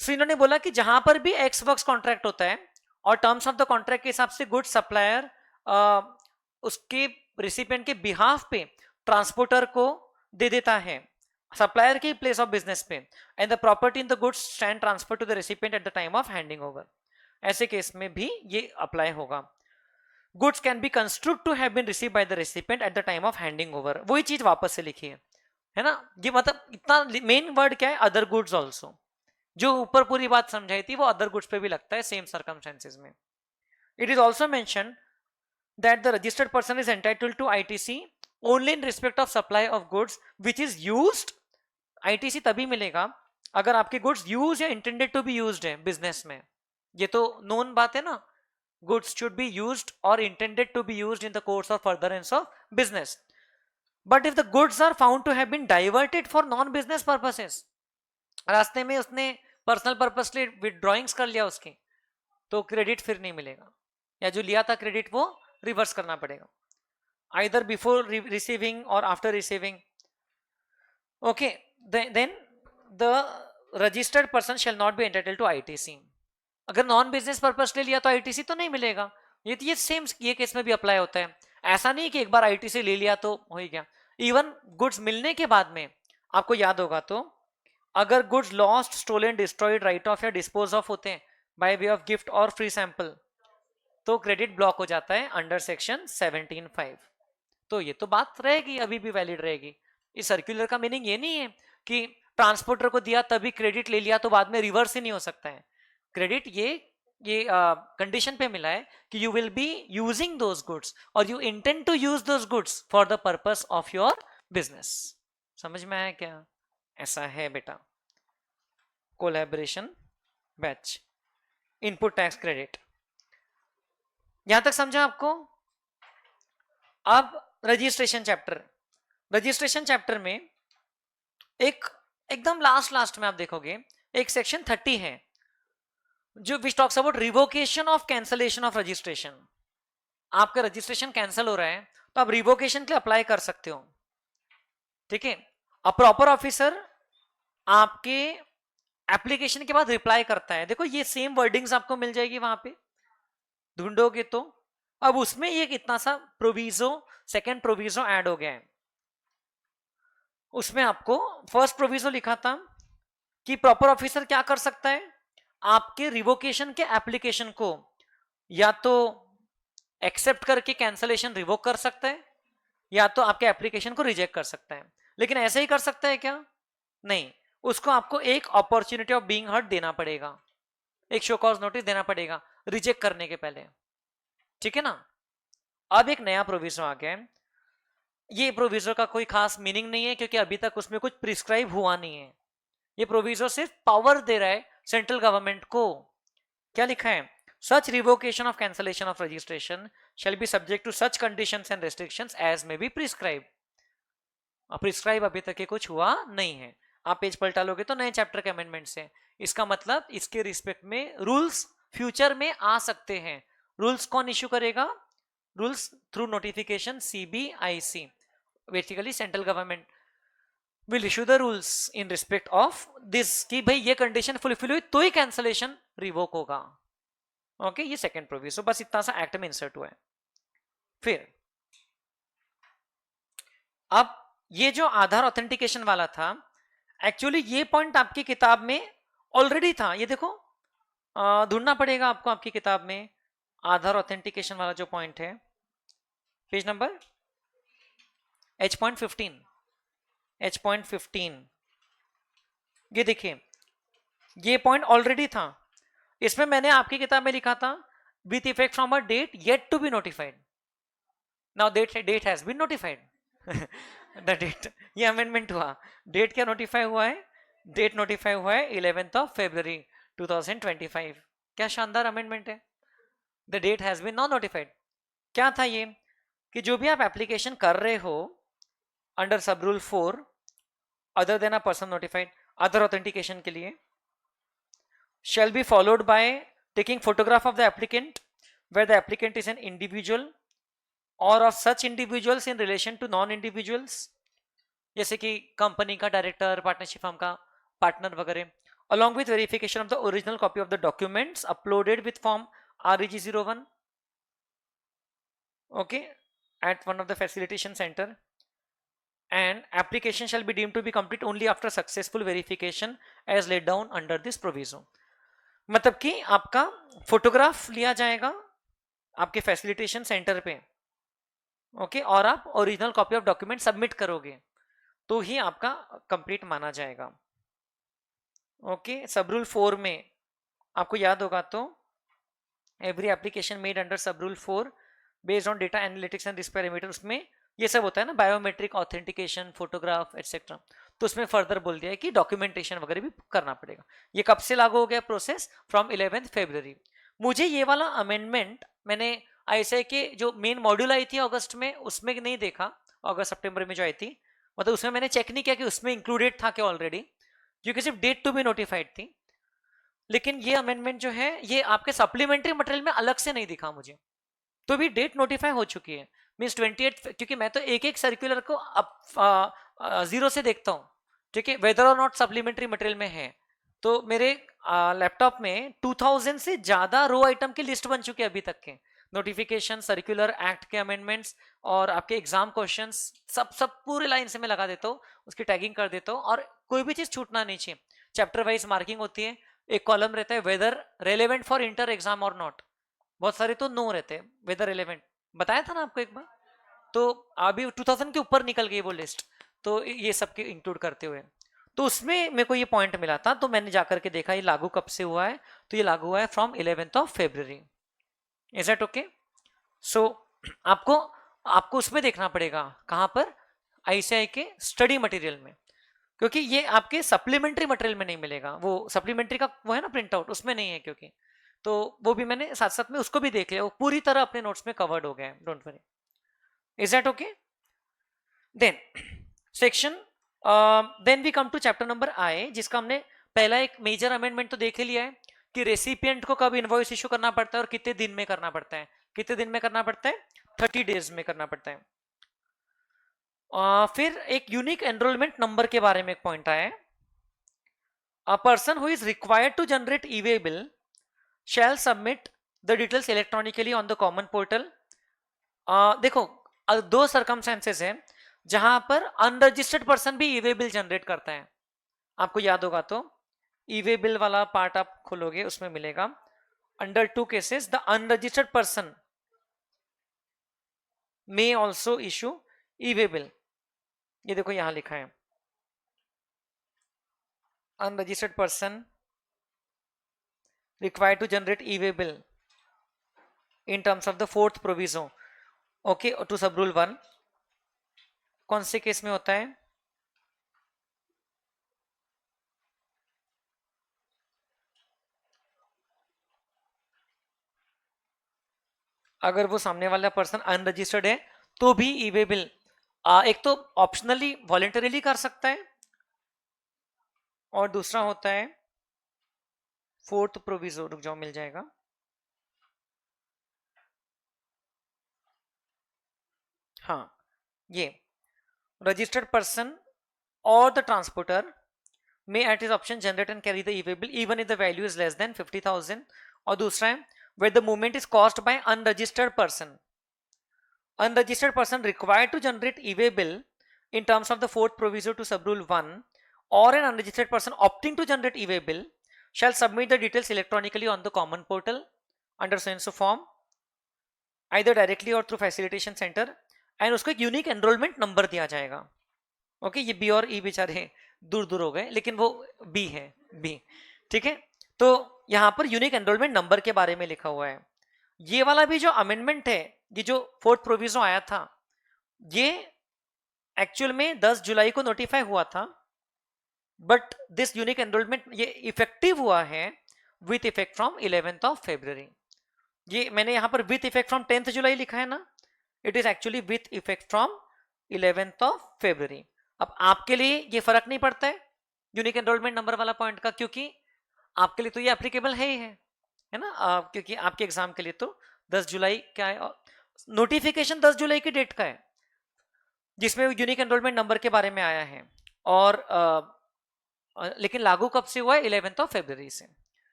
सो इन्होंने बोला कि जहां पर भी एक्स वर्क्स कॉन्ट्रैक्ट होता है और टर्म्स ऑफ द कॉन्ट्रैक्ट के हिसाब से गुड सप्लायर उसके रिसिपिएंट के बिहाफ पे ट्रांसपोर्टर को दे देता है सप्लायर की प्लेस ऑफ बिजनेस पे, and the property in the goods stand transfer to the recipient at the time of handing over, ऐसे केस में भी ये अप्लाई होगा। Goods can be construed to have been receive by the recipient at the time of handing over, वही चीज वापस से लिखी है ना। ये मतलब इतना मेन वर्ड क्या है, अदर गुड्स ऑल्सो, जो ऊपर पूरी बात समझाई थी वो अदर गुड्स पे भी लगता है सेम सर्कमस्टेंसेज में। It is also mention that the registered person is entitled to ITC only in respect of supply of goods which is used. ITC तभी मिलेगा अगर आपके गुड्स यूज या इंटेंडेड टू बी यूज्ड है business में, ये तो नोन बात है ना, गुड्स शुड बी यूज्ड और intended to be used in the course of furtherance of business. But if the goods are found to have been diverted for non business purposes, रास्ते में उसने पर्सनल पर्पस के लिए विड्रॉइंग्स कर लिया उसकी, तो क्रेडिट फिर नहीं मिलेगा, या जो लिया था क्रेडिट वो रिवर्स करना पड़ेगा, आइदर बिफोर रिसीविंग और after receiving. Okay, then the registered person shall not be entitled to ITC. अगर नॉन बिजनेस पर्पस ले लिया तो आईटीसी तो नहीं मिलेगा, ये सेम ये केस में भी अप्लाई होता है। ऐसा नहीं कि एक बार आईटीसी ले लिया तो हो ही गया, इवन गुड्स मिलने के बाद में आपको याद होगा तो अगर goods lost stolen destroyed write off या डिस्पोज ऑफ होते हैं बाय वे ऑफ गिफ्ट और फ्री सैंपल, तो क्रेडिट ब्लॉक हो जाता है अंडर सेक्शन 17(5). तो ये तो बात रहेगी, अभी भी वैलिड रहेगी। इस सर्कुलर का मीनिंग ये नहीं है कि ट्रांसपोर्टर को दिया तभी क्रेडिट ले लिया तो बाद में रिवर्स ही नहीं हो सकता है। क्रेडिट ये कंडीशन पे मिला है कि you will be using those goods और you intend to use those goods for the purpose of your business. समझ में आया क्या? ऐसा है बेटा। Collaboration batch, input tax credit, यहां तक समझा आपको? अब रजिस्ट्रेशन चैप्टर, रजिस्ट्रेशन चैप्टर में एक एकदम लास्ट में आप देखोगे एक सेक्शन 30 है जो which talks about revocation of cancellation of registration. आपका रजिस्ट्रेशन कैंसिल हो रहा है तो आप रिवोकेशन के लिए अप्लाई कर सकते हो, ठीक है। अ प्रॉपर ऑफिसर आपके एप्लीकेशन के बाद रिप्लाई करता है, देखो ये सेम वर्डिंग्स आपको मिल जाएगी वहां पे ढूंढोगे तो। अब उसमें ये इतना सा प्रोविजो, सेकंड प्रोविजो ऐड हो गया है। उसमें आपको फर्स्ट प्रोविजो लिखा था कि प्रॉपर ऑफिसर क्या कर सकता है, आपके रिवोकेशन के एप्लीकेशन को या तो एक्सेप्ट करके कैंसलेशन रिवोक कर सकता है या तो आपके एप्लीकेशन को रिजेक्ट कर सकता है। लेकिन ऐसे ही कर सकता है क्या? नहीं, उसको आपको एक अपॉर्चुनिटी ऑफ बीइंग हर्ड देना पड़ेगा, एक शो कॉज नोटिस देना पड़ेगा रिजेक्ट करने के पहले, ठीक है ना। अब एक नया प्रोविजन आ गया है, ये प्रोविजन का कोई खास मीनिंग नहीं है क्योंकि अभी तक उसमें कुछ प्रिस्क्राइब हुआ नहीं है। ये प्रोविजन सिर्फ पावर दे रहा है सेंट्रल गवर्नमेंट को। क्या लिखा है? Such revocation of cancellation of registration shall be subject to such conditions and restrictions as may be prescribed। Prescribe अभी तक ये कुछ हुआ नहीं है। आप पेज पलटा लोगे तो नए चैप्टर के अमेंडमेंट्स है, इसका मतलब इसके रिस्पेक्ट में रूल्स फ्यूचर में आ सकते हैं। रूल्स कौन इश्यू करेगा? Rules through notification CBIC, basically central government will issue the rules in respect of this कि भाई ये कंडीशन फुलफिल हुई तो ही कैंसलेशन रिवोक होगा। ओके, ये सेकंड प्रोविजन, बस इतना सा एक्ट में इंसर्ट हुआ है। फिर अब ये जो आधार ऑथेंटिकेशन वाला था, एक्चुअली ये पॉइंट आपकी किताब में ऑलरेडी था, ये देखो ढूंढना पड़ेगा आपको आपकी किताब में आधार ऑथेंटिकेशन वाला जो पॉइंट है, पेज नंबर H.15। H.15, ये देखिए ये पॉइंट ऑलरेडी था, इसमें मैंने आपकी किताब में लिखा था with effect from a date yet to be notified. Now date has been notified. The date, ये अमेंडमेंट हुआ, डेट क्या नोटिफाई हुआ है, डेट नोटिफाई हुआ है 11 फरवरी 2025. क्या शानदार अमेंडमेंट है. The date has been not notified. क्या था ये कि जो भी आप एप्लीकेशन कर रहे हो under sub rule 4 other than a person notified other authentication के लिए shall be followed by taking photograph of the applicant where the applicant is an individual or of such individuals in relation to non individuals, जैसे कि company का director, partnership firm का partner वगैरह, along with verification of the original copy of the documents uploaded with form REG01, okay, at one of the facilitation center, and application shall be deemed to be complete only after successful verification as laid down under this proviso. मतलब कि आपका photograph लिया जाएगा आपके facilitation centre पे, okay, और आप original copy of document submit करोगे तो ही आपका कंप्लीट माना जाएगा. ओके, सब रूल 4 में आपको याद होगा तो every application made under sub rule 4 based on data analytics and risk parameter, उसमें ये सब होता है ना, बायोमेट्रिक ऑथेंटिकेशन, फोटोग्राफ एटसेट्रा. तो उसमें फर्दर बोल दिया है कि डॉक्यूमेंटेशन वगैरह भी करना पड़ेगा. ये कब से लागू हो गया प्रोसेस, फ्रॉम 11 फरवरी. मुझे ये वाला अमेंडमेंट मैंने ऐसे कि जो मेन मॉड्यूल आई थी अगस्त में उसमें नहीं देखा, अगस्त सितंबर में जो आई थी, मतलब उसमें मैंने चेक नहीं किया कि उसमें इंक्लूडेड था क्या ऑलरेडी, क्योंकि सिर्फ डेट टू बी नोटिफाइड थी. लेकिन ये अमेंडमेंट जो है ये आपके सप्लीमेंट्री मटेरियल में अलग से नहीं दिखा मुझे, तो भी डेट नोटिफाई हो चुकी है, मीन्स 28, क्योंकि मैं तो एक एक सर्कुलर को अब 0 से देखता हूँ, ठीक है, वेदर और नॉट सप्लीमेंट्री मटेरियल में है. तो मेरे लैपटॉप में 2000 से ज्यादा रो आइटम की लिस्ट बन चुकी है अभी तक के, नोटिफिकेशन, सर्कुलर, एक्ट के अमेंडमेंट्स और आपके एग्जाम क्वेश्चंस, सब सब पूरे लाइन से मैं लगा देता हूँ, उसकी टैगिंग कर देता हूँ, और कोई भी चीज छूटना नहीं चाहिए. चैप्टर वाइज मार्किंग होती है, एक कॉलम रहता है whether relevant for inter exam और नॉट, बहुत सारे तो नो रहते हैं, वेदर रेलेवेंट बताया था ना आपको एक बार. तो अभी 2000 के ऊपर निकल गई वो लिस्ट, तो ये सब के इंक्लूड करते हुए, तो उसमें मेरे को ये पॉइंट मिला था, तो मैंने जाकर के देखा ये लागू कब से हुआ है, तो ये लागू हुआ है फ्रॉम 11 फरवरी. Is that okay? सो आपको आपको उसमें देखना पड़ेगा, कहां पर, आईसीआई के स्टडी मटेरियल में, क्योंकि ये आपके सप्लीमेंट्री मटेरियल में नहीं मिलेगा. वो सप्लीमेंट्री का वो है ना प्रिंट आउट, उसमें नहीं है, क्योंकि तो वो भी मैंने साथ साथ में उसको भी देख लिया, वो पूरी तरह अपने नोट्स में कवर्ड हो गया है, don't worry. Is that okay? Then section, then we come to chapter number I, जिसका हमने पहला एक मेजर अमेंडमेंट तो देख ही लिया है कि रेसिपिएंट को कब इनवॉइस इशू करना पड़ता है और कितने दिन में करना पड़ता है. कितने दिन में करना पड़ता है? 30 डेज में करना पड़ता है. फिर एक यूनिक एनरोलमेंट नंबर के बारे में एक पॉइंट आया है. A person who is required to generate e way bill shall submit the details electronically on the common portal. देखो, दो सर्कमस्टेंसेस है जहां पर अनरजिस्टर्ड पर्सन भी ई-वे बिल जनरेट करता है. आपको याद होगा तो ई-वे बिल वाला पार्ट आप खोलोगे, उसमें मिलेगा under 2 cases the unregistered person may also issue e-way bill. ये देखो यहां लिखा है unregistered person required to generate e-way bill in terms of the 4th proviso, okay, to sub rule 1. कौन से केस में होता है? अगर वो सामने वाला पर्सन अनरजिस्टर्ड है तो भी ई-वे बिल एक तो ऑप्शनली वॉलेंटरीली कर सकता है, और दूसरा होता है 4th प्रोविजो, रुक जाओ मिल जाएगा, हाँ, ये रजिस्टर्ड पर्सन और the transporter may at his option generate and carry the e-way bill even if the value is less than 50,000. और दूसरा है where the movement is caused by unregistered person. Unregistered person required to generate e-way bill in terms of the 4th proviso to sub rule 1, or an unregistered person opting to generate e-way bill shall submit the details electronically on the common portal under so and so form either directly or through facilitation center, and उसको एक unique enrolment number दिया जाएगा. Okay, ये B और ई बेचारे दूर दूर हो गए, लेकिन वो बी है, बी। ठीक है, तो यहां पर यूनिक एनरोलमेंट नंबर के बारे में लिखा हुआ है। ये वाला भी जो अमेंडमेंट है, ये जो फोर्थ प्रोविजन आया था, ये एक्चुअल में 10 जुलाई को नोटिफाई हुआ था, बट दिस यूनिक एनरोलमेंट ये इफेक्टिव हुआ है with effect from 11th of February। ये मैंने यहां पर विथ इफेक्ट फ्रॉम 10th जुलाई लिखा है ना, it is actually with effect from 11th of February। अब आपके लिए ये फर्क नहीं पड़ता है यूनिक एनरोलमेंट नंबर वाला पॉइंट का, क्योंकि आपके लिए तो ये एप्लीकेबल है ही है ना, क्योंकि आपके एग्जाम के लिए तो 10 जुलाई क्या है, नोटिफिकेशन 10 जुलाई की डेट का है जिसमें यूनिक एनरोलमेंट नंबर के बारे में आया है, और लेकिन लागू कब से हुआ है, 11th ऑफ February से।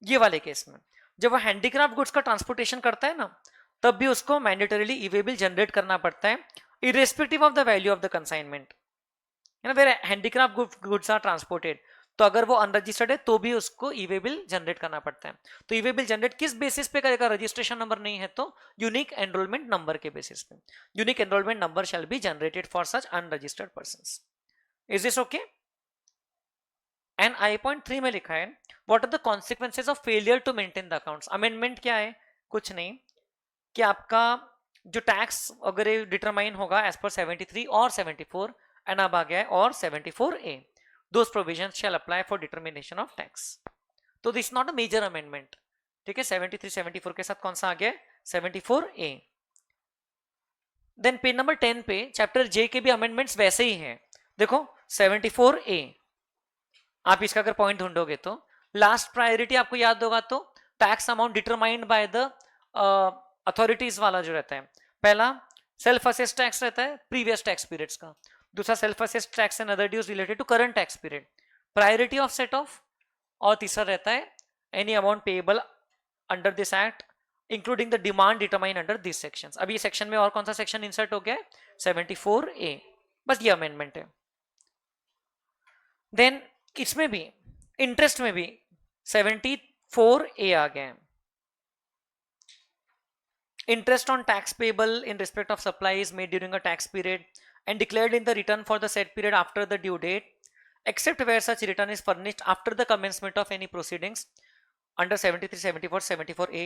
ये वाले केस में जब वो हैंडीक्राफ्ट गुड्स का ट्रांसपोर्टेशन करता है ना, तब भी उसको मैंडेटरीली ई-वे बिल जनरेट करना पड़ता है, irrespective of the value of the consignment, है ना। Where handicraft goods are transported, तो अगर वो अनरजिस्टर्ड है तो भी उसको ई-वे बिल जनरेट करना पड़ता है। तो ई-वे बिल जनरेट किस बेसिस पे करेगा, रजिस्ट्रेशन नंबर नहीं है तो यूनिक एनरोलमेंट नंबर के बेसिस पे। Unique enrolment number shall be generated for such unregistered persons. Is this okay? And I.3 में लिखा है what are the consequences of failure to maintain the accounts. Amendment क्या है, कुछ नहीं, कि आपका जो टैक्स वगैरह डिटरमाइन होगा एज पर 73 और 74, एंड अब आ गया है और 74A, those provisions shall apply for determination of tax. तो this not a major amendment, ठीक है। 73 74 के साथ कौन सा आ गया, 74A। देन पेज नंबर 10 पे चैप्टर जे के भी अमेंडमेंट्स वैसे ही हैं। देखो 74A, आप इसका अगर पॉइंट ढूंढोगे तो लास्ट प्रायोरिटी आपको याद होगा तो tax amount determined by the authorities वाला जो रहता है, पहला सेल्फ असेस्ड टैक्स रहता है प्रीवियस टैक्स पीरियड्स का, दूसरा self assessed tax and other dues related to current tax period, priority of set off, और तीसरा रहता है any amount payable under this act including the demand determine under this sections. अभी section में और कौन सा सेक्शन इंसर्ट हो गया है, 74A। बस ये अमेंडमेंट है। देन इसमें भी इंटरेस्ट में भी 74A आ गया है। Interest on tax payable in respect of supplies made during a tax period and declared in the return for the said period after the due date, except where such return is furnished after the commencement of any proceedings under 73, 74, 74A।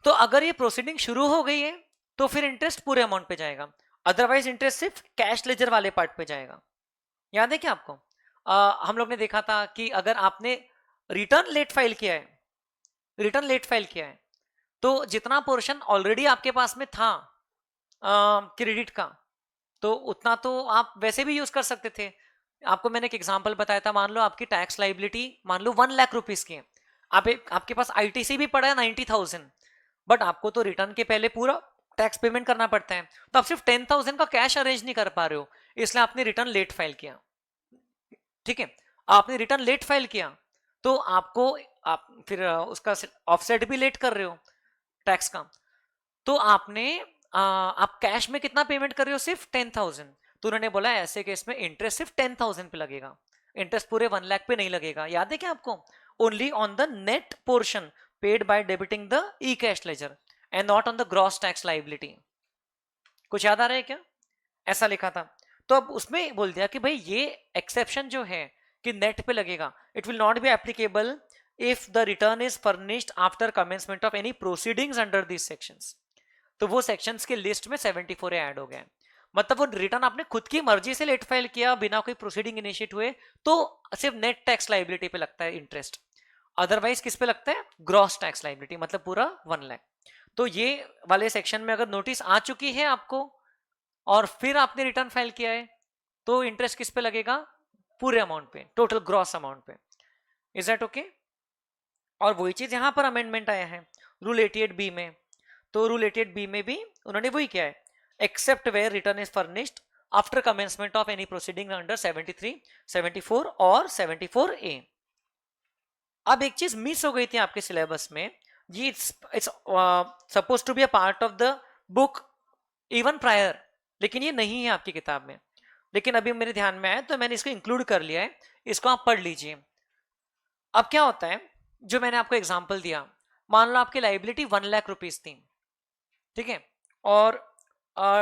तो अगर ये proceeding शुरू हो गई है तो फिर interest पूरे अमाउंट पे जाएगा, अदरवाइज इंटरेस्ट सिर्फ कैश लेजर वाले पार्ट पे जाएगा। याद है क्या आपको, हम लोग ने देखा था कि अगर आपने रिटर्न लेट फाइल किया है, रिटर्न लेट फाइल किया है, तो जितना पोर्शन ऑलरेडी आपके पास में था क्रेडिट का, तो उतना तो आप वैसे भी यूज कर सकते थे। आपको मैंने एक एग्जांपल बताया था, मान लो आपकी टैक्स लाइबिलिटी मान लो 1 लाख रुपीस की है, आपके पास आईटीसी भी पड़ा है 90,000, बट आपको तो रिटर्न के पहले पूरा टैक्स पेमेंट करना पड़ता है, तो आप सिर्फ 10,000 का कैश अरेंज नहीं कर पा रहे हो, इसलिए आपने रिटर्न लेट फाइल किया। ठीक है, आपने रिटर्न लेट फाइल किया तो आपको आप फिर उसका ऑफसेट भी लेट कर रहे हो टैक्स का, तो आपने आप कैश में कितना पेमेंट कर रहे हो, सिर्फ 10,000। तो उन्होंने बोला ऐसे केस में इंटरेस्ट सिर्फ 10,000 पे लगेगा, इंटरेस्ट पूरे 1 लाख पे नहीं लगेगा। याद है क्या आपको, only on the net portion paid by debiting the E cash ledger and not on the gross tax liability. कुछ याद आ रहा है क्या, ऐसा लिखा था। तो अब उसमें बोल दिया कि भाई ये एक्सेप्शन जो है कि नेट पे लगेगा, it will not be applicable if the return is furnished after commencement of any proceedings under this sections. तो वो सेक्शंस के लिस्ट में 74A ऐड हो गया, मतलब वो रिटर्न आपने खुद की मर्जी से लेट फाइल किया बिना कोई प्रोसीडिंग इनिशिएट हुए तो सिर्फ नेट टैक्स लाइबिलिटी पे लगता है इंटरेस्ट, अदरवाइज किस पे लगता है, ग्रॉस टैक्स लाइबिलिटी, मतलब पूरा 1 लाख। तो ये वाले सेक्शन में अगर नोटिस आ चुकी है आपको और फिर आपने रिटर्न फाइल किया है तो इंटरेस्ट किस पे लगेगा, पूरे अमाउंट पे, टोटल ग्रॉस अमाउंट पे। Is that okay? और वही चीज यहां पर अमेंडमेंट आया है रूल 88B में, तो रूल 88B में भी उन्होंने वही किया है, except where return is furnished after commencement of any proceeding under 73, 74 और 74A। अब एक चीज मिस हो गई थी आपके सिलेबस में, ये it's suppose to be a part of the book even prior, लेकिन ये नहीं है आपकी किताब में, लेकिन अभी मेरे ध्यान में आया तो मैंने इसको इंक्लूड कर लिया है, इसको आप पढ़ लीजिए। अब क्या होता है, जो मैंने आपको एग्जांपल दिया, मान लो आपकी लाइबिलिटी 1 लाख रुपीस थी, ठीक है, और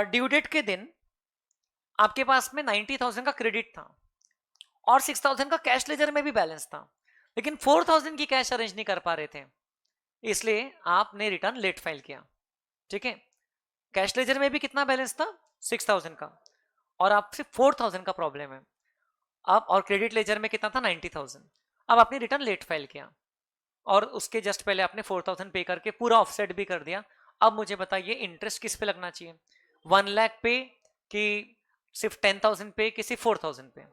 ड्यू डेट के दिन आपके पास में 90,000 का क्रेडिट था और 6,000 का कैश लेजर में भी बैलेंस था, लेकिन 4,000 की कैश अरेंज नहीं कर पा रहे थे, इसलिए आपने रिटर्न लेट फाइल किया। ठीक है, कैश लेजर में भी कितना बैलेंस था? 6,000 का, और आपसे 4,000 का प्रॉब्लम है अब, और क्रेडिट लेजर में कितना था? 90,000। अब आपने रिटर्न लेट फाइल किया और उसके जस्ट पहले आपने 4,000 पे करके पूरा ऑफसेट भी कर दिया। अब मुझे बताइए इंटरेस्ट किस पे लगना चाहिए? 1 लाख पे कि सिर्फ 10,000 पे कि सिर्फ 4,000 पे?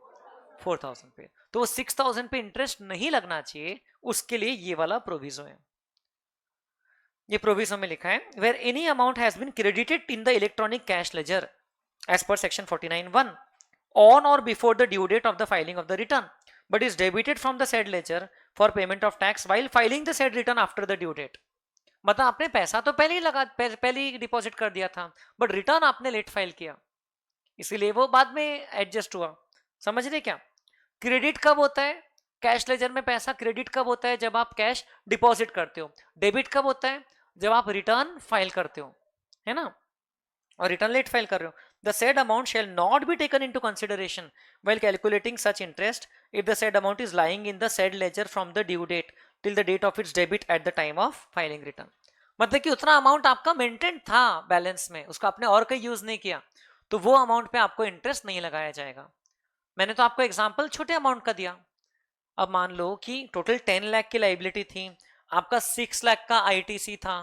4,000 पे। तो 6,000 पे इंटरेस्ट नहीं लगना चाहिए, उसके लिए ये वाला प्रोविजो है। ये प्रोविजो में लिखा है, where any amount has been credited in the electronic cash ledger as per section 49(1) on or before the due date of the filing of the return, but is debited from the said ledger for payment of tax while filing the said return after the due date। मतलब आपने पैसा तो पहले ही deposit कर दिया था, but return आपने late file किया, इसीलिए वो बाद में एडजस्ट हुआ। समझ रहे क्या? क्रेडिट कब होता है कैश लेजर में पैसा? क्रेडिट कब होता है? जब आप कैश डिपॉजिट करते हो। डेबिट कब होता है? जब आप रिटर्न फाइल करते हो, है ना, और रिटर्न लेट फाइल कर रहे हो। The said amount shall not be taken into consideration while calculating such interest if the said amount is lying in the said ledger from the due date till the date of its debit at the time of filing return। मतलब कि उतना amount आपका maintain था balance में, उसका आपने और कहीं यूज नहीं किया, तो वो अमाउंट पे आपको इंटरेस्ट नहीं लगाया जाएगा। मैंने तो आपको एग्जांपल छोटे अमाउंट का दिया। अब मान लो कि टोटल 10 लाख की लाइबिलिटी थी, आपका 6 लाख का आईटीसी था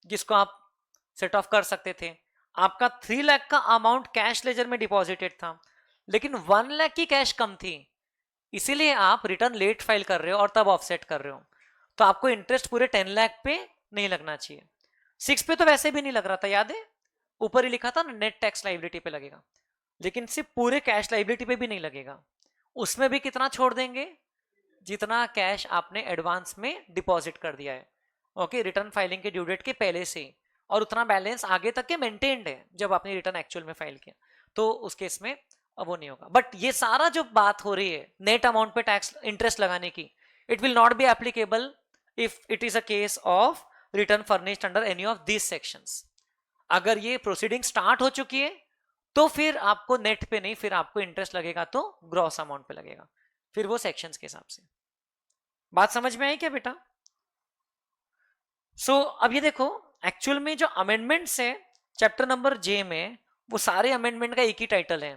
जिसको आप सेट ऑफ कर सकते थे, आपका 3 लाख का अमाउंट कैश लेजर में डिपॉजिटेड था, लेकिन 1 लाख की कैश कम थी, इसीलिए आप रिटर्न लेट फाइल कर रहे हो और तब ऑफसेट कर रहे हो, तो आपको इंटरेस्ट पूरे 10 लाख पे नहीं लगना चाहिए। 6 पे तो वैसे भी नहीं लग रहा था, याद है? ऊपर ही लिखा था ना नेट टैक्स लाइबिलिटी पे लगेगा, लेकिन सिर्फ पूरे कैश लाइबिलिटी पे भी नहीं लगेगा। उसमें भी कितना छोड़ देंगे? जितना कैश आपने एडवांस में डिपॉजिट कर दिया है, ओके, रिटर्न फाइलिंग के ड्यू डेट के पहले से, और उतना बैलेंस आगे तक के मेंटेन्ड है जब आपने रिटर्न एक्चुअल में फाइल किया, तो उस केस में अब वो नहीं होगा। बट ये सारा जो बात हो रही है नेट अमाउंट पे टैक्स इंटरेस्ट लगाने की, it will not be applicable if it is a case of return furnished under any of these sections. अगर ये प्रोसीडिंग स्टार्ट हो चुकी है तो फिर आपको नेट पे नहीं, फिर आपको इंटरेस्ट लगेगा तो ग्रॉस अमाउंट पे लगेगा, फिर वो सेक्शंस के हिसाब से। बात समझ में आई क्या बेटा? अब ये देखो, एक्चुअल में जो अमेंडमेंट्स है चैप्टर नंबर जे में, वो सारे अमेंडमेंट का एक ही टाइटल है।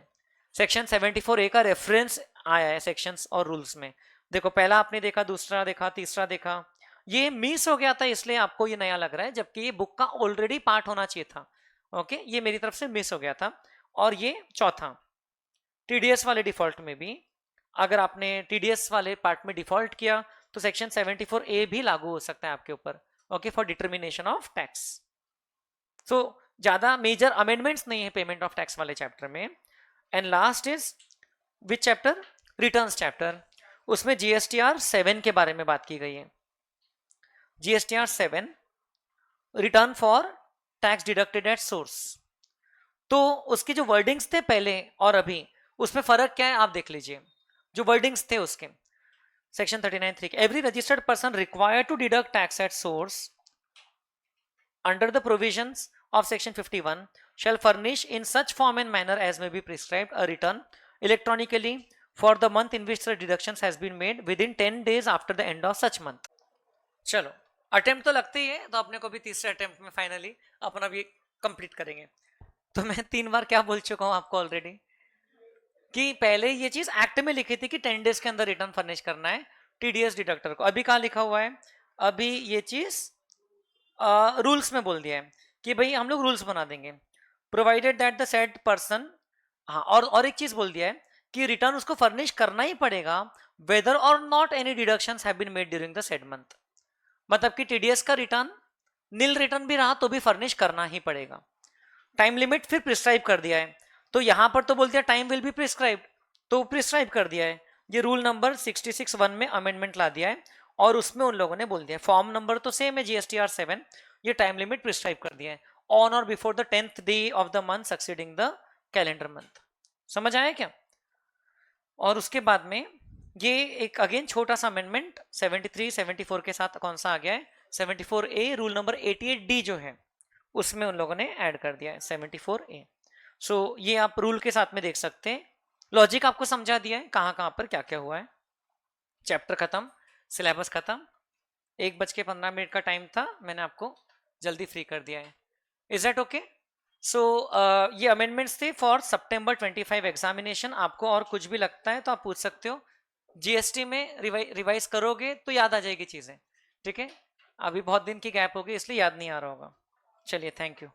सेक्शन 74A का रेफरेंस आया है सेक्शंस और रूल्स में। देखो, पहला आपने देखा, दूसरा देखा, तीसरा देखा, ये मिस हो गया था इसलिए आपको ये नया लग रहा है, जबकि ये बुक का ऑलरेडी पार्ट होना चाहिए था। ओके, ये मेरी तरफ से मिस हो गया था। और ये चौथा, टीडीएस वाले डिफॉल्ट में भी, अगर आपने टीडीएस वाले पार्ट में डिफॉल्ट किया तो सेक्शन 74A भी लागू हो सकता है आपके ऊपर, okay, for determination of tax. So ज्यादा मेजर अमेंडमेंट्स नहीं है पेमेंट ऑफ टैक्स वाले चैप्टर में। And last is which chapter? Returns chapter. उसमें जीएसटीआर 7 के बारे में बात की गई है। GSTR 7, return for tax deducted at source. तो उसके जो वर्डिंग्स थे पहले और अभी, उसमें फर्क क्या है आप देख लीजिए। जो वर्डिंग्स थे उसके, section 39(3), every registered person required to deduct tax at source under the provisions of section 51 shall furnish in such form and manner as may be prescribed a return electronically for the month in which the deductions has been made within 10 days after the end of such month। चलो, attempt तो लगते ही है, तो अपने को भी तीसरे attempt में फाइनली अपना भी कंप्लीट करेंगे। तो मैं 3 बार क्या बोल चुका हूं आपको ऑलरेडी, कि पहले ये चीज एक्ट में लिखी थी कि 10 डेज के अंदर रिटर्न फर्निश करना है टीडीएस डिडक्टर को। अभी कहाँ लिखा हुआ है? अभी ये चीज रूल्स में बोल दिया है कि भाई हम लोग रूल्स बना देंगे, provided that the said person. हाँ, और एक चीज बोल दिया है कि रिटर्न उसको फर्निश करना ही पड़ेगा वेदर और not any deductions have been made during the said month. मतलब कि टीडीएस का रिटर्न नील रिटर्न भी रहा तो भी फर्निश करना ही पड़ेगा। टाइम लिमिट फिर प्रिस्क्राइब कर दिया है, तो यहां पर तो बोल दिया टाइम विल बी प्रिस्क्राइब, तो प्रिस्क्राइब कर दिया है। ये रूल नंबर 66(1) में अमेंडमेंट ला दिया है, और उसमें उन लोगों ने बोल दिया फॉर्म नंबर तो सेम है जीएसटीआर 7, ये टाइम लिमिट प्रिस्क्राइब कर दिया है, ऑन और before the 10th day of the month succeeding the calendar month. समझ आया क्या? और उसके बाद में ये एक अगेन छोटा सा अमेंडमेंट 73, 74 के साथ कौन सा आ गया है? 74A, रूल नंबर 88D जो है उसमें उन लोगों ने ऐड कर दिया है 74A। सो ये आप रूल के साथ में देख सकते हैं। लॉजिक आपको समझा दिया है कहाँ कहाँ पर क्या क्या हुआ है। चैप्टर खत्म, सिलेबस खत्म, 1:15 का टाइम था, मैंने आपको जल्दी फ्री कर दिया है। Is that okay? सो ये अमेंडमेंट्स थे फॉर सितंबर 25 एग्जामिनेशन। आपको और कुछ भी लगता है तो आप पूछ सकते हो। जीएसटी में रिवाइज करोगे तो याद आ जाएगी चीजें, ठीक है? अभी बहुत दिन की गैप होगी इसलिए याद नहीं आ रहा होगा। चलिए, थैंक यू।